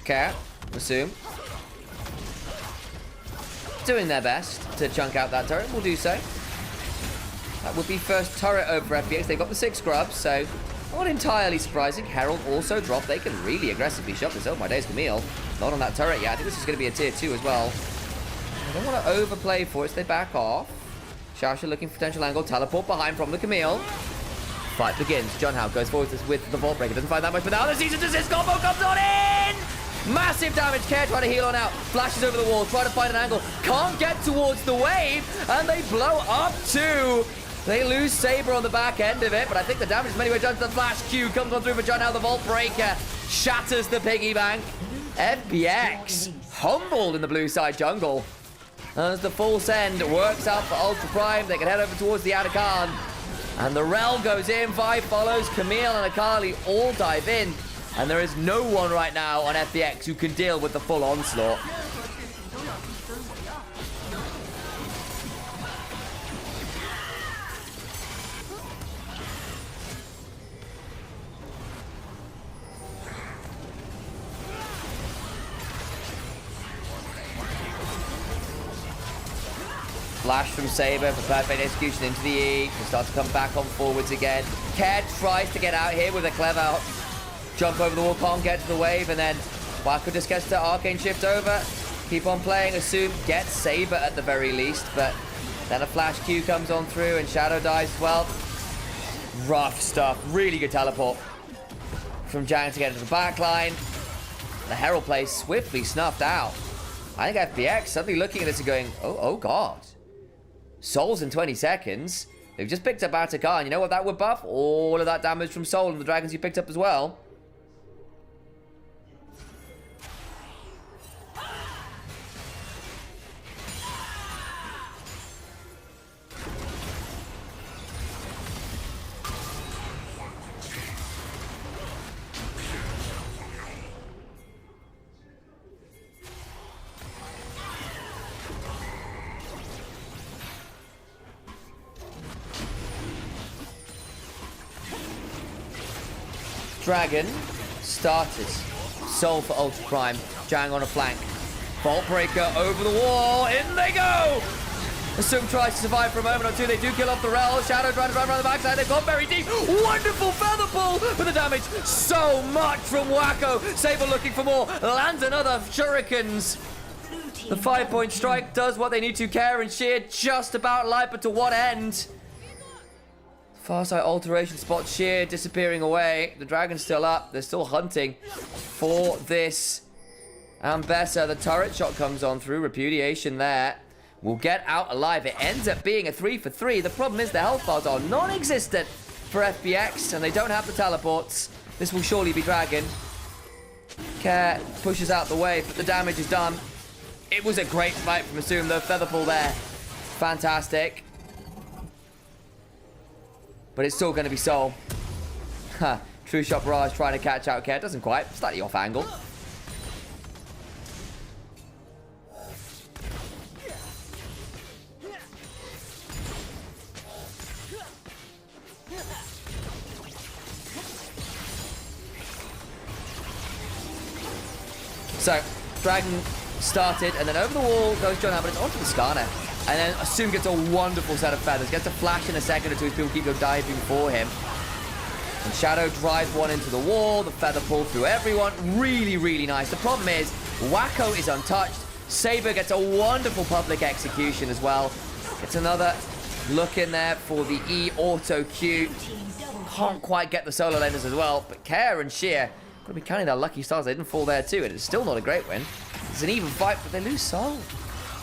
Okay, assume. Doing their best to chunk out that turret. We'll do so. That would be first turret over FPX. They've got the 6 grubs, so not entirely surprising. Herald also dropped. They can really aggressively shove this. Oh my days, Camille. Not on that turret yet. I think this is going to be a tier 2 as well. I don't want to overplay for it, so they back off. Shasha looking for potential angle. Teleport behind from the Camille. Fight begins. John Howe goes forward with the Vault Breaker. Doesn't find that much, but now the Season Desist combo comes on in! Massive damage. Care trying to heal on out. Flashes over the wall. Try to find an angle. Can't get towards the wave. And they blow up too. They lose Saber on the back end of it, but I think the damage is anyway done to the flash Q. Comes on through for John Howe. The Vault Breaker shatters the piggy bank. FPX humbled in the blue side jungle. As the full send works out for Ultra Prime, they can head over towards the Atakan. And the Rel goes in. Vi follows. Camille and Akali all dive in. And there is no one right now on FPX who can deal with the full onslaught. Flash from Saber for perfect execution into the E. Can start to come back on forwards again. Care tries to get out here with a clever jump over the wall. Can't get to the wave. And then Wako just gets to Arcane Shift over. Keep on playing. Assume get Saber at the very least. But then a flash Q comes on through and Shadow dies as well. Rough stuff. Really good teleport from Jang to get into the back line. The Herald play swiftly snuffed out. I think FPX suddenly looking at this and going, oh god. Souls in 20 seconds. They've just picked up Atakan. You know what that would buff? All of that damage from Soul and the dragons you picked up as well. Dragon started. Soul for Ultra Prime. Jang on a flank. Vault Breaker over the wall. In they go! Assume tries to survive for a moment or two. They do kill off the Rel. Shadow trying to run around the backside. They've gone very deep. Wonderful feather pull for the damage. So much from Wako. Saber looking for more. Lands another shurikens. The 5-point strike does what they need to. Care and Sheer just about light, but to what end? Farside alteration spot Sheer disappearing away. The dragon's still up. They're still hunting for this Ambessa. The turret shot comes on through. Repudiation there. Will get out alive. It ends up being a 3 for 3. The problem is the health bars are non-existent for FPX, and they don't have the teleports. This will surely be Dragon. Care pushes out the way, but the damage is done. It was a great fight from Assume, though. Featherfall there. Fantastic. But it's still going to be Soul. Huh. True Shot Barrage trying to catch out Care. Doesn't quite. Slightly off angle. So, Dragon started, and then over the wall goes John, but it's onto the Scar now. And then Assume gets a wonderful set of feathers. Gets a flash in a second or two as people keep diving for him. And Shadow drives one into the wall. The feather pull through everyone. Really, really nice. The problem is, Wacko is untouched. Saber gets a wonderful public execution as well. Gets another look in there for the E auto Q. Can't quite get the solo laners as well. But Care and Sheer going to be counting their lucky stars. They didn't fall there too. And it's still not a great win. It's an even fight, but they lose Soul.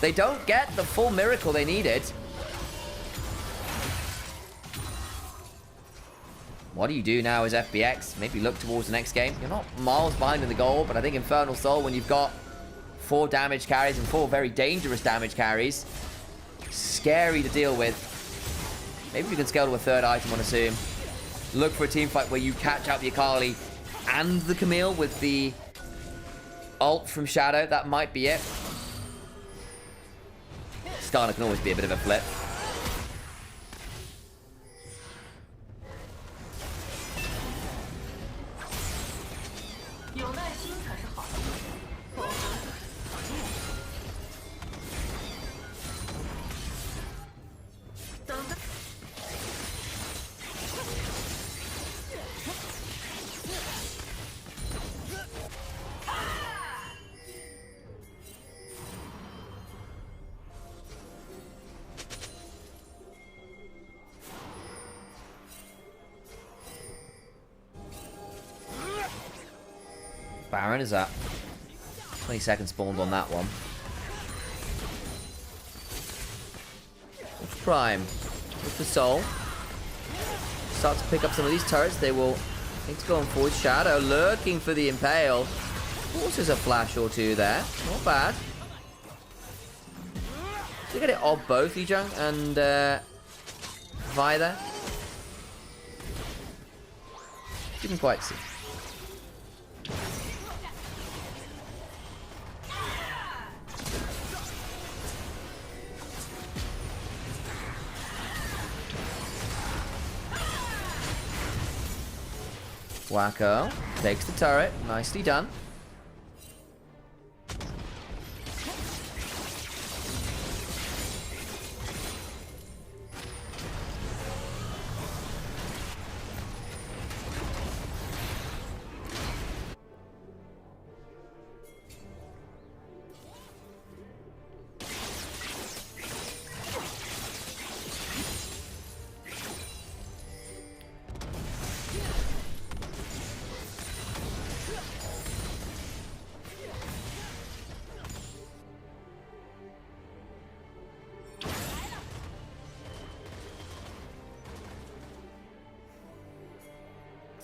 They don't get the full miracle they needed. What do you do now as FPX? Maybe look towards the next game. You're not miles behind in the goal, but I think Infernal Soul, when you've got 4 damage carries and 4 very dangerous damage carries, scary to deal with. Maybe you can scale to a 3rd item on Assume. Look for a team fight where you catch out the Akali and the Camille with the ult from Shadow. That might be it. Skarner can always be a bit of a flip. Baron is up. 20 seconds spawned on that one. Prime with the Soul. Start to pick up some of these turrets. They will need to go on forward. Shadow looking for the Impale. Forces a flash or two there. Not bad. Did you get it off both, Ejung and Vi there? Didn't quite see. Wacko takes the turret. Nicely done.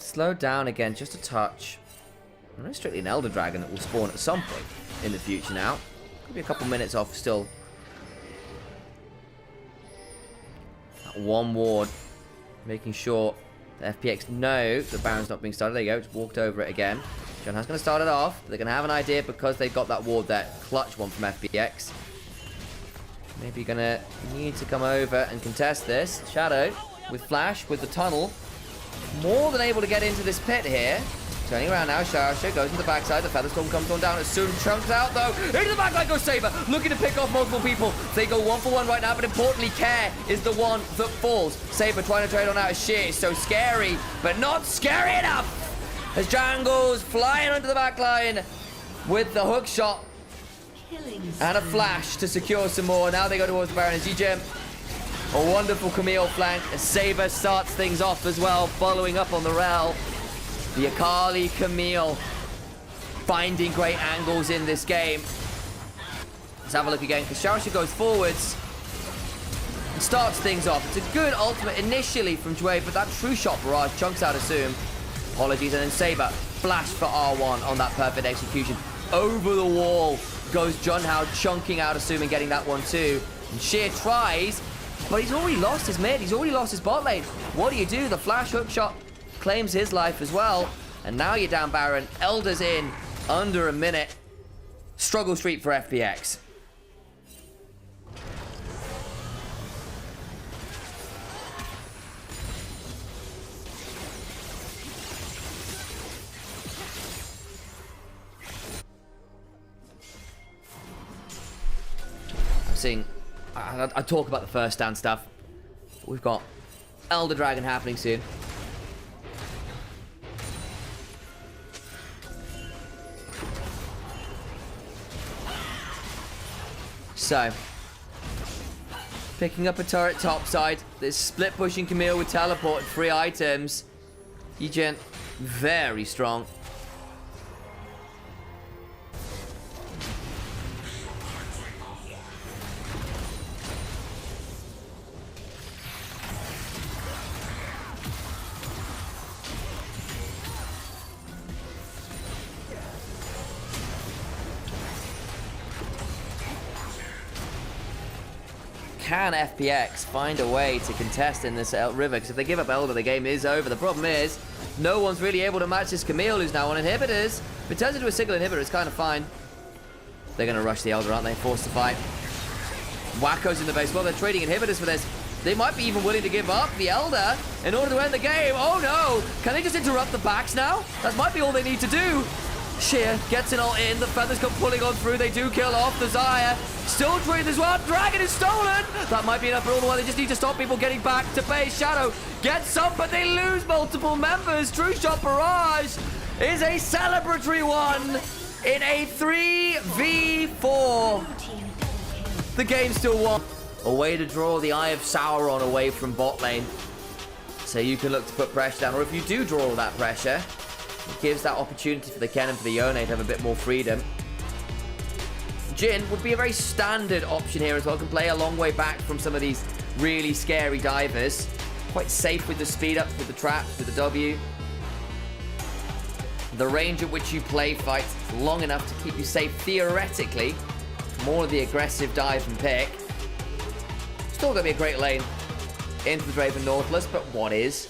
Slow down again, just a touch. I know strictly an Elder Dragon that will spawn at some point in the future now. Could be a couple minutes off still. That one ward, making sure the FPX know the Baron's not being started. There you go, just walked over it again. John has going to start it off. They're going to have an idea because they've got that ward there. Clutch one from FPX. Maybe going to need to come over and contest this. Shadow with Flash, with the tunnel. More than able to get into this pit here. Turning around now, Sharsha goes to the backside. The Featherstorm comes on down. As soon chunks out though. Into the backline goes Saber. Looking to pick off multiple people. They go 1-for-1 right now, but importantly, Care is the one that falls. Saber trying to trade on out of Sheer. So scary, but not scary enough. As Jangle's flying onto the backline with the hook shot and a flash to secure some more. Now they go towards the Baron and GGM. A wonderful Camille flank. As Saber starts things off as well, following up on the Rel. The Akali Camille finding great angles in this game. Let's have a look again, because Sharisha goes forwards and starts things off. It's a good ultimate initially from Jue, but that true shot barrage chunks out Assume. apologies. And then Saber, flash for R1 on that perfect execution. Over the wall goes Junhao, chunking out, assuming getting that one too. And Sheer tries, but he's already lost his mid. He's already lost his bot lane. What do? The flash hook shot claims his life as well. And now you're down Baron. Elder's in under a minute. Struggle streak for FPX. I talk about the first stand stuff. We've got Elder Dragon happening soon. So, picking up a turret topside. This split pushing Camille with teleport, 3 items. Egen, very strong. Can FPX find a way to contest in this river? Because if they give up Elder, the game is over. The problem is, no one's really able to match this Camille, who's now on inhibitors. If it turns into a single inhibitor, it's kind of fine. They're going to rush the Elder, aren't they? Forced to fight. Wacko's in the base. Well, they're trading inhibitors for this. They might be even willing to give up the Elder in order to end the game. Oh no! Can they just interrupt the backs now? That might be all they need to do. Sheer gets it all in. The feathers come pulling on through. They do kill off the Xayah. Still trading as well. Dragon is stolen. That might be enough for all the while. They just need to stop people getting back to base. Shadow gets some, but they lose multiple members. True Shot Barrage is a celebratory one in a 3v4. The game still won. A way to draw the Eye of Sauron away from bot lane. So you can look to put pressure down. Or if you do draw all that pressure, it gives that opportunity for the Ken and for the Yone to have a bit more freedom. Jhin would be a very standard option here as well. Can play a long way back from some of these really scary divers. Quite safe with the speed ups, with the traps, with the W. The range at which you play fights is long enough to keep you safe theoretically. More of the aggressive dive and pick. Still going to be a great lane into the Draven Nautilus, but what is?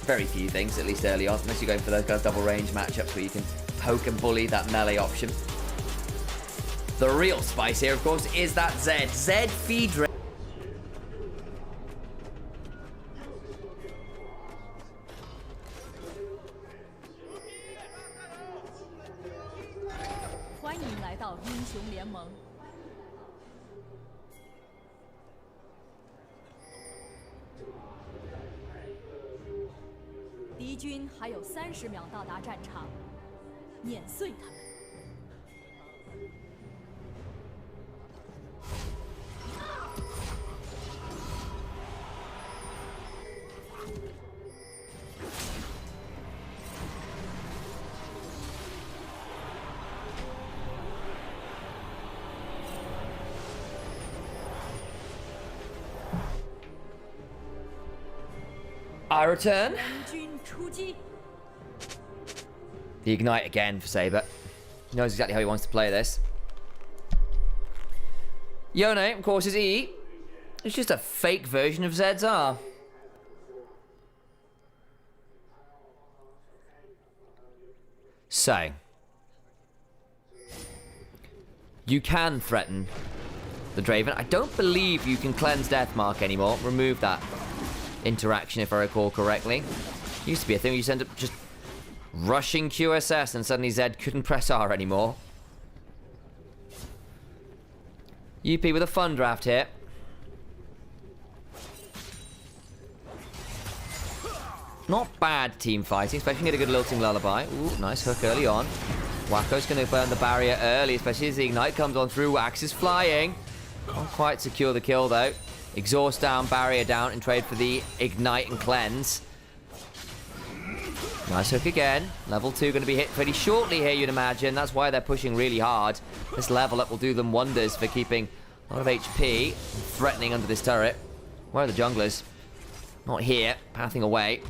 Very few things, at least early on, unless you're going for those kind of double range matchups where you can poke and bully that melee option. The real spice here, of course, is that Zed. Zed feed rate. 欢迎来到英雄联盟。敌军还有30秒到达战场，碾碎他们。 I return. 援军出击。 The Ignite again for Saber. He knows exactly how he wants to play this. Yone, of course, is E. It's just a fake version of Zed's R. So, you can threaten the Draven. I don't believe you can cleanse Deathmark anymore. Remove that interaction, if I recall correctly. Used to be a thing where you end up just rushing QSS and suddenly Zed couldn't press R anymore. UP with a fun draft here. Not bad team fighting, especially get a good lilting lullaby. Ooh, nice hook early on. Wacko's going to burn the barrier early, especially as the Ignite comes on through. Wax is flying. Can't quite secure the kill, though. Exhaust down, barrier down, and trade for the Ignite and Cleanse. Nice hook again. Level 2 going to be hit pretty shortly here, you'd imagine. That's why they're pushing really hard. This level up will do them wonders for keeping a lot of HP, threatening under this turret. Where are the junglers? Not here, pathing away.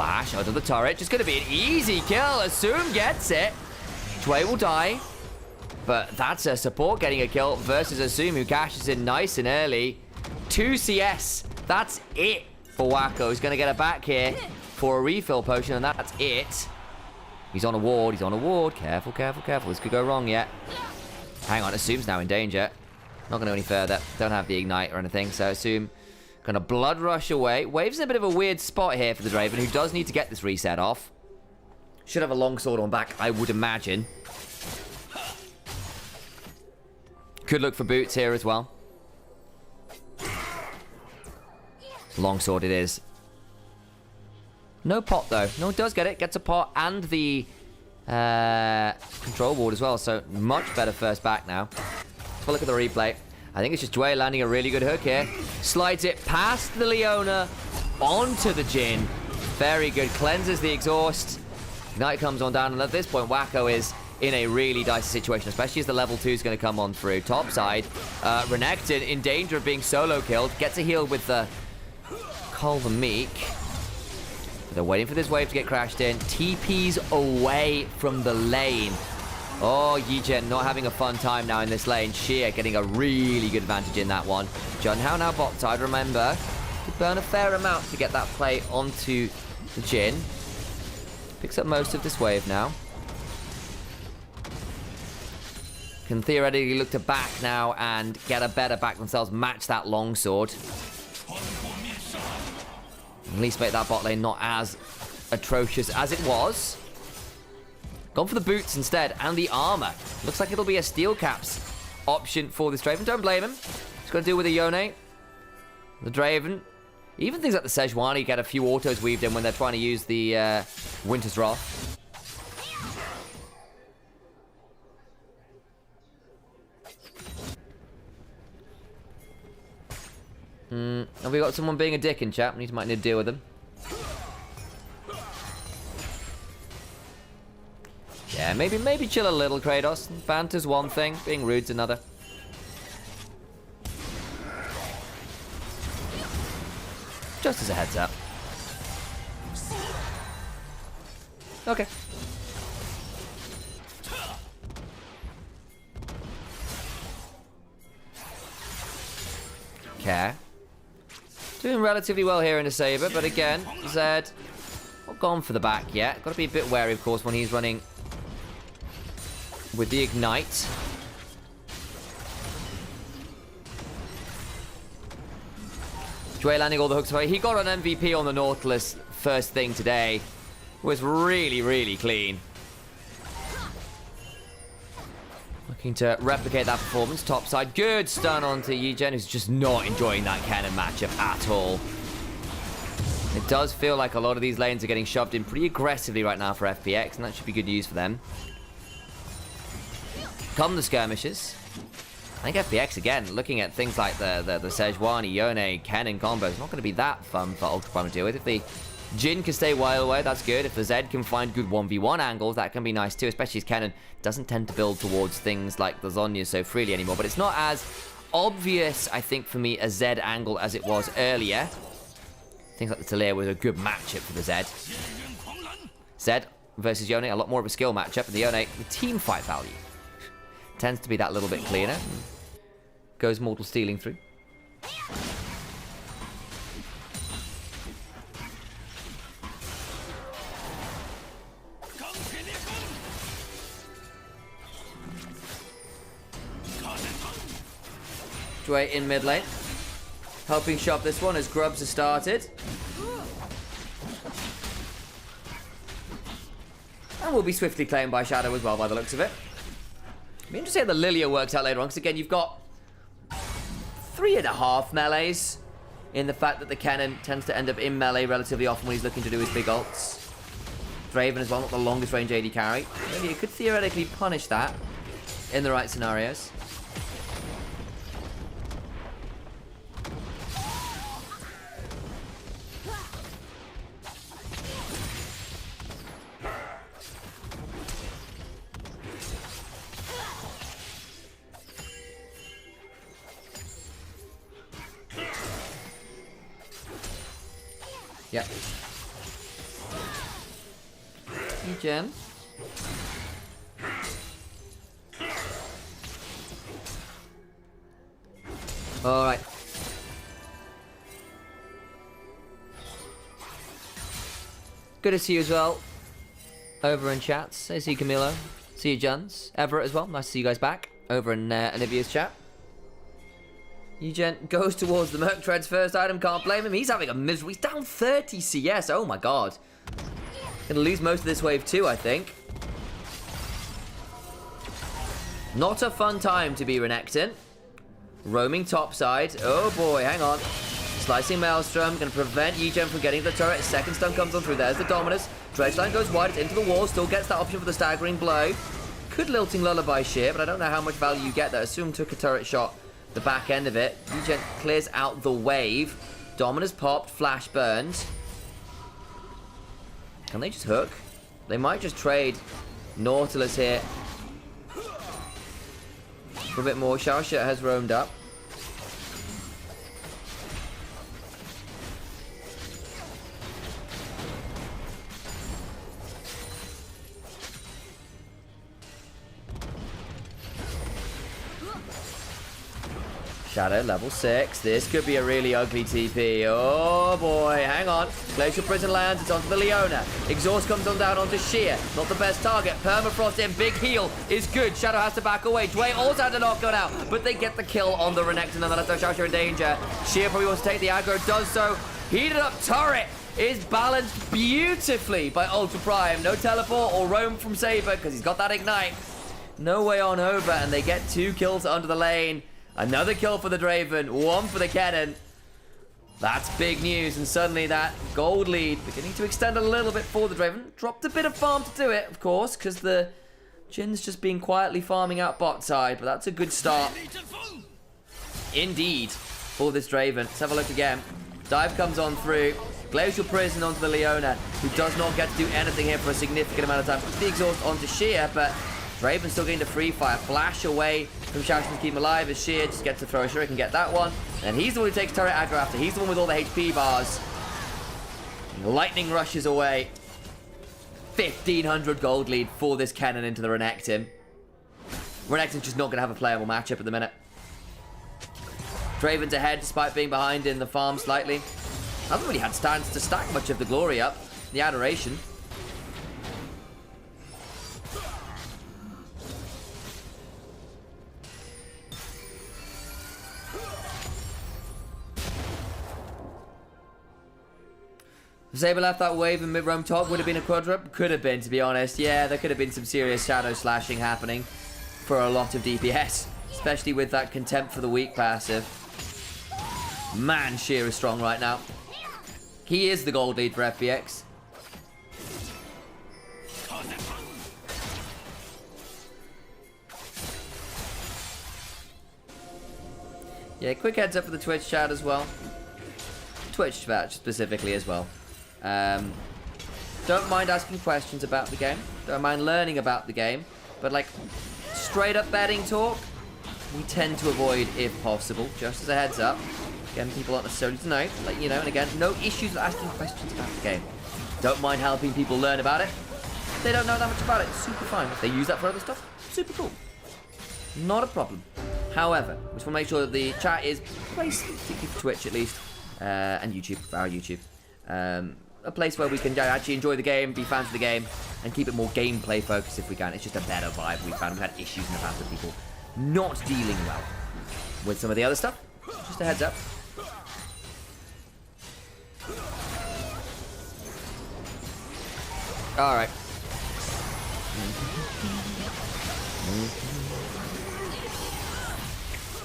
Flash under the turret. Just going to be an easy kill. Assume gets it. Dway will die. But that's a support getting a kill versus Assume, who cashes in nice and early. 2 CS. That's it for Wacko. He's going to get it back here for a refill potion, and that's it. He's on a ward. He's on a ward. Careful, careful, careful. This could go wrong yet. Hang on. Assume's now in danger. Not going to go any further. Don't have the ignite or anything, so Assume going to blood rush away. Wave's in a bit of a weird spot here for the Draven, who does need to get this reset off. Should have a longsword on back, I would imagine. Could look for boots here as well. Longsword it is. No pot, though. No, it does get it. Gets a pot and the control ward as well. So, much better first back now. Have a look at the replay. I think it's just Dway landing a really good hook here. Slides it past the Leona onto the Jhin. Very good. Cleanses the exhaust. Ignite comes on down. And at this point, Wacko is in a really dicey situation, especially as the level 2 is going to come on through. Top side, Renekton in danger of being solo killed. Gets a heal with the Call the Meek. They're waiting for this wave to get crashed in. TP's away from the lane. Oh, Yijin not having a fun time now in this lane. Sheer getting a really good advantage in that one. Junhao now bot side, remember. To burn a fair amount to get that play onto the Jhin. Picks up most of this wave now. Can theoretically look to back now and get a better back themselves, match that longsword. At least make that bot lane not as atrocious as it was. Gone for the boots instead, and the armor. Looks like it'll be a steel caps option for this Draven. Don't blame him. He's got to deal with the Yone. The Draven. Even things like the Sejuani get a few autos weaved in when they're trying to use the Winter's Wrath. Have we got someone being a dick in chat? We might need to deal with them. Yeah, maybe chill a little, Kratos. Banter's one thing, being rude's another. Just as a heads up. Okay. Okay. Doing relatively well here in the Saber, but again, Zed not gone for the back yet. Got to be a bit wary, of course, when he's running with the ignite. Dway landing all the hooks away. He got an MVP on the Nautilus first thing today. Was really, really clean. Looking to replicate that performance. Top side. Good stun onto Yijin, who's just not enjoying that cannon matchup at all. It does feel like a lot of these lanes are getting shoved in pretty aggressively right now for FPX, and that should be good news for them. Come the skirmishes. I think FPX, again, looking at things like the Sejuani, Yone, cannon combo, it's not going to be that fun for Ultra Prime to deal with. If the Jhin can stay while away, that's good. If the Zed can find good 1v1 angles, that can be nice too, especially as Kennen doesn't tend to build towards things like the Zhonya so freely anymore. But it's not as obvious, I think, for me, a Zed angle as it was earlier. Things like the Talia was a good matchup for the Zed. Zed versus Yone, a lot more of a skill matchup. And the Yone, the team fight value tends to be that little bit cleaner. Goes Mortal Stealing through. Dway in mid lane. Helping shove this one as Grubs has started. And will be swiftly claimed by Shadow as well by the looks of it. Be interesting how the Lilia works out later on, because again, you've got 3.5 melees in the fact that the Kennen tends to end up in melee relatively often when he's looking to do his big ults. Draven as well, not the longest range AD carry. Maybe you could theoretically punish that in the right scenarios. Yeah. Egen. Alright. Good to see you as well. Over in chats. I see Camilo. See you, Juns. Everett as well. Nice to see you guys back. Over in Onivia's chat. Eugen goes towards the Merc Tread's first item. Can't blame him. He's having a miserable... He's down 30 CS. Oh my god. Gonna lose most of this wave too, I think. Not a fun time to be Renekton. Roaming topside. Oh boy, hang on. Slicing Maelstrom. Gonna prevent Eugen from getting the turret. Second stun comes on through. There's the Dominus. Dredgeline goes wide. It's into the wall. Still gets that option for the staggering blow. Could Lilting Lullaby shear, but I don't know how much value you get there. Assume took a turret shot. The back end of it. Eugen clears out the wave. Dominus popped. Flash burns. Can they just hook? They might just trade Nautilus here for a bit more. Xiaoxia has roamed up. Shadow, level 6. This could be a really ugly TP. Oh boy, hang on. Glacial Prison lands, it's onto the Leona. Exhaust comes on down onto Sheer. Not the best target. Permafrost in, big heal is good. Shadow has to back away. Dwayne also had to knock it out, but they get the kill on the Renekton nonetheless. So Xiaoxia in danger. Sheer probably wants to take the aggro, does so. Heated up turret is balanced beautifully by Ultra Prime. No teleport or roam from Saber because he's got that ignite. No way on over, and they get 2 kills under the lane. Another kill for the Draven, 1 for the Kennen. That's big news, and suddenly that gold lead beginning to extend a little bit for the Draven. Dropped a bit of farm to do it, of course, because the Jin's just been quietly farming out bot side, but that's a good start. Indeed, for this Draven. Let's have a look again. Dive comes on through. Glacial Prison onto the Leona, who does not get to do anything here for a significant amount of time. Puts the exhaust onto Sheer, but Draven still getting the free fire. Flash away from Xiaoxia to keep him alive as Sheer just gets to throw a shuriken, get that one. And he's the one who takes turret aggro after. He's the one with all the HP bars. Lightning rushes away. 1,500 gold lead for this Kennen into the Renekton. Renekton's just not going to have a playable matchup at the minute. Draven's ahead despite being behind in the farm slightly. Hasn't really had stands to stack much of the glory up. The adoration. If Saber left that wave in mid-roam top, would have been a quadrup? Could have been, to be honest. Yeah, there could have been some serious shadow slashing happening for a lot of DPS. Especially with that Contempt for the Weak passive. Man, Sheer is strong right now. He is the gold lead for FPX. Yeah, quick heads up for the Twitch chat as well. Twitch chat specifically as well. Don't mind asking questions about the game. Don't mind learning about the game. But like, straight up betting talk, we tend to avoid if possible. Just as a heads up. Again, people aren't necessarily to know, let you know. And again, no issues with asking questions about the game. Don't mind helping people learn about it. If they don't know that much about it, super fine. If they use that for other stuff, super cool. Not a problem. However, we just want to make sure that the chat is placed, particularly for Twitch at least, and YouTube, for our YouTube. A place where we can actually enjoy the game, be fans of the game, and keep it more gameplay focused if we can. It's just a better vibe we found. We've had issues in the past with people not dealing well with some of the other stuff. Just a heads up. Alright.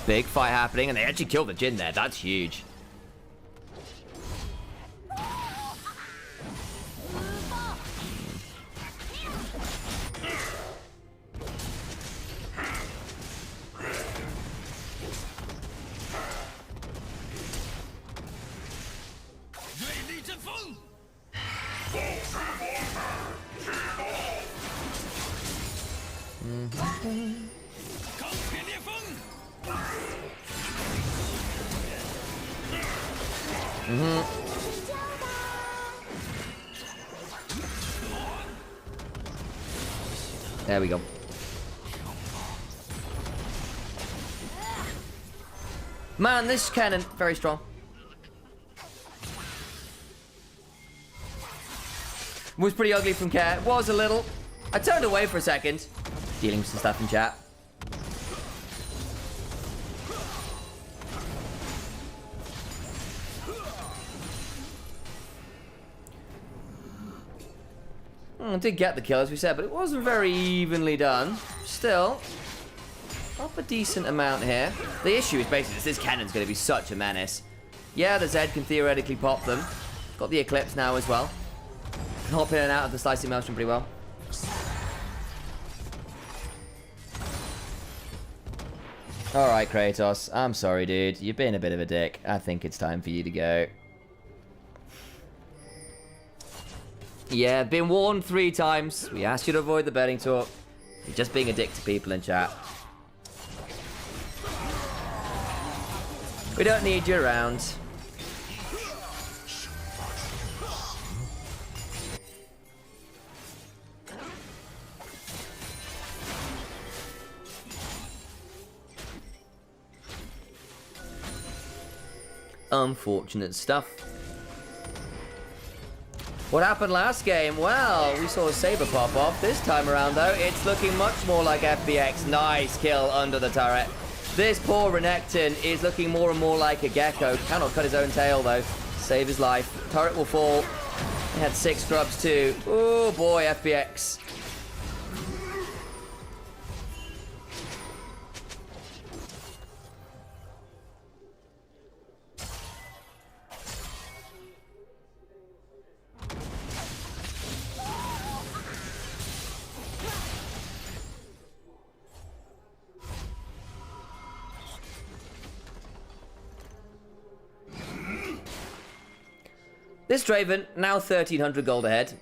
Big fight happening, and they actually killed the Jin there. That's huge. There we go. Man, this cannon, very strong. Was pretty ugly from Care. Was a little. I turned away for a second. Dealing with some stuff in chat. Did get the kill, as we said, but it wasn't very evenly done. Still, up a decent amount here. The issue is basically this cannon's going to be such a menace. Yeah, the Zed can theoretically pop them. Got the Eclipse now as well. Can hop in and out of the Slicing Maelstrom pretty well. Alright, Kratos. I'm sorry, dude. You've been a bit of a dick. I think it's time for you to go. Yeah, been warned 3 times. We asked you to avoid the betting talk. You're just being a dick to people in chat. We don't need you around. Unfortunate stuff. What happened last game? Well, we saw a Saber pop off. This time around, though, it's looking much more like FPX. Nice kill under the turret. This poor Renekton is looking more and more like a gecko. Cannot cut his own tail, though. Save his life. Turret will fall. He had 6 scrubs, too. Oh, boy, FPX. This Draven, now 1,300 gold ahead.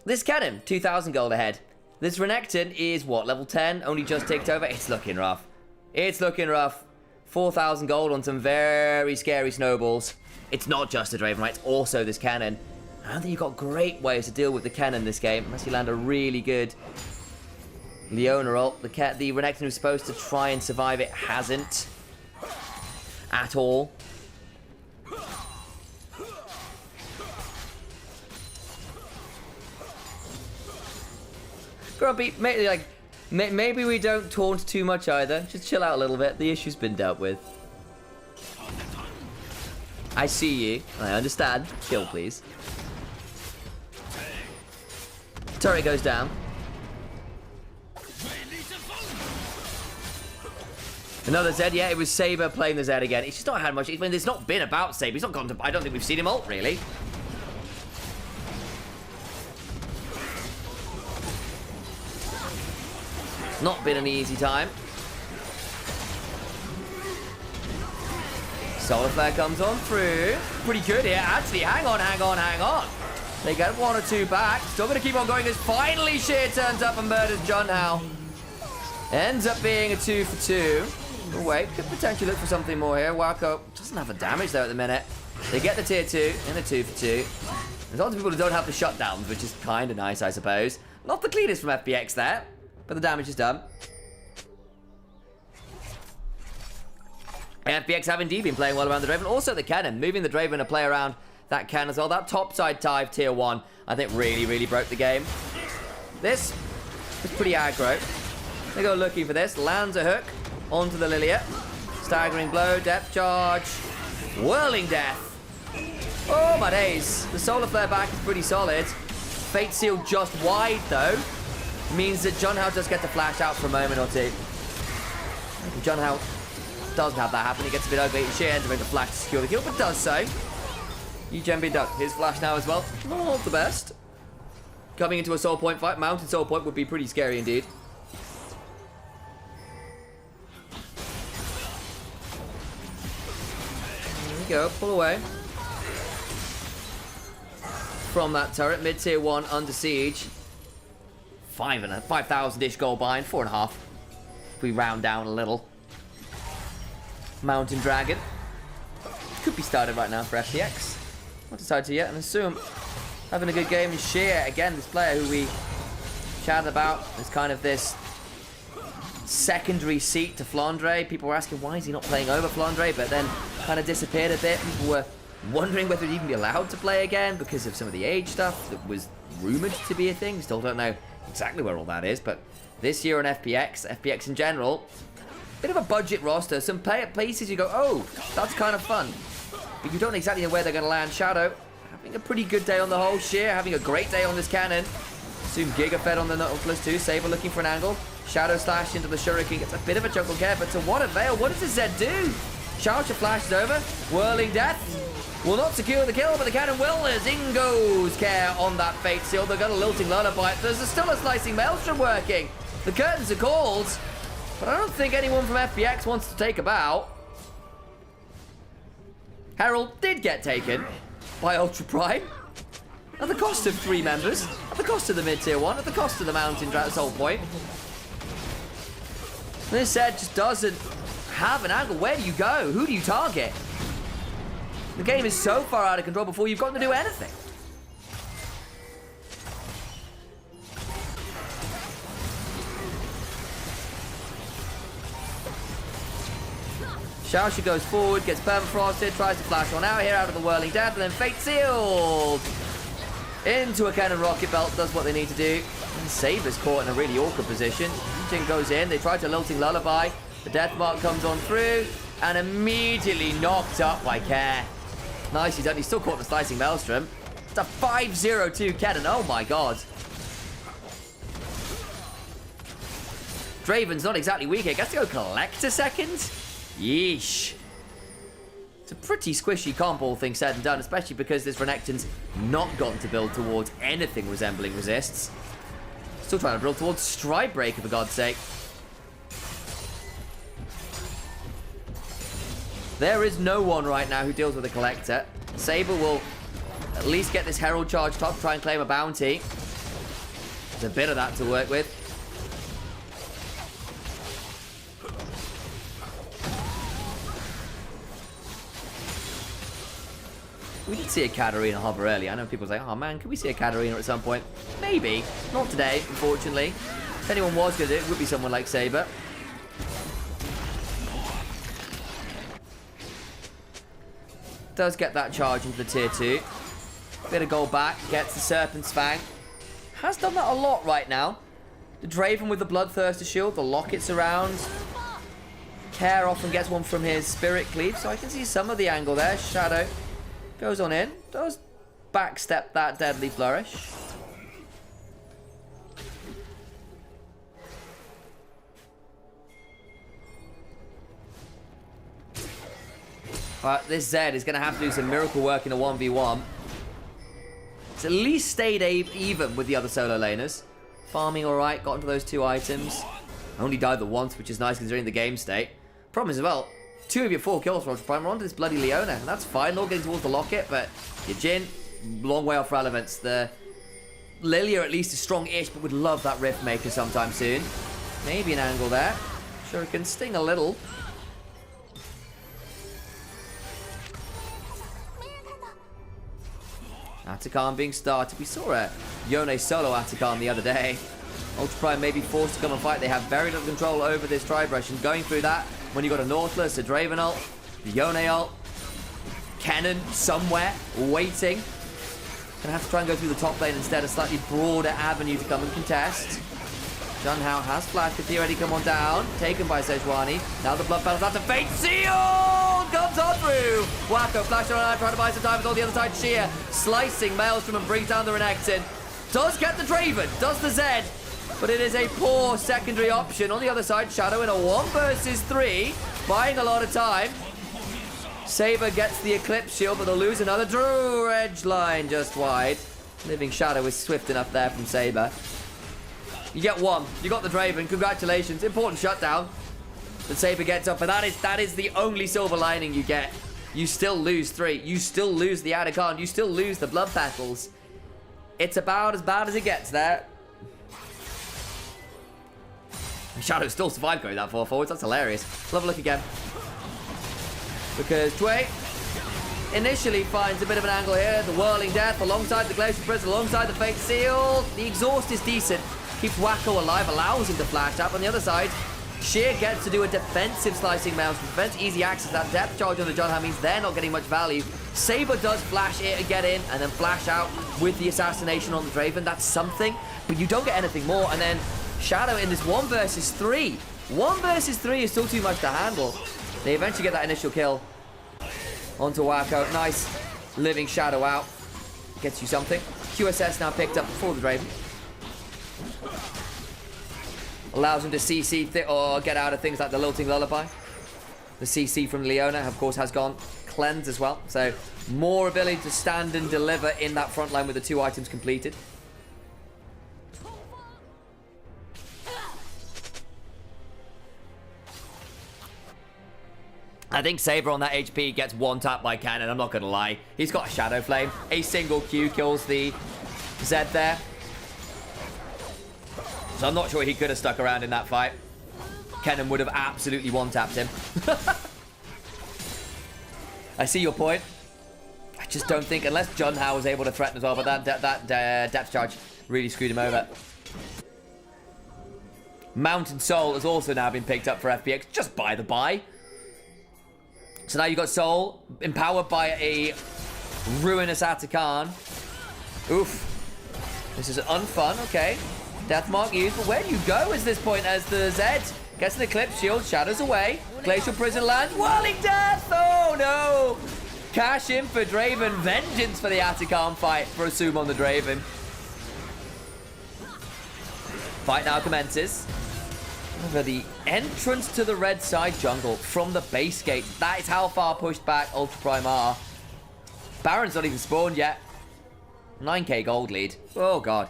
This cannon, 2,000 gold ahead. This Renekton is, what, level 10? Only just ticked over? It's looking rough. It's looking rough. 4,000 gold on some very scary snowballs. It's not just a Draven, right? It's also this cannon. I don't think you've got great ways to deal with the cannon this game, unless you land a really good Leona ult. The Renekton who's supposed to try and survive it hasn't. At all. Grumpy, maybe we don't taunt too much either. Just chill out a little bit. The issue's been dealt with. I see you. I understand. Chill, please. Turret goes down. Another Zed. Yeah, it was Saber playing the Zed again. He's just not had much. I mean, it's not been about Saber. He's not gone to... I don't think we've seen him ult, really. Not been an easy time. Solar Flare comes on through. Pretty good here. Actually, hang on. They get 1 or 2 back. Still going to keep on going as finally Sheer turns up and murders John now. Ends up being a 2 for 2. Oh, wait, could potentially look for something more here. Wacko doesn't have a damage there at the minute. They get the tier 2 and a 2 for 2. There's lots of people who don't have the shutdowns, which is kind of nice, I suppose. Not the cleanest from FPX there. But the damage is done. FPX have indeed been playing well around the Draven. Also the cannon, moving the Draven to play around that cannon as well. That topside dive tier 1, I think really broke the game. This is pretty aggro. They go looking for this. Lands a hook onto the Lilia. Staggering blow, depth charge. Whirling death. Oh my days. The solar flare back is pretty solid. Fate seal just wide though. Means that John Howe does get to flash out for a moment or two. John Howe doesn't have that happen. He gets a bit ugly. She ends up having to flash to secure the kill, but does so. Eugen duck. His flash now as well. Not the best. Coming into a soul point fight. Mounted soul point would be pretty scary indeed. There we go. Pull away from that turret. Mid tier 1 under siege. 5,000-ish gold bind, 4.5. If we round down a little. Mountain Dragon. Could be started right now for FPX. Not decided to yet, and assume having a good game. And Sheer, again, this player who we chatted about as kind of this secondary seat to Flandre. People were asking why is he not playing over Flandre, but then kind of disappeared a bit. People were wondering whether he'd even be allowed to play again because of some of the age stuff that was rumored to be a thing. Still don't know exactly where all that is, but this year on FPX in general, bit of a budget roster. Some places you go, oh, that's kind of fun, but you don't exactly know where they're going to land. Shadow having a pretty good day on the whole. Sheer having a great day on this cannon. Assume Giga fed on the Nautilus too. Saber looking for an angle. Shadow slash into the Shuriken. Gets a bit of a jungle care, but to what avail? What does the Zed do? Charger flashes over. Whirling Death will not secure the kill, but the cannon will. As Ingo's care on that Fate Seal. They've got a Lilting Lullaby. There's still a Slicing Maelstrom working. The curtains are called, but I don't think anyone from FPX wants to take a bow. Herald did get taken by Ultra Prime. At the cost of 3 members. At the cost of the mid-tier 1. At the cost of the Mountain Drat's whole point. This Zed just doesn't have an angle. Where do you go? Who do you target? The game is so far out of control before you've gotten to do anything. Xiaoxia goes forward, gets permafrosted, tries to flash on out here out of the Whirling Death, and then Fate Sealed into a cannon rocket belt, does what they need to do. And Saber's caught in a really awkward position. Jin goes in, they try to Lilting Lullaby. The Death Mark comes on through, and immediately knocked up by Care. Nicely done, he's still caught in the Slicing Maelstrom. It's a 5-0-2 cannon, oh my god. Draven's not exactly weak here, gets to go collect a second? Yeesh. It's a pretty squishy comp, all things said and done, especially because this Renekton's not gotten to build towards anything resembling resists. Still trying to build towards Stride Breaker, for God's sake. There is no one right now who deals with a Collector. Saber will at least get this Herald charge top, try and claim a bounty. There's a bit of that to work with. We did see a Katarina hover earlier. I know people say, oh man, can we see a Katarina at some point? Maybe. Not today, unfortunately. If anyone was going to do it, it would be someone like Saber. Does get that charge into the tier 2. Bit of gold back, gets the Serpent's Fang. Has done that a lot right now. The Draven with the Bloodthirster shield, the Lockets around. Care often gets one from his Spirit Cleave, so I can see some of the angle there. Shadow goes on in, does backstep that Deadly Flourish. But this Zed is going to have to do some miracle work in a 1v1. It's at least stayed even with the other solo laners. Farming alright, got into those 2 items. Only died the once, which is nice considering the game state. Problem is as well, 2 of your 4 kills for Ultra Prime are onto this bloody Leona, and that's fine. They're getting towards the Locket, but your Jhin, long way off relevance. The Lilia at least is strong-ish, but would love that Rift Maker sometime soon. Maybe an angle there. Sure, it can sting a little. Atacam being started. We saw a Yone solo Atacam the other day. Ultra Prime may be forced to come and fight. They have very little control over this Tri-Brush, and going through that, when you got a Nautilus, a Draven ult, the Yone ult, Cannon somewhere, waiting. Gonna have to try and go through the top lane instead, a slightly broader avenue to come and contest. Junhao has flash, could theoretically come on down, taken by Sejuani. Now the blood battle's out to Fate Seal! Comes on through! Wacko flash around, trying to buy some time with all the other side. Sheer slicing Maelstrom and brings down the Renekton. Does get the Draven, does the Zed, but it is a poor secondary option. On the other side, Shadow in a 1 versus 3, buying a lot of time. Saber gets the Eclipse shield, but they'll lose another Drew edge line just wide. Living Shadow is swift enough there from Saber. You get 1. You got the Draven. Congratulations. Important shutdown. But Saber gets up, and that is the only silver lining you get. You still lose 3. You still lose the Atacant. You still lose the Blood Petals. It's about as bad as it gets there. Shadow still survived going that far forwards. That's hilarious. Love a look again. Because Tway initially finds a bit of an angle here. The Whirling Death alongside the Glacial Prison, alongside the Fate Seal. The exhaust is decent. keeps Wacko alive, allows him to flash up. On the other side, Sheer gets to do a defensive slicing mouse, prevents easy access. That depth charge on the John means they're not getting much value. Saber does flash it and get in, and then flash out with the assassination on the Draven. That's something, but you don't get anything more. And then Shadow in this 1 versus 3. 1 versus 3 is still too much to handle. They eventually get that initial kill onto Wacko. Nice living Shadow out. Gets you something. QSS now picked up for the Draven. Allows him to CC or get out of things like the Lilting Lullaby. The CC from Leona, of course, has gone. Cleanse as well. So more ability to stand and deliver in that front line with the 2 items completed. I think Saber on that HP gets 1 tap by Cannon, I'm not going to lie. He's got a Shadow Flame. A single Q kills the Zed there. So I'm not sure he could have stuck around in that fight. Kennen would have absolutely 1-tapped him. I see your point. I just don't think, unless Junhao was able to threaten as well, but that depth charge really screwed him over. Mountain Soul has also now been picked up for FPX, just by the by. So now you've got Soul, empowered by a ruinous Atakan. Oof. This is unfun, okay. Deathmark used, but where do you go at this point as the Zed gets an Eclipse Shield, shadows away, Glacial Prison lands, Whirling Death! Oh no! Cash in for Draven, vengeance for the Atakan fight for Assume on the Draven. Fight now commences. Over the entrance to the red side jungle from the base gate. That is how far pushed back Ultra Prime are. Baron's not even spawned yet. 9k gold lead. Oh god.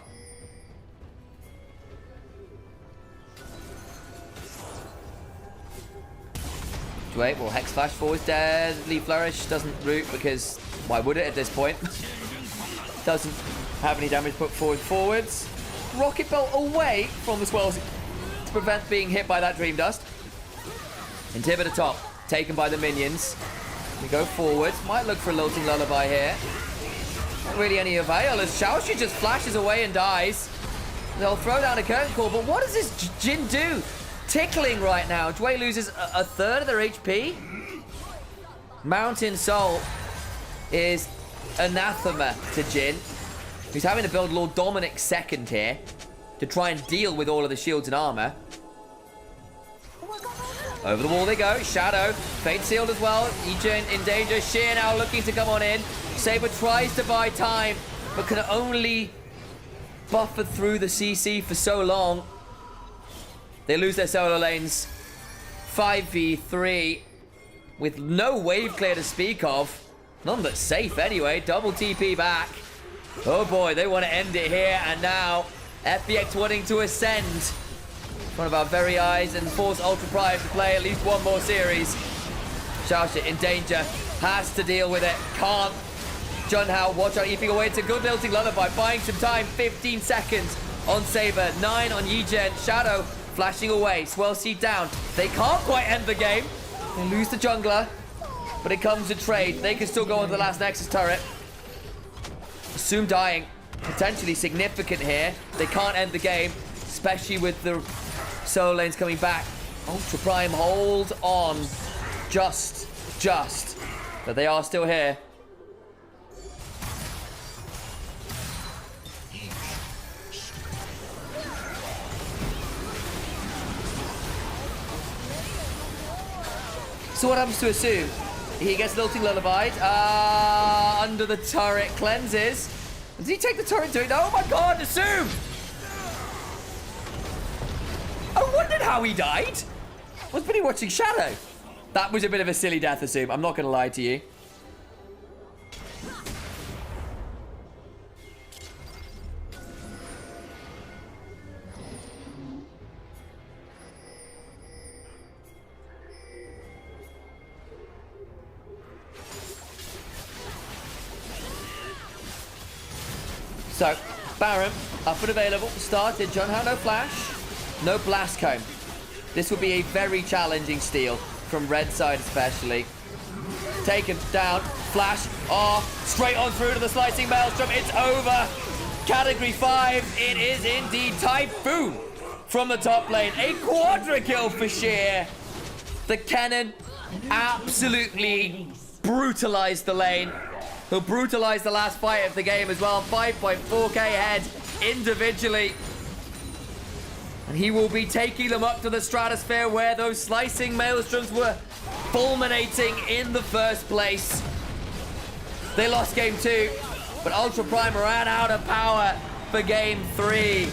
Wait, well, Hex Flash forwards, Deadly Flourish doesn't root because why would it at this point? Doesn't have any damage put forwards. Rocket Bolt away from the swells to prevent being hit by that Dream Dust. Inhibitor top, taken by the minions. We go forward, might look for a Lilting Lullaby here. Not really any avail as Xiaoxi just flashes away and dies. They'll throw down a curtain call, but what does this Jin do? Tickling right now. Dway loses a third of their HP. Mountain Soul is anathema to Jin, who's having to build Lord Dominic second here to try and deal with all of the shields and armor. Over the wall they go. Shadow. Fate sealed as well. Ejin in danger. Sheer now looking to come on in. Saber tries to buy time, but can only buffer through the CC for so long. They lose their solo lanes. 5v3 with no wave clear to speak of. None but safe anyway. Double TP back. Oh boy, they want to end it here. And now FPX wanting to ascend in front of our very eyes and force Ultra Prime to play at least one more series. Xiaoxi in danger. Has to deal with it. Can't. Junhao, watch out. Eeping away. It's a good Lilting Lullaby. Buying some time. 15 seconds on Saber. 9 on Yijin. Shadow flashing away. Swell Seed down. They can't quite end the game. They lose the jungler. But it comes to trade. They can still go on to the last Nexus turret. Assume dying. Potentially significant here. They can't end the game. Especially with the solo lanes coming back. Ultra Prime hold on. Just. But they are still here. So what happens to Assume? He gets Lilting Lullaby. Under the turret cleanses. Does he take the turret to it? Oh my god, Assume! I wondered how he died. I was busy watching Shadow. That was a bit of a silly death, Assume. I'm not going to lie to you. So, Baron, up and available. Started. Junhao, no flash. No blast cone. This will be a very challenging steal from red side especially. Taken down. Flash. Oh, straight on through to the slicing maelstrom. It's over. Category 5, it is indeed Typhoon from the top lane. A quadra kill for Sheer. The cannon absolutely brutalized the lane. He'll brutalize the last fight of the game as well. 5.4k head individually. And he will be taking them up to the stratosphere where those slicing maelstroms were fulminating in the first place. They lost game 2, but Ultra Prime ran out of power for game 3.